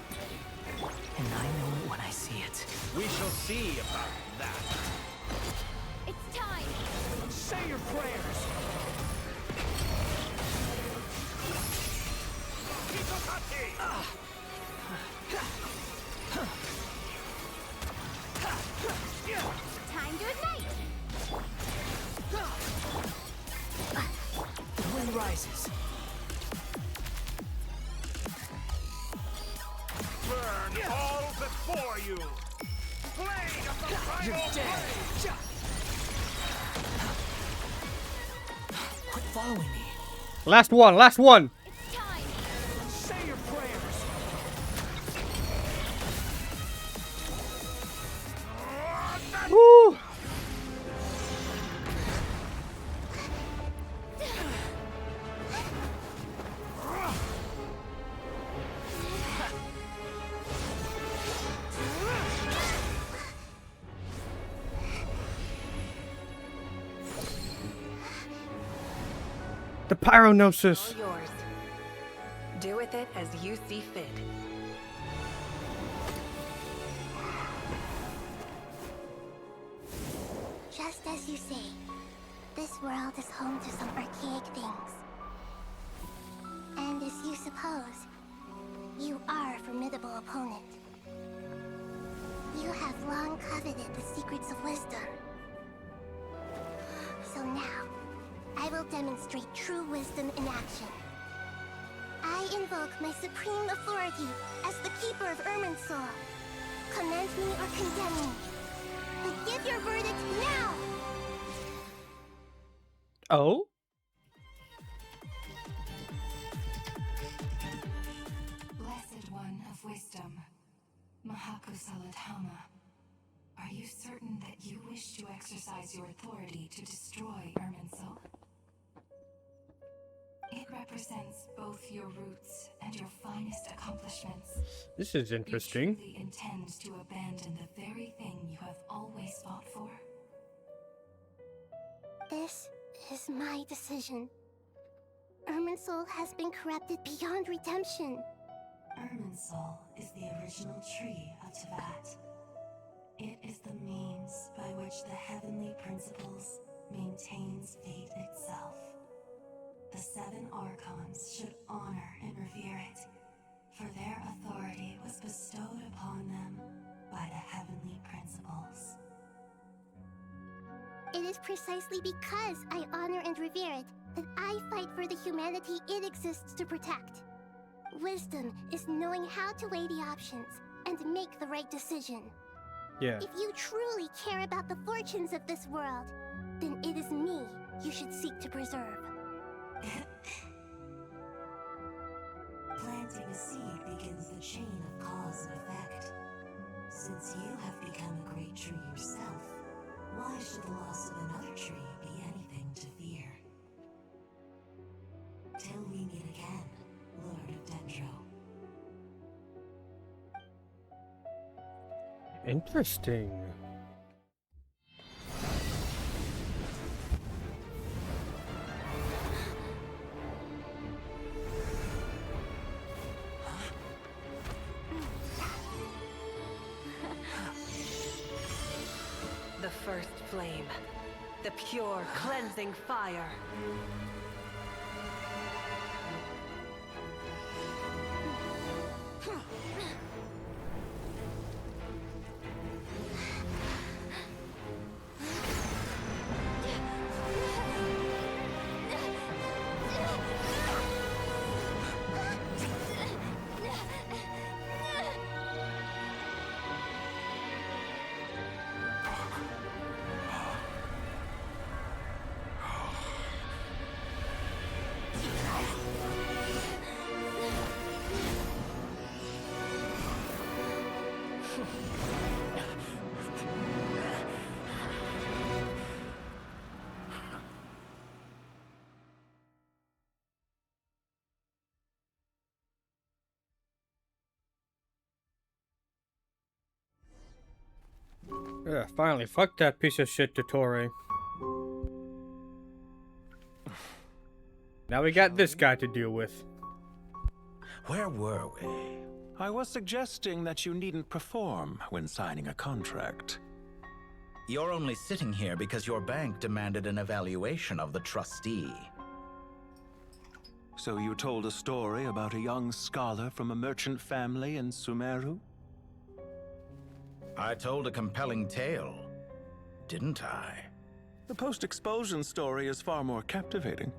And I know it when I see it. We shall see about that. It's time! Say your prayers! Time to ignite! The wind rises. Burn all before you! Blade of the primal You're dead. blade! Quit following me. Last one, last one. It's time! Say your prayers! Woo! The pyronosis. All yours. Do with it as you see fit. Just as you say, this world is home to some archaic things. And as you suppose, you are a formidable opponent. You have long coveted the secrets of wisdom. So now, I will demonstrate true wisdom in action. I invoke my supreme authority as the keeper of Irminsul. Commend me or condemn me. But give your verdict now! Oh? Blessed One of Wisdom, Mahakusaladhama, are you certain that you wish to exercise your authority to destroy Irminsul? It represents both your roots and your finest accomplishments. This is interesting. You truly intend to abandon the very thing you have always fought for? This is my decision. Irminsul has been corrupted beyond redemption. Irminsul is the original tree of Tevat. It is the means by which the heavenly principles maintains fate itself. The 7 Archons should honor and revere it, for their authority was bestowed upon them by the heavenly principles. It is precisely because I honor and revere it that I fight for the humanity it exists to protect. Wisdom is knowing how to weigh the options and make the right decision. Yeah. If you truly care about the fortunes of this world, then it is me you should seek to preserve. Planting a seed begins the chain of cause and effect. Since you have become a great tree yourself, why should the loss of another tree be anything to fear? Till we meet again, Lord of Dendro. Interesting. The first flame. The pure, cleansing fire. Yeah, finally. Fuck that piece of shit Dottore. Now we got this guy to deal with. Where were we? I was suggesting that you needn't perform when signing a contract. You're only sitting here because your bank demanded an evaluation of the trustee. So you told a story about a young scholar from a merchant family in Sumeru? I told a compelling tale, didn't I? The post-expulsion story is far more captivating.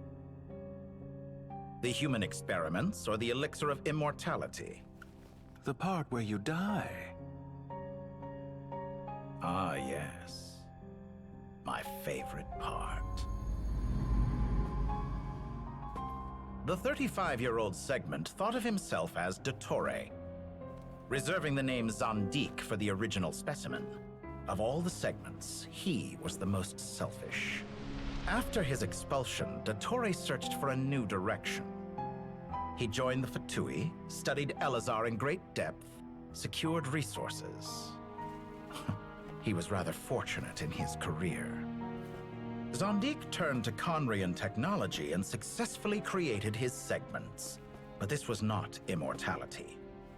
The human experiments or the elixir of immortality? The part where you die. Ah, yes. My favorite part. The 35-year-old Segment thought of himself as Dottore, reserving the name Zandik for the original specimen. Of all the Segments, he was the most selfish. After his expulsion, Dottore searched for a new direction. He joined the Fatui, studied Elazar in great depth, secured resources. He was rather fortunate in his career. Zandik turned to Conrian technology and successfully created his segments. But this was not immortality.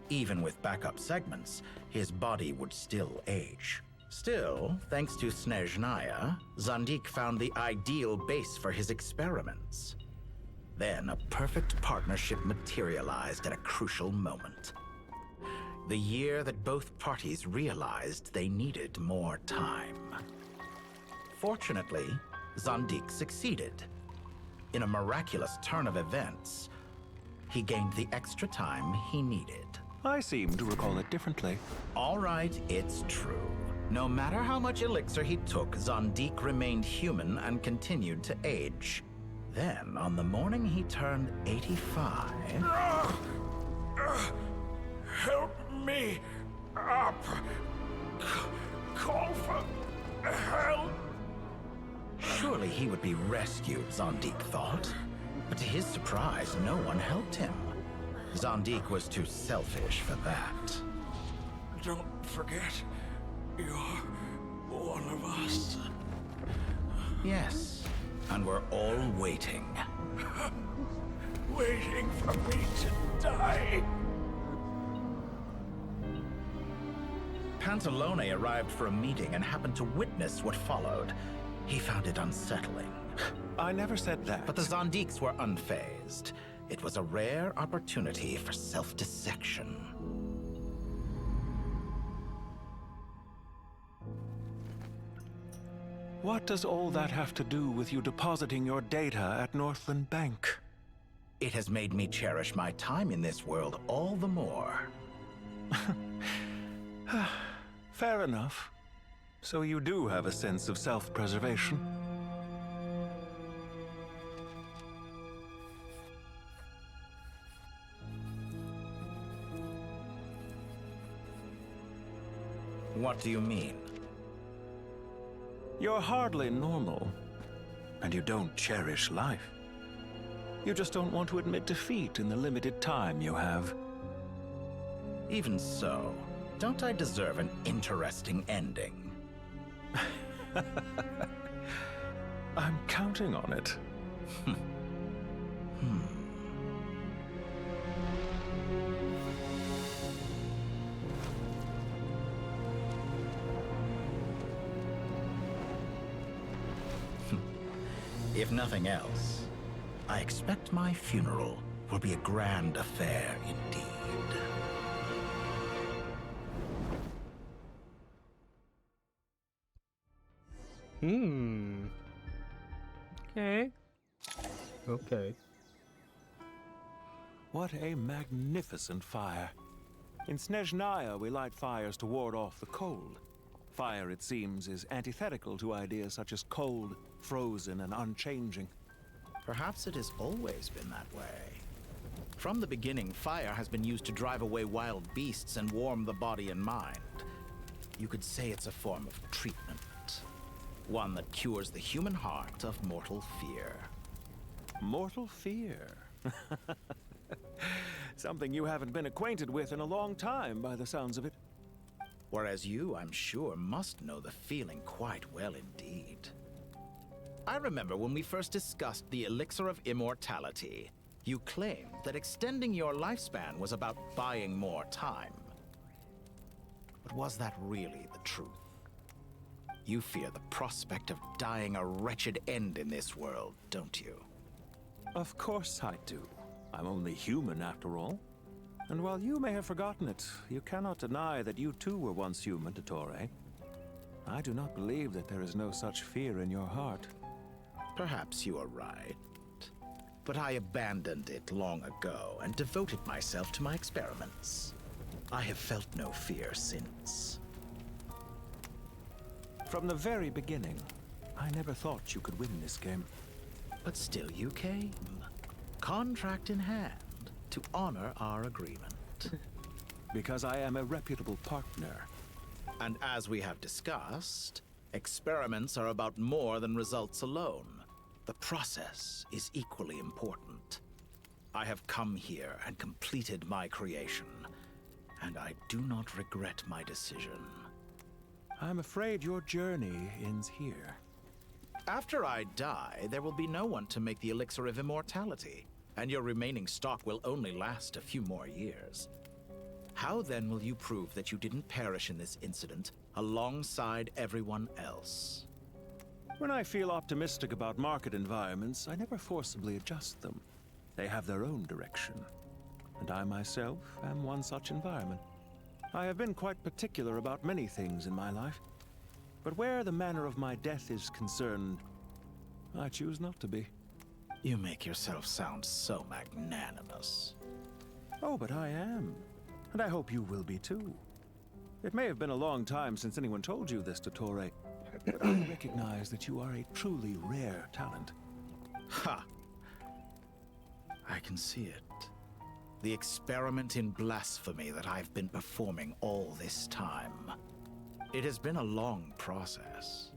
Even with backup segments, his body would still age. Still, thanks to Snezhnaya, Zandik found the ideal base for his experiments. Then a perfect partnership materialized at a crucial moment. The year that both parties realized they needed more time. Fortunately, Zandik succeeded. In a miraculous turn of events, he gained the extra time he needed. I seem to recall it differently. All right, it's true. No matter how much elixir he took, Zandik remained human and continued to age. Then, on the morning he turned 85... Help me up. Call for help. Surely he would be rescued, Zandik thought. But to his surprise, no one helped him. Zandik was too selfish for that. Don't forget, you're one of us. Yes, and we're all waiting. Waiting for me to die. Pantalone arrived for a meeting and happened to witness what followed. He found it unsettling. I never said that. But the Zandiks were unfazed. It was a rare opportunity for self-dissection. What does all that have to do with you depositing your data at Northland Bank? It has made me cherish my time in this world all the more. Fair enough. So you do have a sense of self-preservation. What do you mean? You're hardly normal, and you don't cherish life. You just don't want to admit defeat in the limited time you have. Even so, don't I deserve an interesting ending? I'm counting on it. If nothing else, I expect my funeral will be a grand affair indeed. Okay. Okay. What a magnificent fire. In Snezhnaya, we light fires to ward off the cold. Fire, it seems, is antithetical to ideas such as cold, frozen, and unchanging. Perhaps it has always been that way. From the beginning, fire has been used to drive away wild beasts and warm the body and mind. You could say it's a form of treatment. One that cures the human heart of mortal fear. Mortal fear? Something you haven't been acquainted with in a long time, by the sounds of it. Whereas you, I'm sure, must know the feeling quite well indeed. I remember when we first discussed the elixir of immortality. You claimed that extending your lifespan was about buying more time. But was that really the truth? You fear the prospect of dying a wretched end in this world, don't you? Of course I do. I'm only human after all. And while you may have forgotten it, you cannot deny that you too were once human, Dottore. I do not believe that there is no such fear in your heart. Perhaps you are right. But I abandoned it long ago and devoted myself to my experiments. I have felt no fear since. From the very beginning, I never thought you could win this game. But still you came. Contract in hand, to honor our agreement. Because I am a reputable partner. And as we have discussed, experiments are about more than results alone. The process is equally important. I have come here and completed my creation, and I do not regret my decision. I'm afraid your journey ends here. After I die, there will be no one to make the elixir of immortality, and your remaining stock will only last a few more years. How then will you prove that you didn't perish in this incident alongside everyone else? When I feel optimistic about market environments, I never forcibly adjust them. They have their own direction. And I myself am one such environment. I have been quite particular about many things in my life. But where the manner of my death is concerned, I choose not to be. You make yourself sound so magnanimous. Oh, but I am. And I hope you will be too. It may have been a long time since anyone told you this, Dottore, but I recognize that you are a truly rare talent. Ha! I can see it. The experiment in blasphemy that I've been performing all this time. It has been a long process,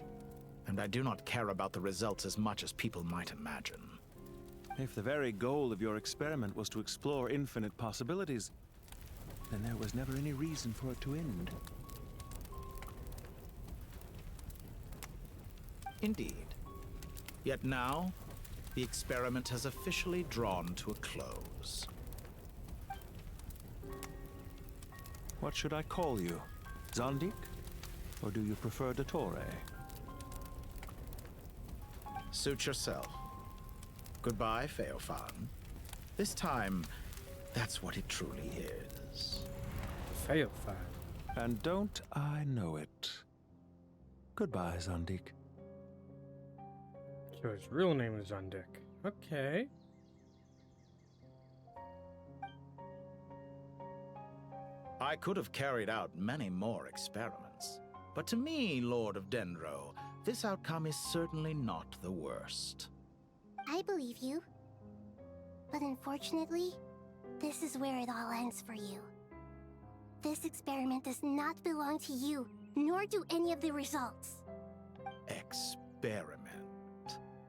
and I do not care about the results as much as people might imagine. If the very goal of your experiment was to explore infinite possibilities, then there was never any reason for it to end. Indeed. Yet now, the experiment has officially drawn to a close. What should I call you? Zandik? Or do you prefer Dottore? Suit yourself. Goodbye, Feofan. This time, that's what it truly is. Feofan. And don't I know it? Goodbye, Zandik. So his real name is Zandik. Okay. I could have carried out many more experiments, but to me, Lord of Dendro, this outcome is certainly not the worst. I believe you. But unfortunately, this is where it all ends for you. This experiment does not belong to you, nor do any of the results. Experiment?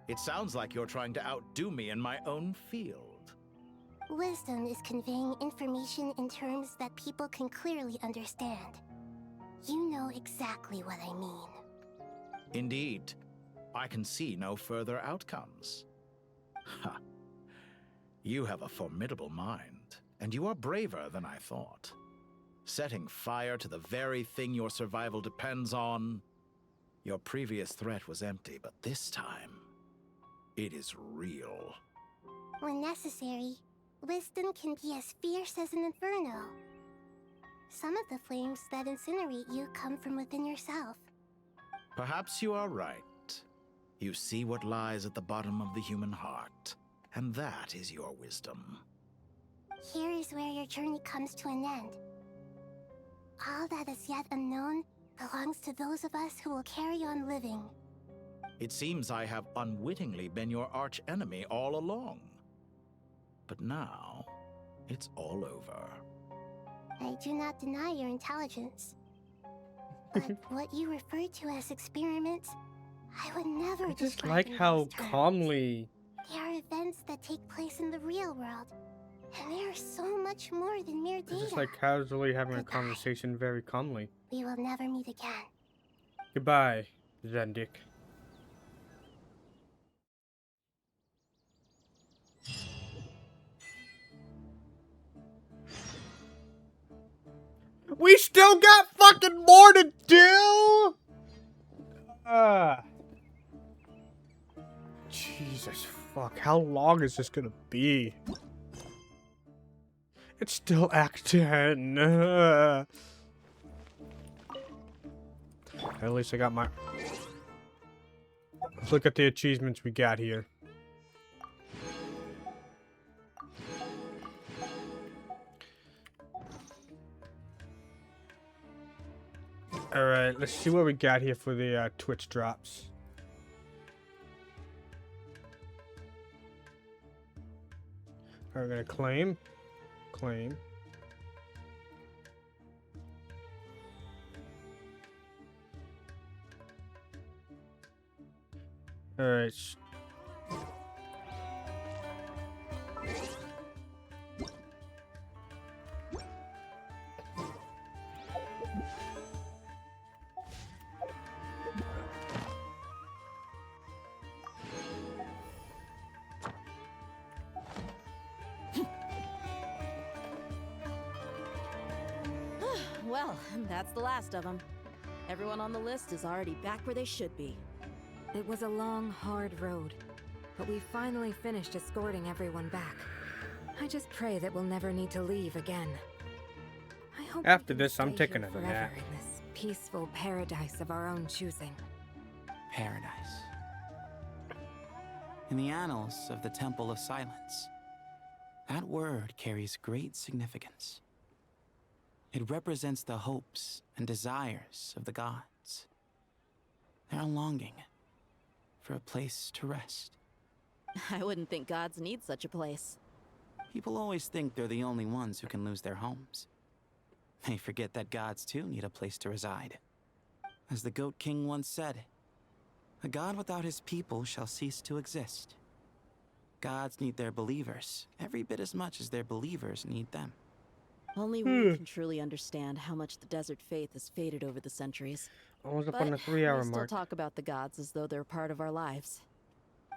It sounds like you're trying to outdo me in my own field. Wisdom is conveying information in terms that people can clearly understand. You know exactly what I mean. Indeed. I can see no further outcomes. Ha. You have a formidable mind, and you are braver than I thought. Setting fire to the very thing your survival depends on. Your previous threat was empty, but this time, it is real. When necessary, wisdom can be as fierce as an inferno. Some of the flames that incinerate you come from within yourself. Perhaps you are right. You see what lies at the bottom of the human heart, and that is your wisdom. Here is where your journey comes to an end. All that is yet unknown belongs to those of us who will carry on living. It seems I have unwittingly been your arch-enemy all along. But now, it's all over. I do not deny your intelligence. But what you refer to as experiments, I would never I just describe like in how those terms. calmly. They are events that take place in the real world, and they are so much more than mere data. Just like casually having a conversation very calmly. We will never meet again. Goodbye, Zandik. We still got fucking more to do? Jesus fuck, how long is this gonna be? It's still Act 10. At least I got my... Let's look at the achievements we got here. Alright, let's see what we got here for the Twitch drops. Alright, we're gonna claim. Claim. Alright. Well, that's the last of them. Everyone on the list is already back where they should be. It was a long, hard road, but we finally finished escorting everyone back. I just pray that we'll never need to leave again. I hope after this, I'm stay taking here a forever nap. in this peaceful paradise of our own choosing. Paradise. In the annals of the Temple of Silence, that word carries great significance. It represents the hopes and desires of the gods. Their longing for a place to rest. I wouldn't think gods need such a place. People always think they're the only ones who can lose their homes. They forget that gods too need a place to reside. As the Goat King once said, a god without his people shall cease to exist. Gods need their believers every bit as much as their believers need them. Only we can truly understand how much the desert faith has faded over the centuries. Almost up But on the 3-hour we still mark. talk about the gods as though they're part of our lives.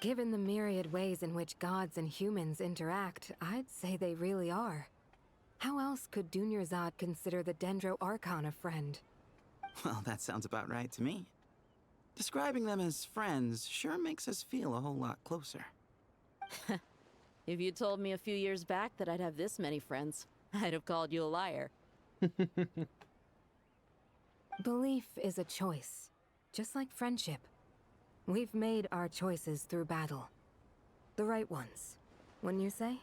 Given the myriad ways in which gods and humans interact, I'd say they really are. How else could Dunyarzad consider the Dendro Archon a friend? Well, that sounds about right to me. Describing them as friends sure makes us feel a whole lot closer. If you told me a few years back that I'd have this many friends, I'd have called you a liar. Belief is a choice, just like friendship. We've made our choices through battle. The right ones, wouldn't you say?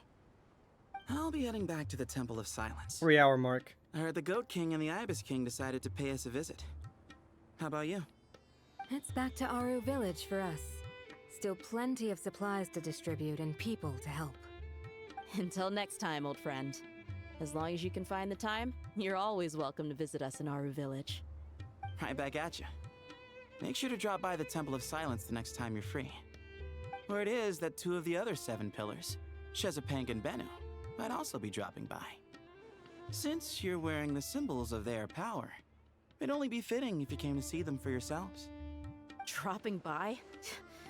I'll be heading back to the Temple of Silence. 3-hour mark. I heard the Goat King and the Ibis King decided to pay us a visit. How about you? It's back to Aru Village for us. Still plenty of supplies to distribute and people to help. Until next time, old friend. As long as you can find the time, you're always welcome to visit us in Aru Village. Right back at you. Make sure to drop by the Temple of Silence the next time you're free. Word is that 2 of the other 7 pillars, Shezapang and Bennu, might also be dropping by. Since you're wearing the symbols of their power, it'd only be fitting if you came to see them for yourselves. Dropping by?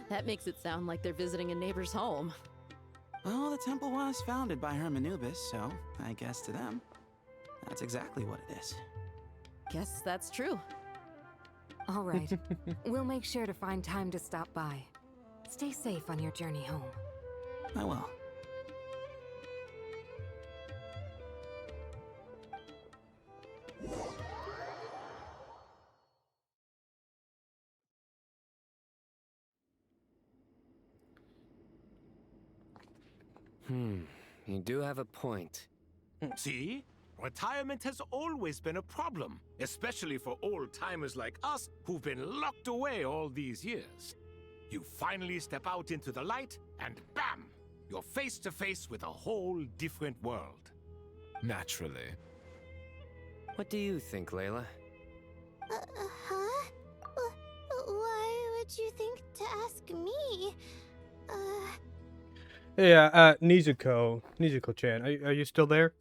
That makes it sound like they're visiting a neighbor's home. Well, the temple was founded by Herman Anubis, so I guess to them, that's exactly what it is. Guess that's true. All right. We'll make sure to find time to stop by. Stay safe on your journey home. I will. You do have a point. See? Retirement has always been a problem, especially for old-timers like us who've been locked away all these years. You finally step out into the light, and bam! You're face to face with a whole different world. Naturally. What do you think, Layla? Huh? Why would you think to ask me? Yeah, Nezuko-chan, are you still there?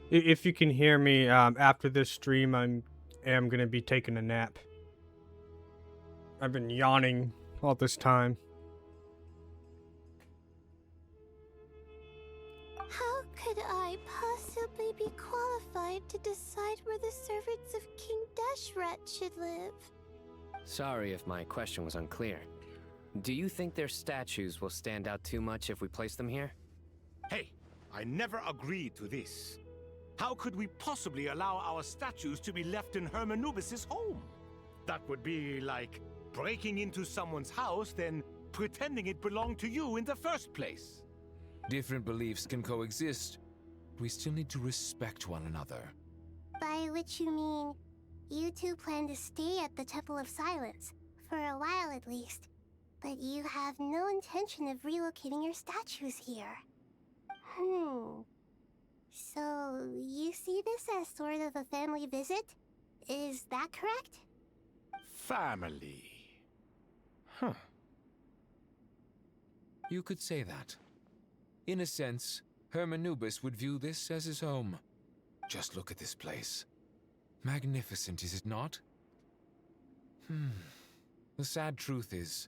If you can hear me, after this stream, I am gonna be taking a nap. I've been yawning all this time. How could I possibly be tried to decide where the servants of King Deshret should live. Sorry if my question was unclear. Do you think their statues will stand out too much if we place them here? Hey, I never agreed to this. How could we possibly allow our statues to be left in Hermanubis' home? That would be like breaking into someone's house, then pretending it belonged to you in the first place. Different beliefs can coexist. We still need to respect one another. By which you mean, you two plan to stay at the Temple of Silence, for a while at least. But you have no intention of relocating your statues here. So, you see this as sort of a family visit? Is that correct? Family. Huh. You could say that. In a sense, Hermanubis would view this as his home. Just look at this place. Magnificent, is it not? The sad truth is,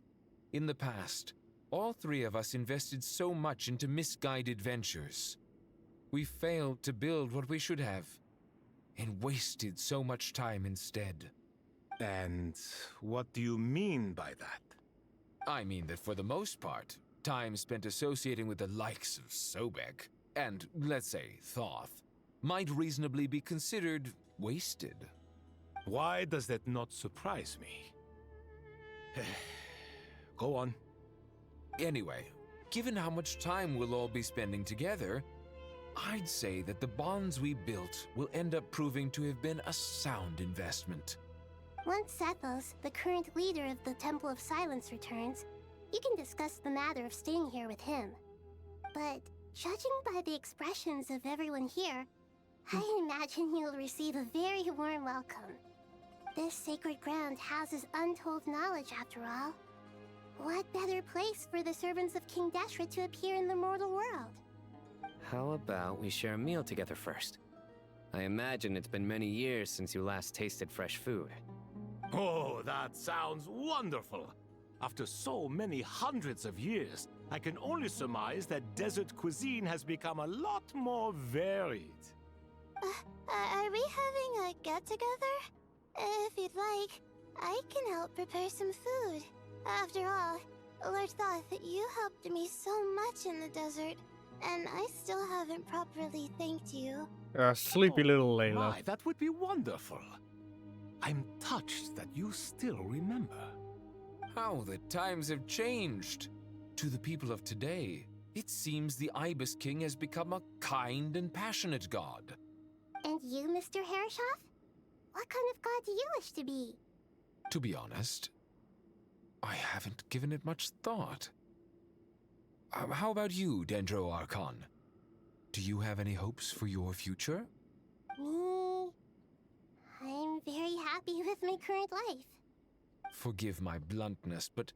in the past, all three of us invested so much into misguided ventures. We failed to build what we should have, and wasted so much time instead. And what do you mean by that? I mean that for the most part, time spent associating with the likes of Sobek, and, let's say, Thoth, might reasonably be considered wasted. Why does that not surprise me? Go on. Anyway, given how much time we'll all be spending together, I'd say that the bonds we built will end up proving to have been a sound investment. Once Sethos, the current leader of the Temple of Silence, returns, you can discuss the matter of staying here with him. But judging by the expressions of everyone here, I imagine you'll receive a very warm welcome. This sacred ground houses untold knowledge, after all. What better place for the servants of King Deshret to appear in the mortal world? How about we share a meal together first? I imagine it's been many years since you last tasted fresh food. Oh, that sounds wonderful! After so many hundreds of years, I can only surmise that desert cuisine has become a lot more varied. Are we having a get-together? If you'd like, I can help prepare some food. After all, Lord Thoth, you helped me so much in the desert, and I still haven't properly thanked you. Sleepy little Layla. My, that would be wonderful. I'm touched that you still remember. How the times have changed. To the people of today, it seems the Ibis King has become a kind and passionate god. And you, Mr. Herreshoff? What kind of god do you wish to be? To be honest, I haven't given it much thought. How about you, Dendro Archon? Do you have any hopes for your future? Me? I'm very happy with my current life. Forgive my bluntness, but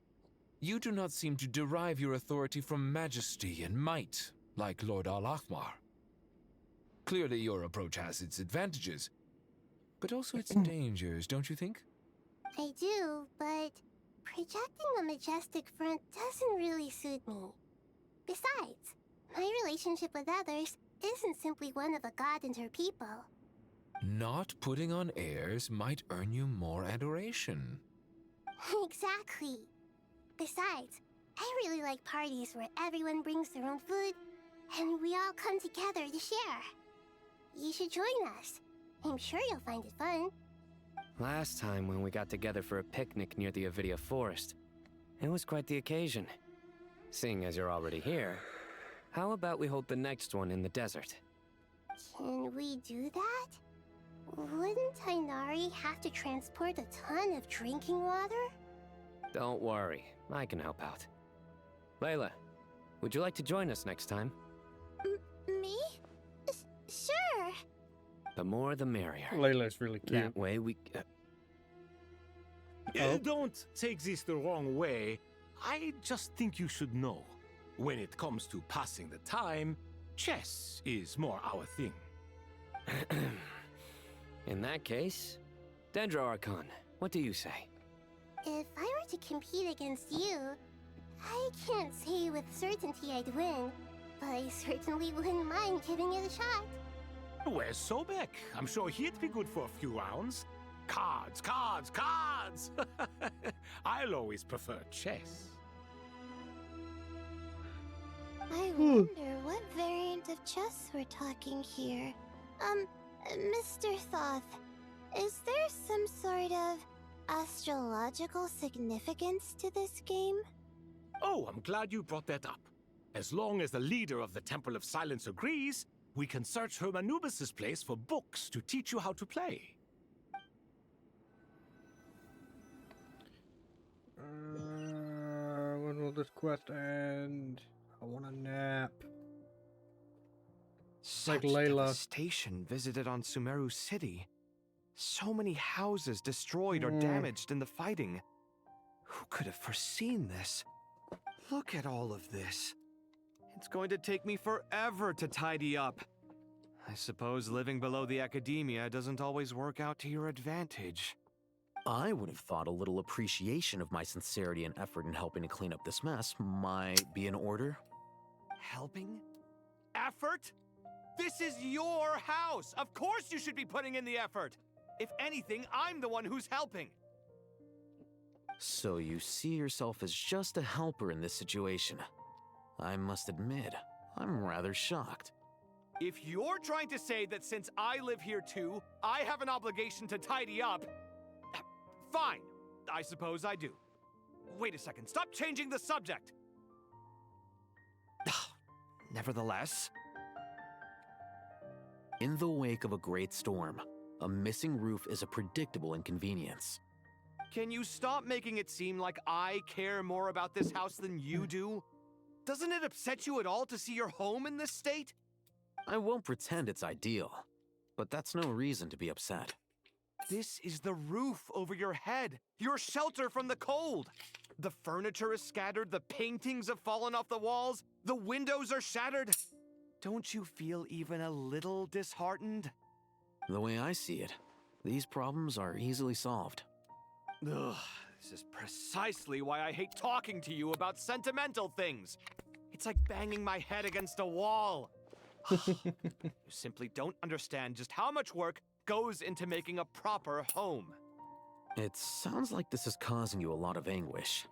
you do not seem to derive your authority from majesty and might, like Lord Al-Ahmar. Clearly your approach has its advantages, but also its dangers, don't you think? I do, but projecting a majestic front doesn't really suit me. Besides, my relationship with others isn't simply one of a god and her people. Not putting on airs might earn you more adoration. Exactly. Besides, I really like parties where everyone brings their own food, and we all come together to share. You should join us. I'm sure you'll find it fun. Last time when we got together for a picnic near the Avidia Forest, it was quite the occasion. Seeing as you're already here, how about we hold the next one in the desert? Can we do that? Wouldn't Tainari have to transport a ton of drinking water? Don't worry, I can help out. Layla, would you like to join us next time? Me? Sure. The more the merrier. Layla's really cute. That way we... Don't take this the wrong way. I just think you should know. When it comes to passing the time, chess is more our thing. In that case, Dendro Archon, what do you say? If I were to compete against you, I can't say with certainty I'd win, but I certainly wouldn't mind giving it a shot. Where's Sobek? I'm sure he'd be good for a few rounds. Cards, cards, cards! I'll always prefer chess. I wonder what variant of chess we're talking here. Mr. Thoth, is there some sort of astrological significance to this game? Oh, I'm glad you brought that up. As long as the leader of the Temple of Silence agrees, we can search Hermanubis' place for books to teach you how to play. When will this quest end? I want a nap. Such Layla. devastation visited on Sumeru City. So many houses destroyed or damaged in the fighting. Who could have foreseen this? Look at all of this. It's going to take me forever to tidy up. I suppose living below the academia doesn't always work out to your advantage. I would have thought a little appreciation of my sincerity and effort in helping to clean up this mess might be in order. Helping? Effort? This is your house! Of course you should be putting in the effort! If anything, I'm the one who's helping! So you see yourself as just a helper in this situation. I must admit, I'm rather shocked. If you're trying to say that since I live here too, I have an obligation to tidy up, fine, I suppose I do. Wait a second, stop changing the subject! Nevertheless... In the wake of a great storm, a missing roof is a predictable inconvenience. Can you stop making it seem like I care more about this house than you do? Doesn't it upset you at all to see your home in this state? I won't pretend it's ideal, but that's no reason to be upset. This is the roof over your head, your shelter from the cold. The furniture is scattered, the paintings have fallen off the walls, the windows are shattered. Don't you feel even a little disheartened? The way I see it, these problems are easily solved. Ugh, this is precisely why I hate talking to you about sentimental things. It's like banging my head against a wall. You simply don't understand just how much work goes into making a proper home. It sounds like this is causing you a lot of anguish.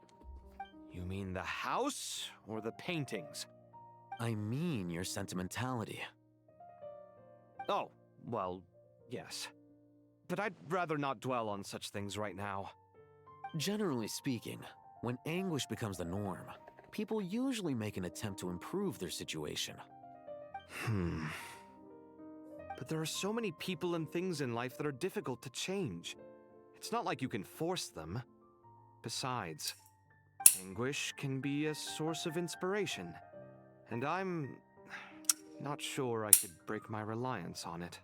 You mean the house or the paintings? I mean your sentimentality. Oh, well, yes. But I'd rather not dwell on such things right now. Generally speaking, when anguish becomes the norm, people usually make an attempt to improve their situation. But there are so many people and things in life that are difficult to change. It's not like you can force them. Besides, anguish can be a source of inspiration. And I'm not sure I could break my reliance on it.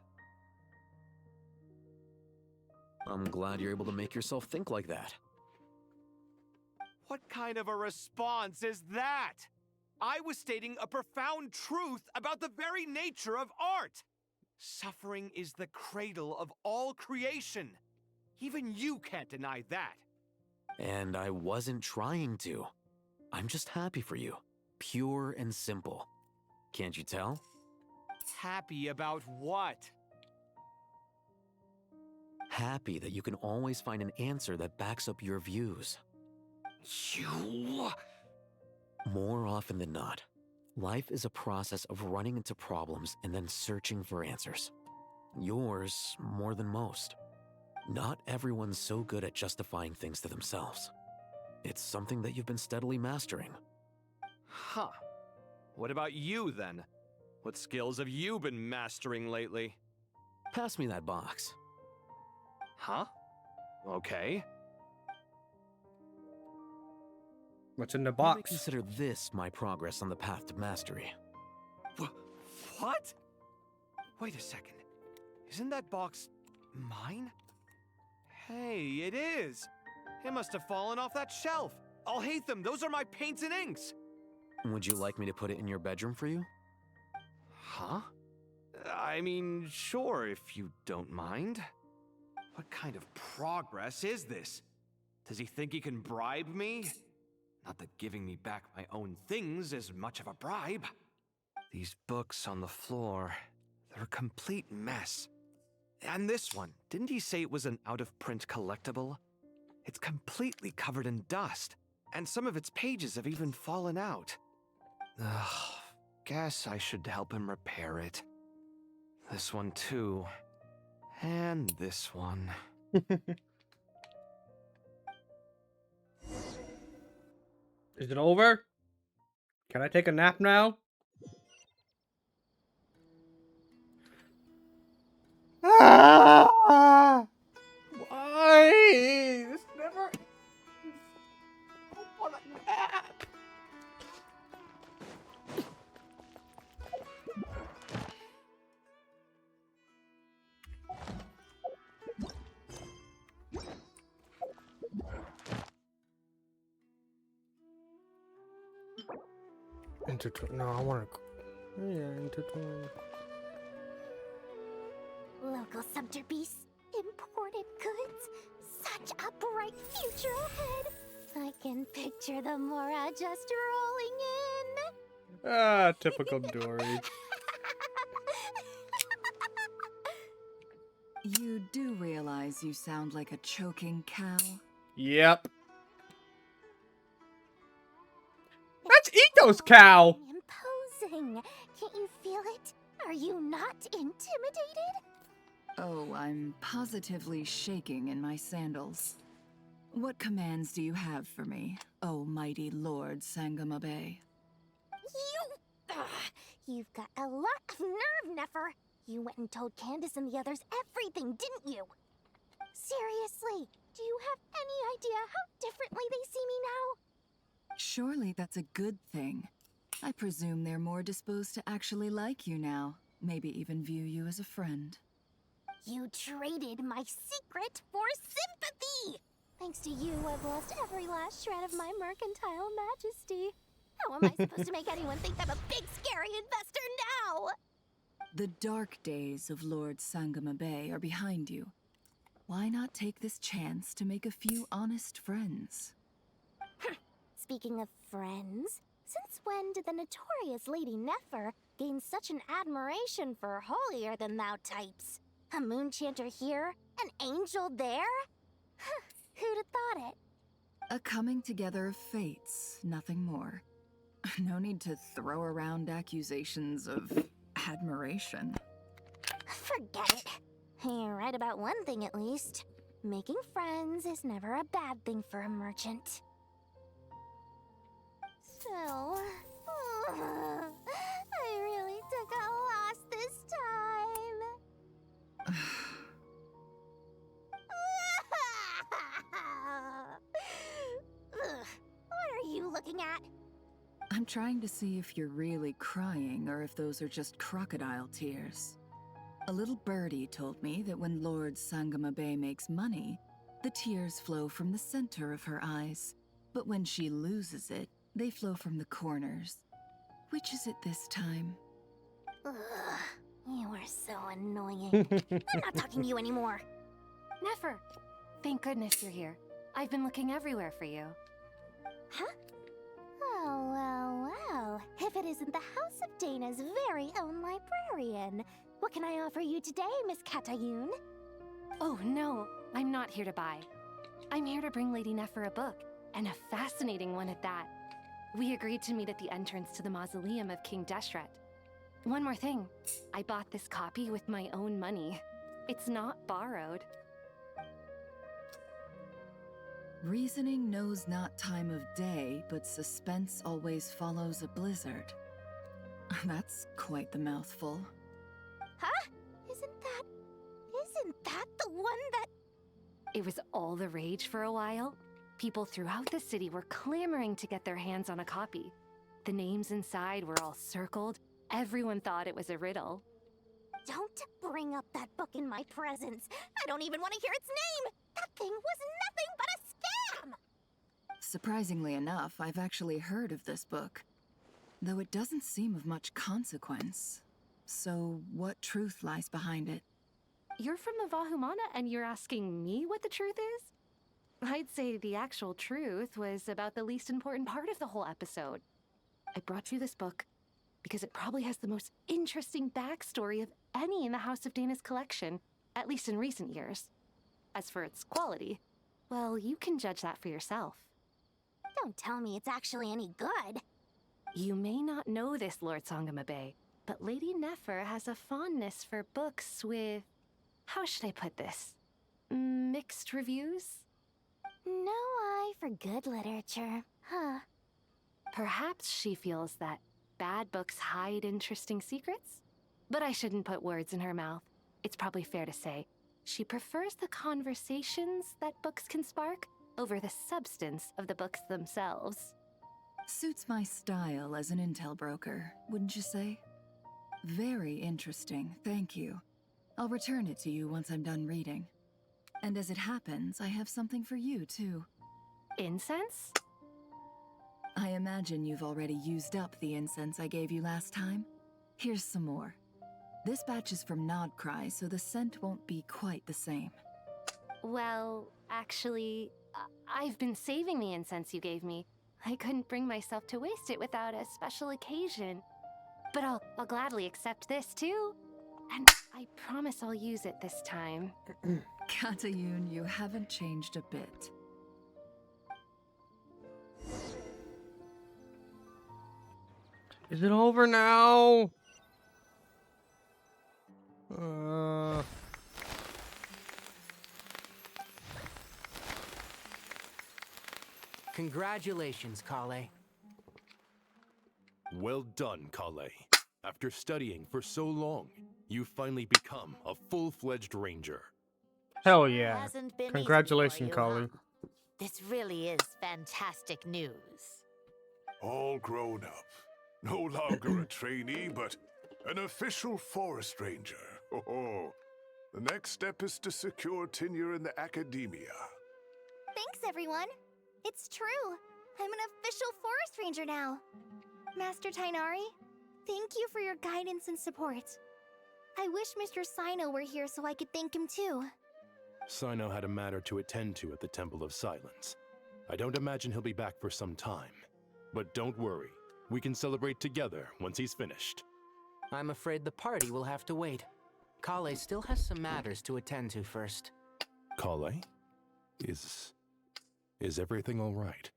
I'm glad you're able to make yourself think like that. What kind of a response is that? I was stating a profound truth about the very nature of art. Suffering is the cradle of all creation. Even you can't deny that. And I wasn't trying to. I'm just happy for you. Pure and simple. Can't you tell? Happy about what? Happy that you can always find an answer that backs up your views. You... More often than not, life is a process of running into problems and then searching for answers. Yours more than most. Not everyone's so good at justifying things to themselves. It's something that you've been steadily mastering. Huh. What about you, then? What skills have you been mastering lately? Pass me that box. Huh? Okay. What's in the You may box? consider this my progress on the path to mastery. What? Wait a second. Isn't that box mine? Hey, it is. It must have fallen off that shelf. I'll hate them. Those are my paints and inks. Would you like me to put it in your bedroom for you? Huh? I mean, sure, if you don't mind. What kind of progress is this? Does he think he can bribe me? Not that giving me back my own things is much of a bribe. These books on the floor, They're a complete mess. And this one, didn't he say it was an out-of-print collectible? It's completely covered in dust, and some of its pages have even fallen out. Ugh, guess I should help him repair it. This one too. And this one. Is it over? Can I take a nap now? Ah! Why? This never. I don't want a nap. No, I want to. Yeah, intertwine. Local subterbeast, imported goods, such a bright future ahead. I can picture the Mora just rolling in. Ah, typical Dory. You do realize you sound like a choking cow? Yep. That's Ito's cow! Imposing. Can't you feel it? Are you not intimidated? Oh, I'm positively shaking in my sandals. What commands do you have for me, oh mighty Lord Sangamabe? You've got a lot of nerve, Nefer. You went and told Candace and the others everything, didn't you? Seriously, do you have any idea how differently they see me now? Surely that's a good thing. I presume they're more disposed to actually like you now, maybe even view you as a friend. You traded my secret for sympathy! Thanks to you, I've lost every last shred of my mercantile majesty. How am I supposed to make anyone think I'm a big, scary investor now? The dark days of Lord Sangamabe are behind you. Why not take this chance to make a few honest friends? Speaking of friends, since when did the notorious Lady Nefer gain such an admiration for holier-than-thou types? A moon chanter here, an angel there? Who'd have thought it? A coming together of fates, nothing more. No need to throw around accusations of admiration. Forget it. You're right about one thing at least. Making friends is never a bad thing for a merchant. So, I really took a loss this time. What are you looking at? I'm trying to see if you're really crying or if those are just crocodile tears. A little birdie told me that when Lord Sangamabe makes money, the tears flow from the center of her eyes. But when she loses it, they flow from the corners. Which is it this time? Ugh, you are so annoying. I'm not talking to you anymore. Nefer, thank goodness you're here. I've been looking everywhere for you. Huh? Oh, well. If it isn't the House of Dana's very own librarian. What can I offer you today, Miss Katayun? Oh, no. I'm not here to buy. I'm here to bring Lady Nefer a book, and a fascinating one at that. We agreed to meet at the entrance to the mausoleum of King Deshret. One more thing. I bought this copy with my own money. It's not borrowed. Reasoning knows not time of day, but suspense always follows a blizzard. That's quite the mouthful. Huh? Isn't that the one that... It was all the rage for a while. People throughout the city were clamoring to get their hands on a copy. The names inside were all circled. Everyone thought it was a riddle. Don't bring up that book in my presence. I don't even want to hear its name. That thing was nothing but a scam. Surprisingly enough, I've actually heard of this book, though it doesn't seem of much consequence. So, what truth lies behind it? You're from the Vahumana and you're asking me what the truth is? I'd say the actual truth was about the least important part of the whole episode. I brought you this book because it probably has the most interesting backstory of any in the House of Dana's collection, at least in recent years. As for its quality, well, you can judge that for yourself. Don't tell me it's actually any good. You may not know this, Lord Sangamabe, but Lady Nefer has a fondness for books with... how should I put this? Mixed reviews? No eye for good literature, huh? Perhaps she feels that bad books hide interesting secrets? But I shouldn't put words in her mouth. It's probably fair to say she prefers the conversations that books can spark over the substance of the books themselves. Suits my style as an intel broker, wouldn't you say? Very interesting, thank you. I'll return it to you once I'm done reading. And as it happens, I have something for you, too. Incense? I imagine you've already used up the incense I gave you last time. Here's some more. This batch is from Nodcry, so the scent won't be quite the same. Well, actually, I've been saving the incense you gave me. I couldn't bring myself to waste it without a special occasion. But I'll gladly accept this, too. And I promise I'll use it this time. Katayun, you haven't changed a bit. Is it over now? Congratulations, Kale. Well done, Kale. After studying for so long, you've finally become a full-fledged ranger. Hell yeah. Hasn't been easy Congratulations, for you, Kale. huh? This really is fantastic news. All grown up. No longer a trainee, but an official forest ranger. Oh, the next step is to secure tenure in the academia. Thanks, everyone. It's true. I'm an official forest ranger now. Master Tainari, thank you for your guidance and support. I wish Mr. Sino were here so I could thank him too. Sino had a matter to attend to at the Temple of Silence. I don't imagine he'll be back for some time. But don't worry, we can celebrate together once he's finished. I'm afraid the party will have to wait. Kale still has some matters to attend to first. Kale? Is everything all right?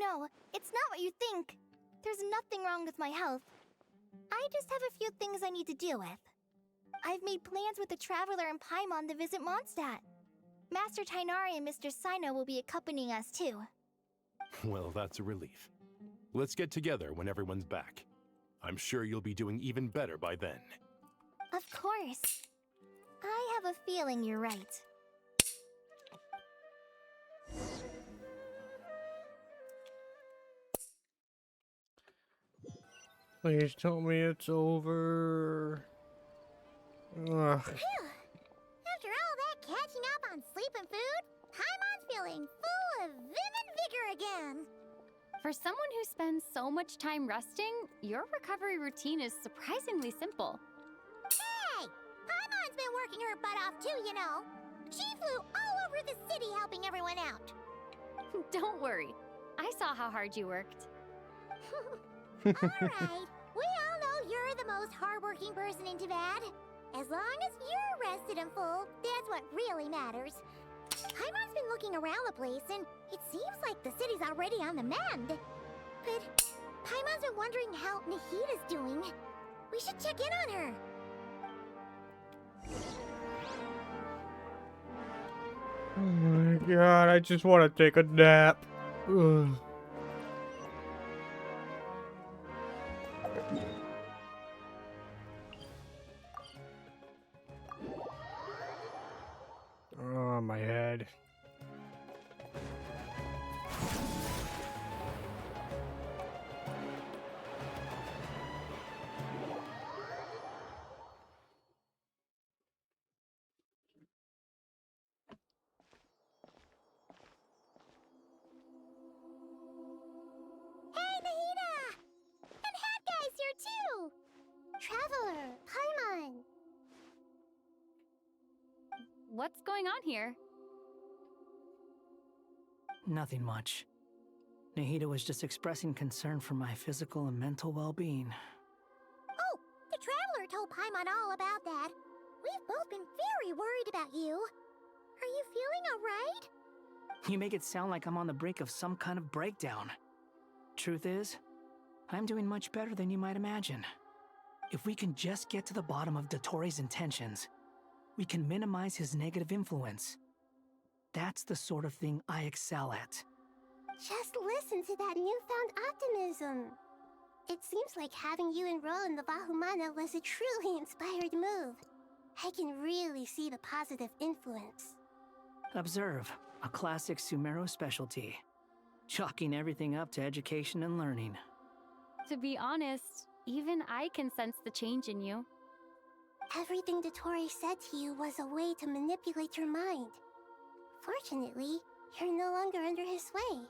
No, it's not what you think. There's nothing wrong with my health. I just have a few things I need to deal with. I've made plans with the Traveler and Paimon to visit Mondstadt. Master Tainari and Mr. Sino will be accompanying us too. Well, that's a relief. Let's get together when everyone's back. I'm sure you'll be doing even better by then. Of course. I have a feeling you're right. Please tell me it's over. Ugh. Phew. After all that catching up on sleep and food, Paimon's feeling full of vim and vigor again. For someone who spends so much time resting, your recovery routine is surprisingly simple. Hey! Paimon's been working her butt off too, you know. She flew all over the city helping everyone out. Don't worry. I saw how hard you worked. Alright, we all know you're the most hardworking person in Tavad. As long as you're rested and full, that's what really matters. Paimon's been looking around the place, and it seems like the city's already on the mend. But Paimon's been wondering how Nahida's doing. We should check in on her. Oh my god, I just want to take a nap. Ugh. Oh, my head. Hey, Nahida! And Hat Guy's here too! Traveler, Paimon! What's going on here? Nothing much. Nahida was just expressing concern for my physical and mental well-being. Oh, the Traveler told Paimon all about worried about you. Are you feeling alright? You make it sound like I'm on the brink of some kind of breakdown. Truth is, I'm doing much better than you might imagine. If we can just get to the bottom of Dottore intentions, we can minimize his negative influence. That's the sort of thing I excel at. Just listen to that newfound optimism. It seems like having you enroll in the Vahumana was a truly inspired move. I can really see the positive influence. Observe, a classic Sumeru specialty. Chalking everything up to education and learning. To be honest, even I can sense the change in you. Everything Dottore said to you was a way to manipulate your mind. Fortunately, you're no longer under his sway.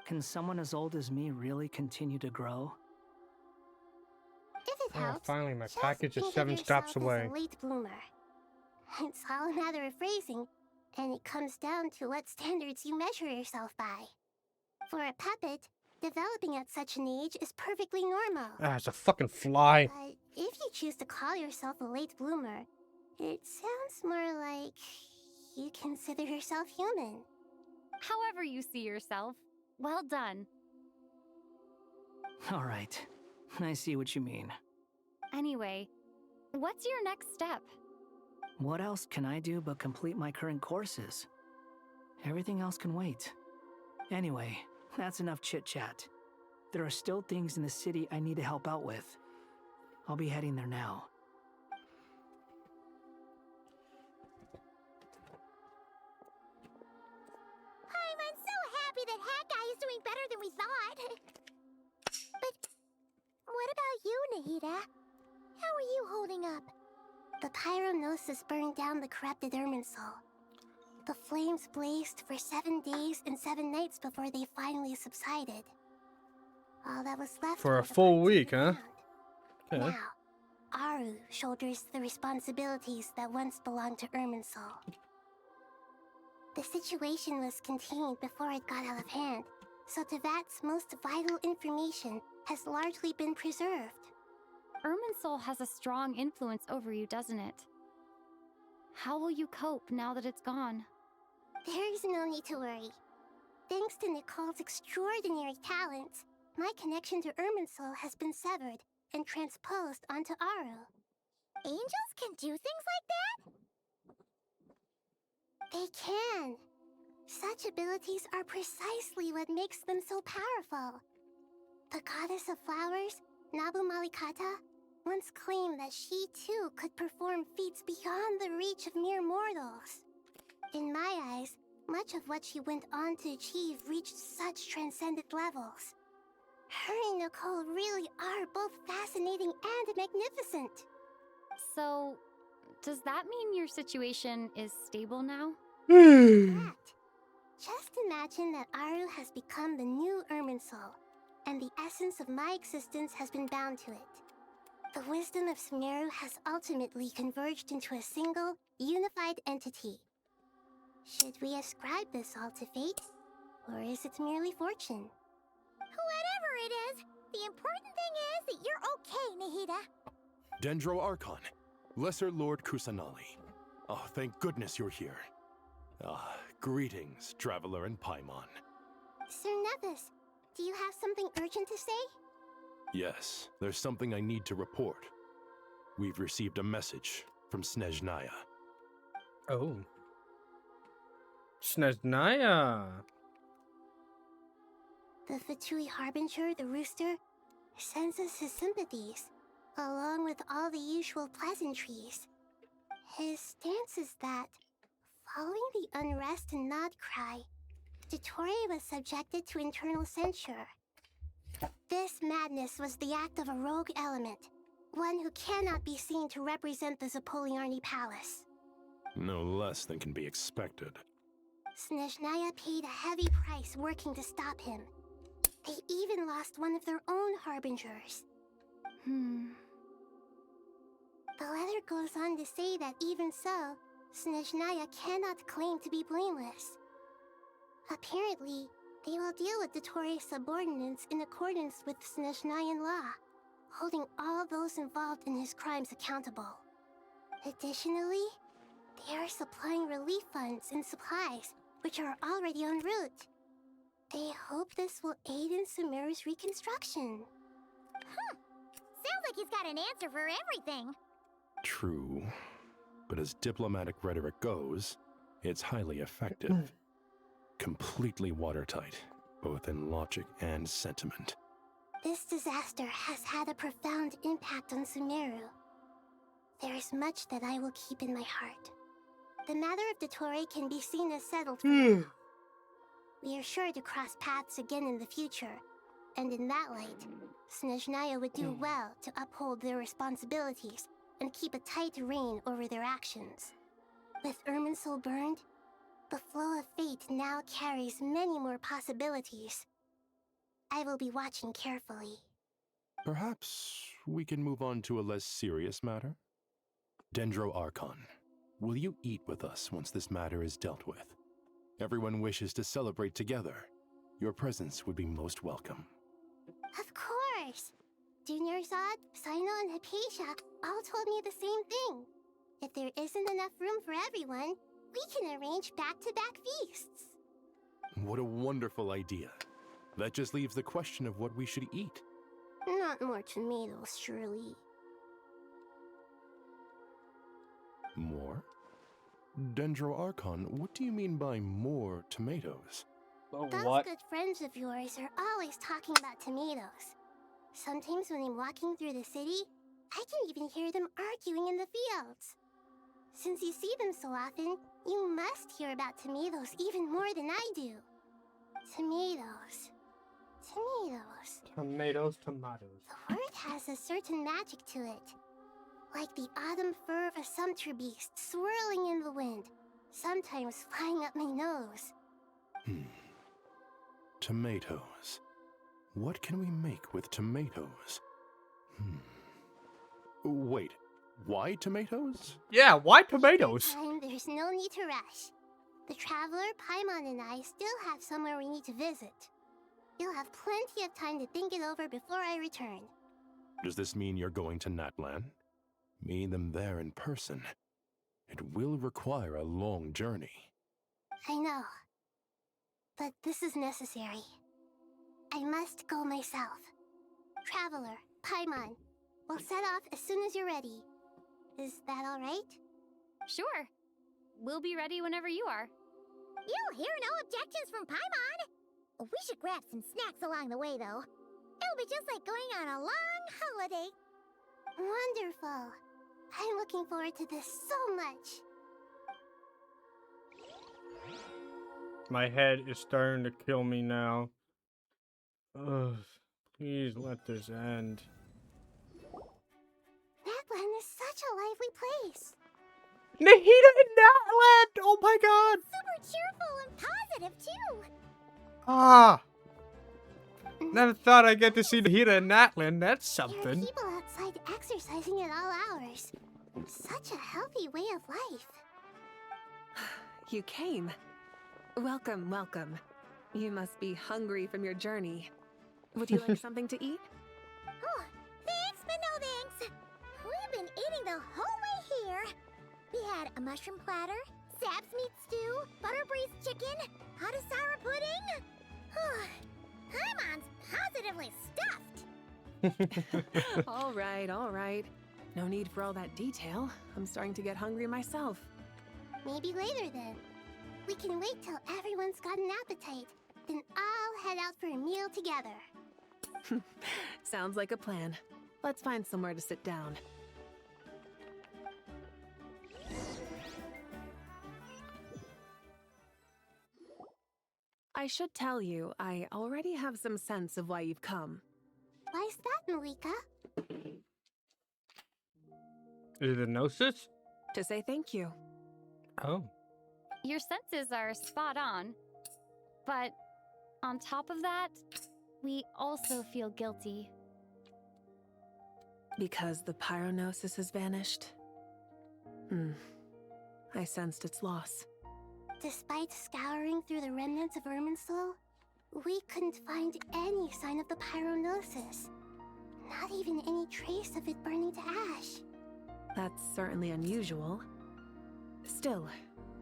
Can someone as old as me really continue to grow? If it helps, finally, my just package is think of 7 stops yourself as away. a late bloomer. It's all a matter of phrasing, and it comes down to what standards you measure yourself by. For a puppet, developing at such an age is perfectly normal. Ah, it's a fucking fly. But if you choose to call yourself a late bloomer, it sounds more like you consider yourself human. However you see yourself, well done. All right, I see what you mean. Anyway, what's your next step? What else can I do but complete my current courses? Everything else can wait. Anyway, that's enough chit-chat. There are still things in the city I need to help out with. I'll be heading there now. I'm so happy that Hat Guy is doing better than we thought. But what about you, Nahida? How are you holding up? The pyronosis burned down the corrupted Irminsul. The flames blazed for 7 days and 7 nights before they finally subsided. All that was left For a were the full parts week, we huh? found. Okay. Now, Aru shoulders the responsibilities that once belonged to Irminsul. The situation was contained before it got out of hand, so Tevat's most vital information has largely been preserved. Irminsul has a strong influence over you, doesn't it? How will you cope now that it's gone? There is no need to worry. Thanks to Nicole's extraordinary talents, my connection to Irminsul has been severed and transposed onto Aru. Angels can do things like that? They can. Such abilities are precisely what makes them so powerful. The goddess of flowers, Nabu Malikata, once claimed that she too could perform feats beyond the reach of mere mortals. In my eyes, much of what she went on to achieve reached such transcendent levels. Her and Nicole really are both fascinating and magnificent. So, does that mean your situation is stable now? Correct. Just imagine that Aru has become the new Irminsul, and the essence of my existence has been bound to it. The wisdom of Sumeru has ultimately converged into a single, unified entity. Should we ascribe this all to fate, or is it merely fortune? Whatever it is, the important thing is that you're okay, Nahida. Dendro Archon, Lesser Lord Kusanali. Oh, thank goodness you're here. Greetings, Traveler and Paimon. Sir Nevis, do you have something urgent to say? Yes, there's something I need to report. We've received a message from Snezhnaya. Oh. Snezhnaya. The Fatui Harbinger, the Rooster, sends us his sympathies, along with all the usual pleasantries. His stance is that, following the unrest and Nod Cry, Dottore was subjected to internal censure. This madness was the act of a rogue element, one who cannot be seen to represent the Zapoliarni Palace. No less than can be expected. Snezhnaya paid a heavy price working to stop him. They even lost one of their own harbingers. The letter goes on to say that even so, Snezhnaya cannot claim to be blameless. Apparently, they will deal with Dottore's subordinates in accordance with Snezhnayan law, holding all those involved in his crimes accountable. Additionally, they are supplying relief funds and supplies, which are already en route. They hope this will aid in Sumeru's reconstruction. Sounds like he's got an answer for everything. True. But as diplomatic rhetoric goes, it's highly effective. Completely watertight, both in logic and sentiment. This disaster has had a profound impact on Sumeru. There is much that I will keep in my heart. The matter of Dottore can be seen as settled for now. We are sure to cross paths again in the future, and in that light, Snezhnaya would do well to uphold their responsibilities and keep a tight rein over their actions. With Irminsul burned, the flow of fate now carries many more possibilities. I will be watching carefully. Perhaps we can move on to a less serious matter? Dendro Archon, will you eat with us once this matter is dealt with? Everyone wishes to celebrate together. Your presence would be most welcome. Of course! Junior Zod, Sino, and Hypatia all told me the same thing. If there isn't enough room for everyone, we can arrange back-to-back feasts. What a wonderful idea. That just leaves the question of what we should eat. Not more tomatoes, surely. More? Dendro Archon, what do you mean by more tomatoes? Those good friends of yours are always talking about tomatoes. Sometimes when I'm walking through the city, I can even hear them arguing in the fields. Since you see them so often, you must hear about tomatoes even more than I do. Tomatoes. Tomatoes. Tomatoes, tomatoes. The word has a certain magic to it. Like the autumn fur of a sumpter beast swirling in the wind, sometimes flying up my nose. Tomatoes. What can we make with tomatoes? Wait, why tomatoes? Yeah, why tomatoes? There's no need to rush. The Traveler, Paimon, and I still have somewhere we need to visit. You'll have plenty of time to think it over before I return. Does this mean you're going to Natlan? Meeting them there in person. It will require a long journey. I know. But this is necessary. I must go myself. Traveler, Paimon, we'll set off as soon as you're ready. Is that all right? Sure. We'll be ready whenever you are. You'll hear no objections from Paimon. We should grab some snacks along the way, though. It'll be just like going on a long holiday. Wonderful. I'm looking forward to this so much. My head is starting to kill me now. Ugh, please let this end. Natlan is such a lively place. Nahida in Natlan! Oh my god! Super cheerful and positive, too. Ah! Never thought I'd get to see Nahida in Natlan. That's There are something. people outside exercising at all hours. Such a healthy way of life. You came. Welcome, welcome. You must be hungry from your journey. Would you like something to eat? Oh, thanks, but no thanks. We've been eating the whole way here. We had a mushroom platter, Sab's meat stew, butter braised chicken, hot Asara pudding. Paimon's positively stuffed. All right, all right. No need for all that detail. I'm starting to get hungry myself. Maybe later then. We can wait till everyone's got an appetite. Then I'll head out for a meal together. Sounds like a plan. Let's find somewhere to sit down. I should tell you, I already have some sense of why you've come. Why's that, Malika? Is it a gnosis? To say thank you. Oh. Your senses are spot on. But on top of that, we also feel guilty. Because the pyronosis has vanished? I sensed its loss. Despite scouring through the remnants of Irminsul, we couldn't find any sign of the pyronosis. Not even any trace of it burning to ash. That's certainly unusual. Still,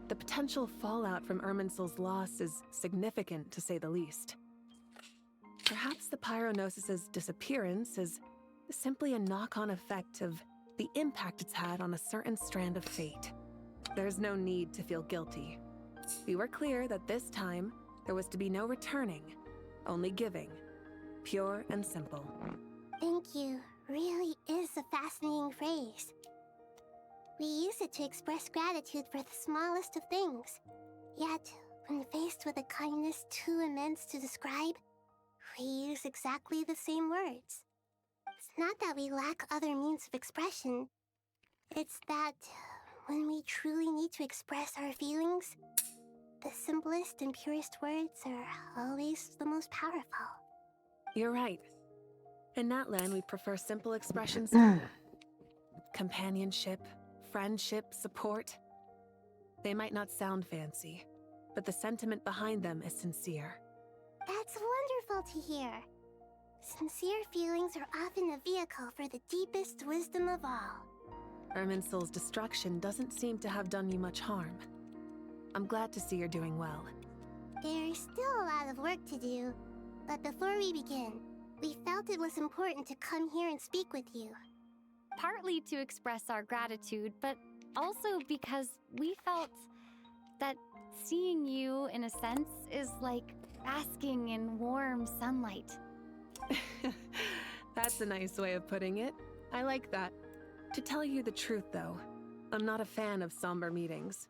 the potential fallout from Irminsul's loss is significant, to say the least. Perhaps the Pyronosis's disappearance is simply a knock-on effect of the impact it's had on a certain strand of fate. There's no need to feel guilty. We were clear that this time, there was to be no returning, only giving. Pure and simple. Thank you really is a fascinating phrase. We use it to express gratitude for the smallest of things. Yet, when faced with a kindness too immense to describe, we use exactly the same words. It's not that we lack other means of expression. It's that when we truly need to express our feelings, the simplest and purest words are always the most powerful. You're right. In Natlan, we prefer simple expressions too. Companionship, friendship, support. They might not sound fancy, but the sentiment behind them is sincere. That's wonderful to hear. Sincere feelings are often a vehicle for the deepest wisdom of all. Irminsul's destruction doesn't seem to have done you much harm. I'm glad to see you're doing well. There's still a lot of work to do, but before we begin, we felt it was important to come here and speak with you. Partly to express our gratitude, but also because we felt that seeing you, in a sense, is like basking in warm sunlight. That's a nice way of putting it. I like that. To tell you the truth, though, I'm not a fan of somber meetings.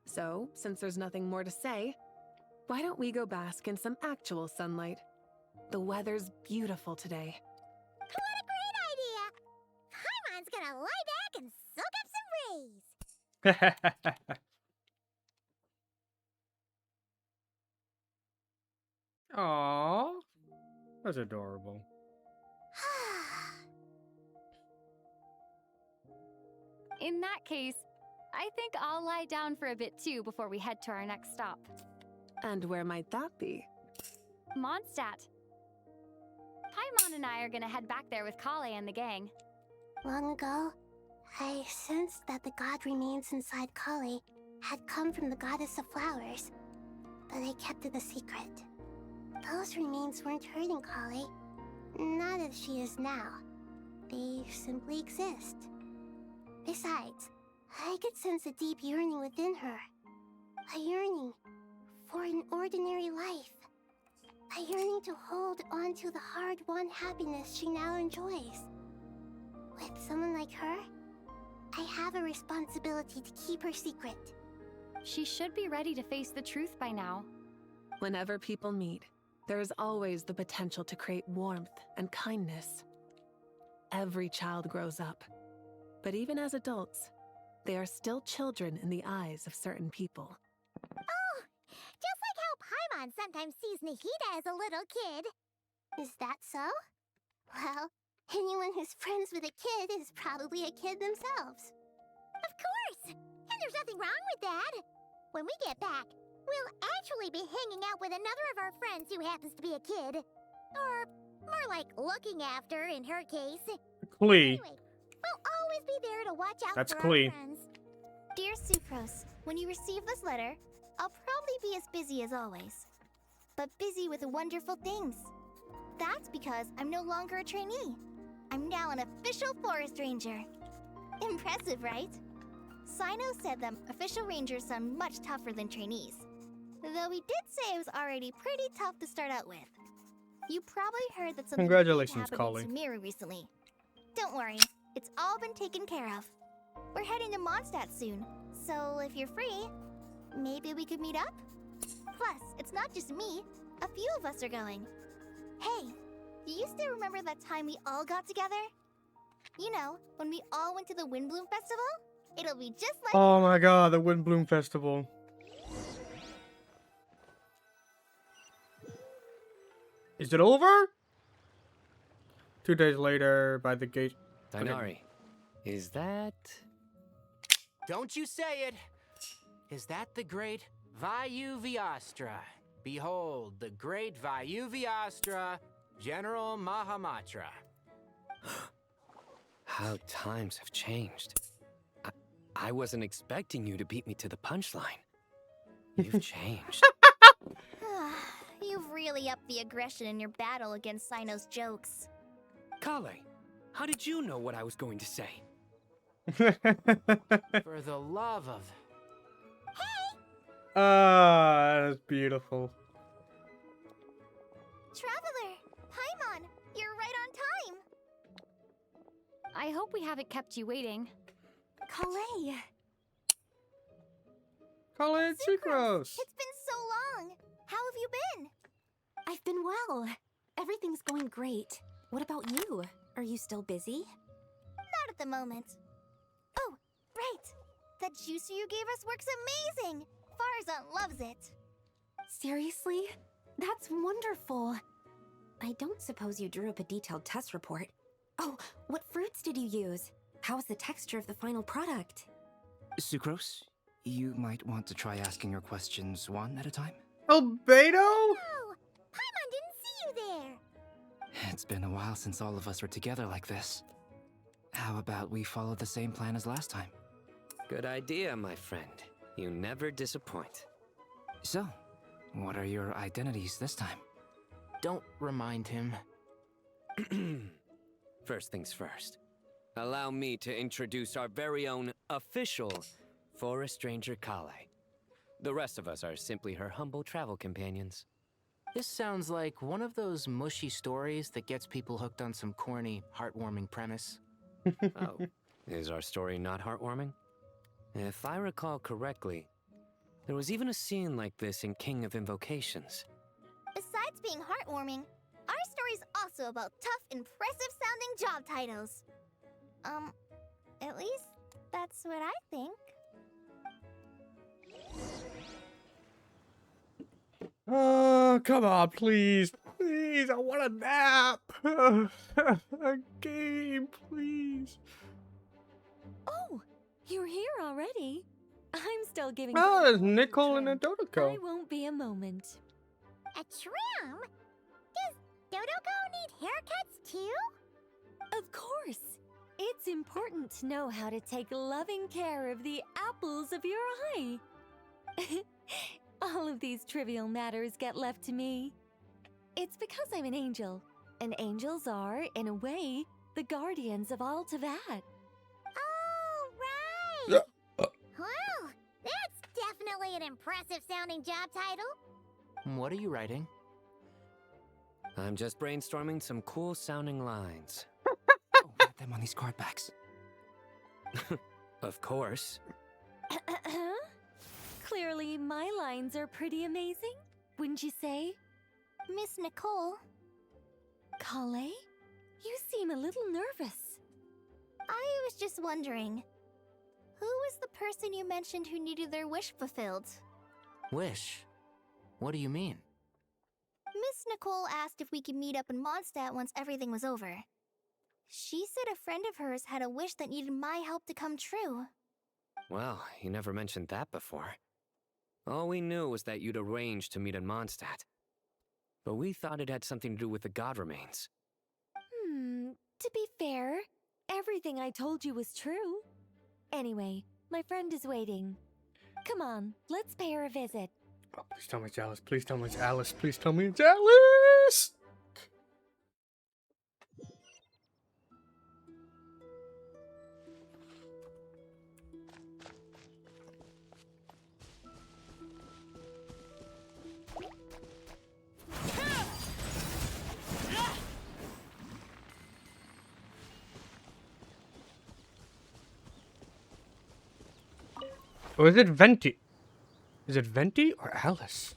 So, since there's nothing more to say, why don't we go bask in some actual sunlight? The weather's beautiful today. What a great idea! Paimon's gonna lie back and soak up some rays. Aww. That's adorable. In that case, I think I'll lie down for a bit too before we head to our next stop. And where might that be? Mondstadt. Paimon and I are gonna head back there with Kale and the gang. Long ago, I sensed that the god remains inside Kale had come from the goddess of flowers, but I kept it a secret. Those remains weren't hurting Kale, not as she is now. They simply exist. Besides, I could sense a deep yearning within her. A yearning for an ordinary life. A yearning to hold on to the hard-won happiness she now enjoys. With someone like her, I have a responsibility to keep her secret. She should be ready to face the truth by now. Whenever people meet, there is always the potential to create warmth and kindness. Every child grows up, but even as adults, they are still children in the eyes of certain people. Oh, just like how Paimon sometimes sees Nahida as a little kid. Is that so? Well, anyone who's friends with a kid is probably a kid themselves. Of course! And there's nothing wrong with that. When we get back, we'll actually be hanging out with another of our friends who happens to be a kid. Or more like looking after, in her case. Klee. Anyway, we'll always be there to watch out That's for Klee. our friends. Dear Sucrose, when you receive this letter, I'll probably be as busy as always. But busy with wonderful things. That's because I'm no longer a trainee. I'm now an official forest ranger. Impressive, right? Sino said that official rangers sound much tougher than trainees. Though he did say it was already pretty tough to start out with. You probably heard that something Congratulations, happened Kale. in Sumeru recently. Don't worry, it's all been taken care of. We're heading to Mondstadt soon, so if you're free, maybe we could meet up? Plus, it's not just me. A few of us are going. Hey, do you still remember that time we all got together? You know, when we all went to the Windbloom Festival? It'll be just like... Oh my god, the Windbloom Festival. Is it over? 2 days later, by the gate. Dainari, is that... Don't you say it! Is that the great Vayu Vyastra? Behold, the great Vayu Vyastra, General Mahamatra. How times have changed. I wasn't expecting you to beat me to the punchline. You've changed. You've really upped the aggression in your battle against Sino's jokes. Kale, how did you know what I was going to say? For the love of... Ah, that's beautiful. Traveler, Paimon, you're right on time. I hope we haven't kept you waiting. Calais! Colin Sucrose! It's been so long. How have you been? I've been well. Everything's going great. What about you? Are you still busy? Not at the moment. Oh, right. That juicer you gave us works amazing. Farzan loves it. Seriously? That's wonderful. I don't suppose you drew up a detailed test report. Oh, what fruits did you use? How's the texture of the final product? Sucrose, you might want to try asking your questions one at a time. Albedo? Oh, Paimon didn't see you there. It's been a while since all of us were together like this. How about we follow the same plan as last time? Good idea, my friend. You never disappoint. So, what are your identities this time? Don't remind him. First things first. Allow me to introduce our very own official Forest Ranger Kale. The rest of us are simply her humble travel companions. This sounds like one of those mushy stories that gets people hooked on some corny, heartwarming premise. Oh, is our story not heartwarming? If I recall correctly, there was even a scene like this in King of Invocations. Besides being heartwarming, our story's also about tough, impressive-sounding job titles. At least that's what I think. Oh, come on, please. Please, I want a nap. A game, please. Oh, you're here already. I'm still giving... Oh, there's Nicole and a Dodoko. I won't be a moment. A trim? Does Dodoko need haircuts too? Of course. It's important to know how to take loving care of the apples of your eye. All of these trivial matters get left to me. It's because I'm an angel, and angels are, in a way, the guardians of all Teyvat. Oh, right! Well, that's definitely an impressive-sounding job title. What are you writing? I'm just brainstorming some cool-sounding lines. Write them on these card backs. Of course. Clearly, my lines are pretty amazing, wouldn't you say? Miss Nicole. Calais? You seem a little nervous. I was just wondering, who was the person you mentioned who needed their wish fulfilled? Wish? What do you mean? Miss Nicole asked if we could meet up in Mondstadt once everything was over. She said a friend of hers had a wish that needed my help to come true. Well, you never mentioned that before. All we knew was that you'd arranged to meet in Mondstadt. But we thought it had something to do with the god remains. To be fair, everything I told you was true. Anyway, my friend is waiting. Come on, let's pay her a visit. Oh, please tell me it's Alice. Please tell me it's Alice. Please tell me it's Alice! Or is it Venti? Is it Venti or Alice?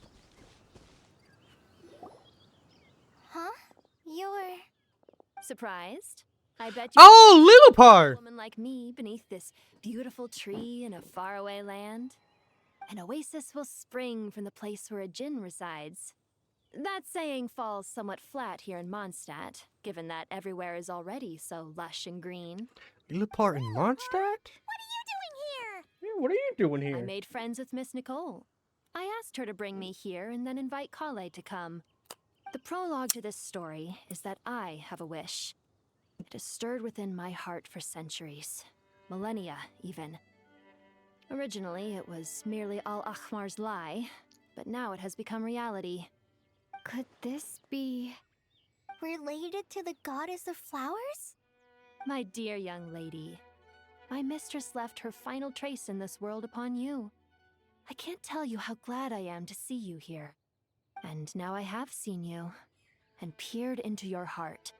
Huh? You're... surprised? I bet you... Oh, Lillipar! A woman like me beneath this beautiful tree in a faraway land. An oasis will spring from the place where a djinn resides. That saying falls somewhat flat here in Mondstadt, given that everywhere is already so lush and green. Lillipar in Mondstadt? Yeah, what are you doing here? I made friends with Miss Nicole. I asked her to bring me here and then invite Kale to come. The prologue to this story is that I have a wish. It has stirred within my heart for centuries. Millennia, even. Originally, it was merely Al-Ahmar's lie, but now it has become reality. Could this be related to the goddess of flowers? My dear young lady, my mistress left her final trace in this world upon you. I can't tell you how glad I am to see you here. And now I have seen you, and peered into your heart.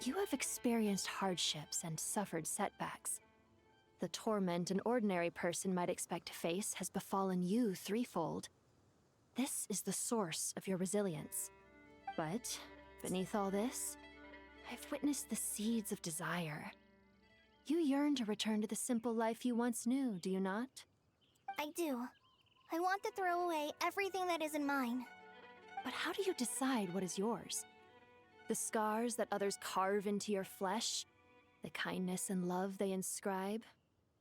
You have experienced hardships and suffered setbacks. The torment an ordinary person might expect to face has befallen you threefold. This is the source of your resilience. But beneath all this, I've witnessed the seeds of desire. You yearn to return to the simple life you once knew, do you not? I do. I want to throw away everything that isn't mine. But how do you decide what is yours? The scars that others carve into your flesh? The kindness and love they inscribe?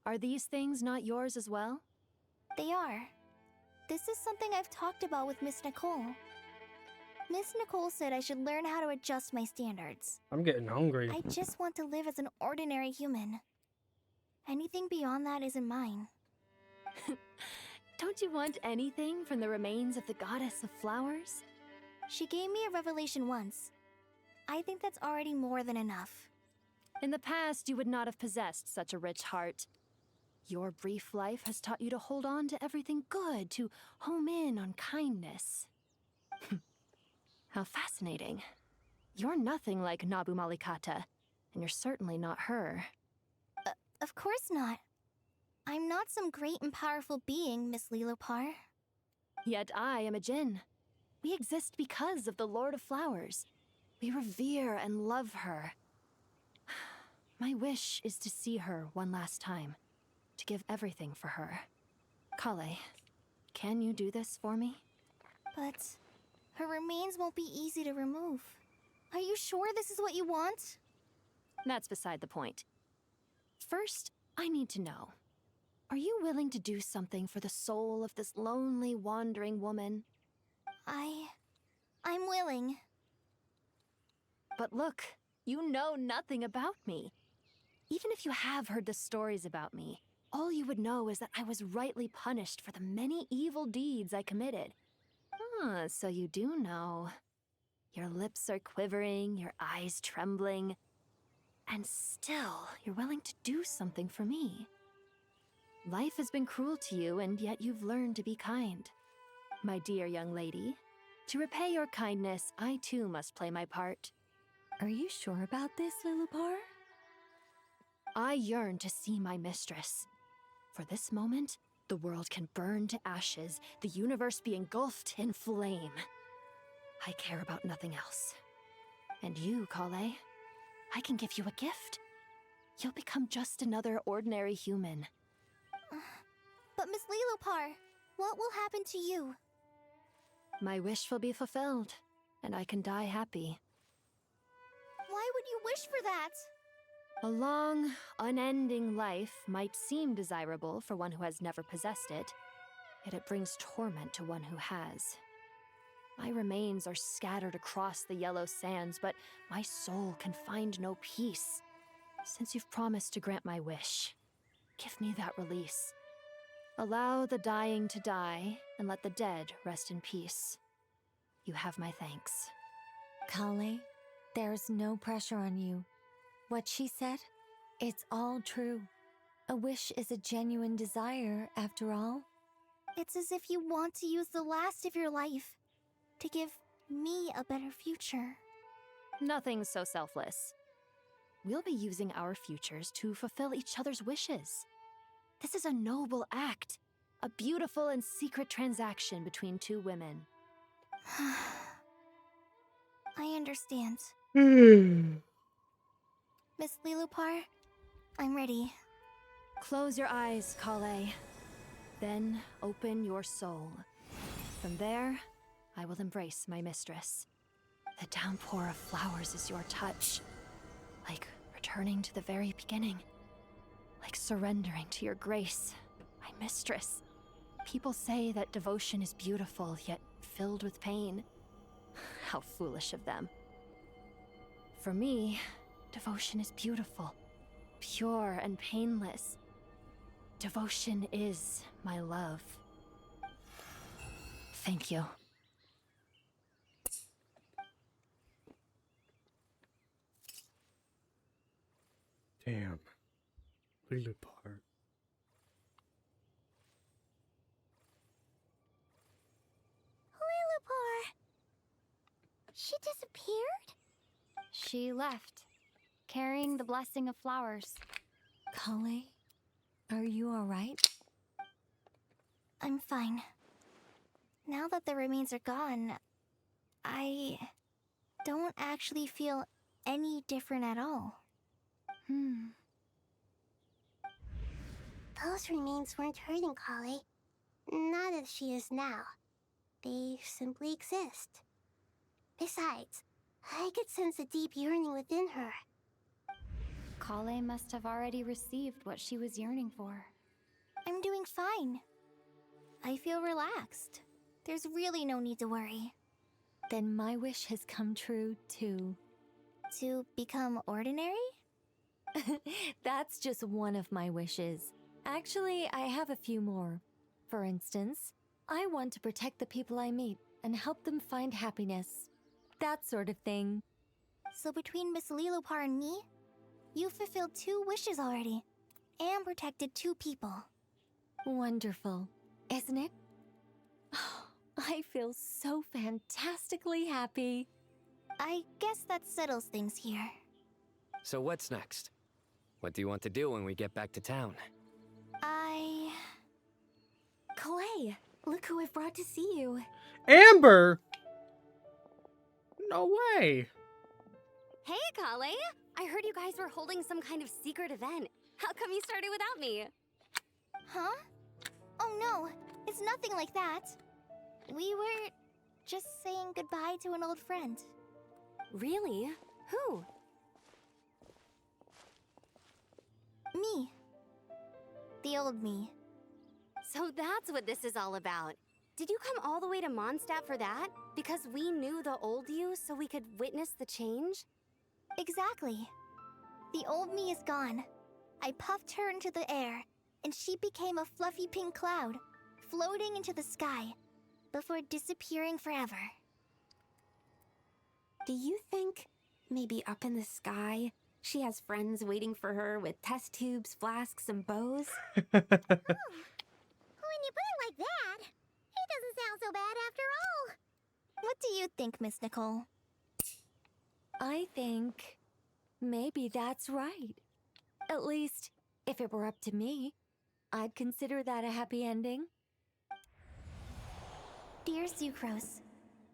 Are these things not yours as well? They are. This is something I've talked about with Miss Nicole. Miss Nicole said I should learn how to adjust my standards. I'm getting hungry. I just want to live as an ordinary human. Anything beyond that isn't mine. Don't you want anything from the remains of the goddess of flowers? She gave me a revelation once. I think that's already more than enough. In the past, you would not have possessed such a rich heart. Your brief life has taught you to hold on to everything good, to home in on kindness. How fascinating. You're nothing like Nabu Malikata, and you're certainly not her. Of course not. I'm not some great and powerful being, Miss Lilopar. Yet I am a Jinn. We exist because of the Lord of Flowers. We revere and love her. My wish is to see her one last time, to give everything for her. Kale, can you do this for me? But her remains won't be easy to remove. Are you sure this is what you want? That's beside the point. First, I need to know. Are you willing to do something for the soul of this lonely, wandering woman? I'm willing. But look, you know nothing about me. Even if you have heard the stories about me, all you would know is that I was rightly punished for the many evil deeds I committed. Ah, so you do know. Your lips are quivering, your eyes trembling, and still you're willing to do something for me. Life has been cruel to you, and yet you've learned to be kind. My dear young lady, to repay your kindness, I too must play my part. Are you sure about this, Lilopar? I yearn to see my mistress. For this moment, the world can burn to ashes, the universe be engulfed in flame. I care about nothing else. And you, Kale, I can give you a gift. You'll become just another ordinary human. But Miss Lilopar, what will happen to you? My wish will be fulfilled, and I can die happy. Why would you wish for that? A long, unending life might seem desirable for one who has never possessed it, yet it brings torment to one who has. My remains are scattered across the yellow sands, but my soul can find no peace. Since you've promised to grant my wish, give me that release. Allow the dying to die, and let the dead rest in peace. You have my thanks. Kale, there's no pressure on you. What she said, it's all true. A wish is a genuine desire, after all. It's as if you want to use the last of your life to give me a better future. Nothing so selfless. We'll be using our futures to fulfill each other's wishes. This is a noble act, a beautiful and secret transaction between two women. I understand. Miss Lilopar, I'm ready. Close your eyes, Kale. Then open your soul. From there, I will embrace my mistress. The downpour of flowers is your touch. Like returning to the very beginning. Like surrendering to your grace, my mistress. People say that devotion is beautiful, yet filled with pain. How foolish of them. For me, devotion is beautiful, pure and painless. devotion is my love. Thank you. Damn. Lillipar. Lillipar! She disappeared? She left, carrying the blessing of flowers. Kale, are you alright? I'm fine. Now that the remains are gone, I don't actually feel any different at all. Those remains weren't hurting Kale. Not as she is now. They simply exist. Besides, I could sense a deep yearning within her. Kale must have already received what she was yearning for. I'm doing fine. I feel relaxed. There's really no need to worry. Then my wish has come true, too. To become ordinary? That's just one of my wishes. Actually, I have a few more. For instance, I want to protect the people I meet and help them find happiness. That sort of thing. So between Miss Lillipar and me, you fulfilled 2 wishes already, and protected 2 people. Wonderful, isn't it? I feel so fantastically happy. I guess that settles things here. So what's next? What do you want to do when we get back to town? Kale, look who I've brought to see you. Amber? No way. Hey, Kale! I heard you guys were holding some kind of secret event. How come you started without me? Huh? Oh no, it's nothing like that. We were just saying goodbye to an old friend. Really? Who? Me. The old me. So that's what this is all about. Did you come all the way to Mondstadt for that? Because we knew the old you so we could witness the change? Exactly. The old me is gone. I puffed her into the air, and she became a fluffy pink cloud, floating into the sky, before disappearing forever. Do you think, maybe up in the sky, she has friends waiting for her with test tubes, flasks, and bows? When you put it like that, it doesn't sound so bad after all. What do you think, Miss Nicole? I think maybe that's right. At least, if it were up to me, I'd consider that a happy ending. Dear Sucrose,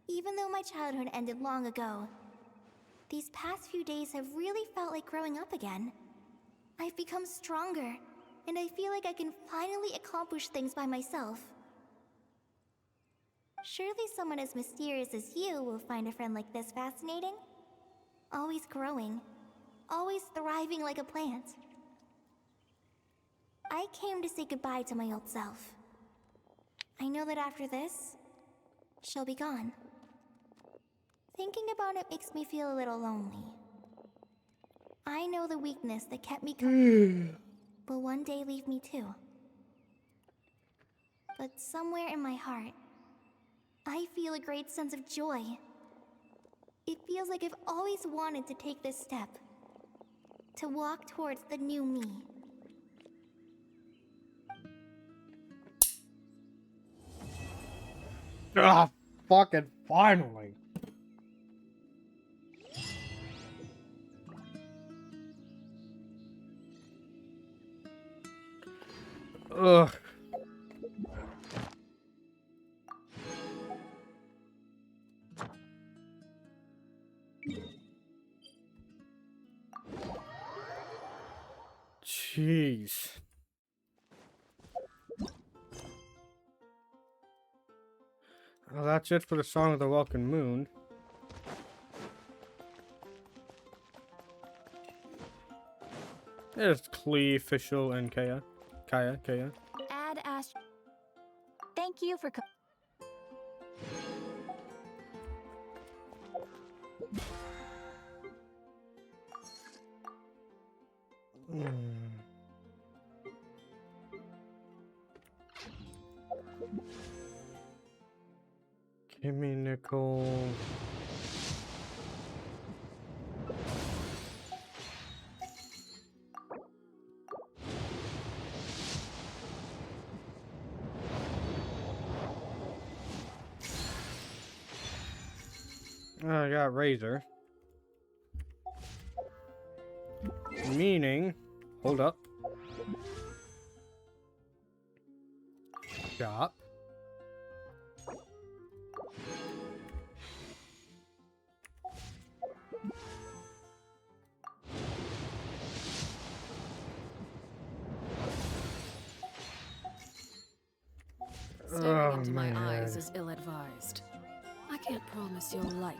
even though my childhood ended long ago, these past few days have really felt like growing up again. I've become stronger, and I feel like I can finally accomplish things by myself. Surely someone as mysterious as you will find a friend like this fascinating? Always growing, always thriving like a plant. I came to say goodbye to my old self. I know that after this, she'll be gone. Thinking about it makes me feel a little lonely. I know the weakness that kept me coming will one day leave me too. But somewhere in my heart, I feel a great sense of joy. It feels like I've always wanted to take this step. To walk towards the new me. Ah, fucking finally. Ugh. Jeez. Well, that's it for the Song of the Welkin Moon. There's Klee, Fischl, and Kaya. Kaya. Add Ash. Thank you for Give me nickel. I got razor. Meaning, hold up. Stop. Staring into my eyes is ill-advised. I can't promise you'll like.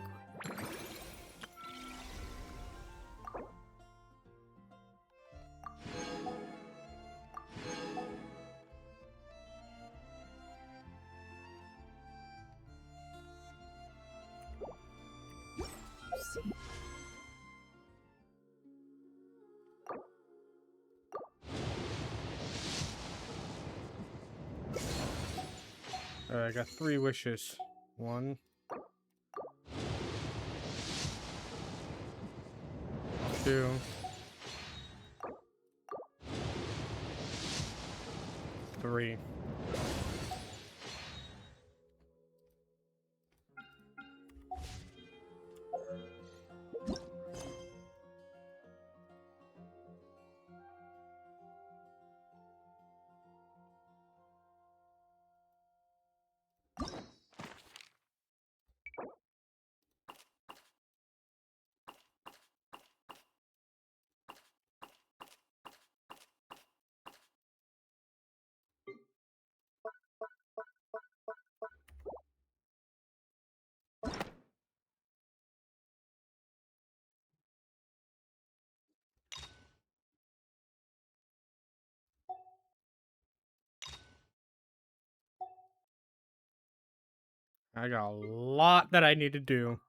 I got 3 wishes. 1, 2, 3. I got a lot that I need to do.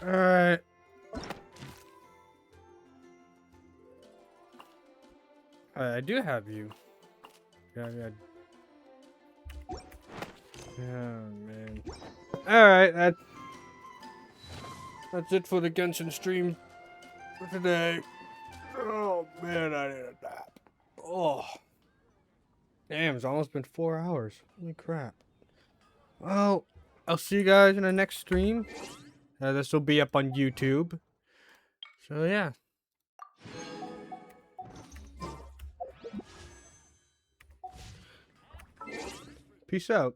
Alright. I do have you. Yeah. Oh, man. Alright, that's it for the Genshin stream for today. Oh, man, I need a nap. Oh. Damn, it's almost been 4 hours. Holy crap. Well, I'll see you guys in the next stream. This will be up on YouTube. So, yeah. Peace out.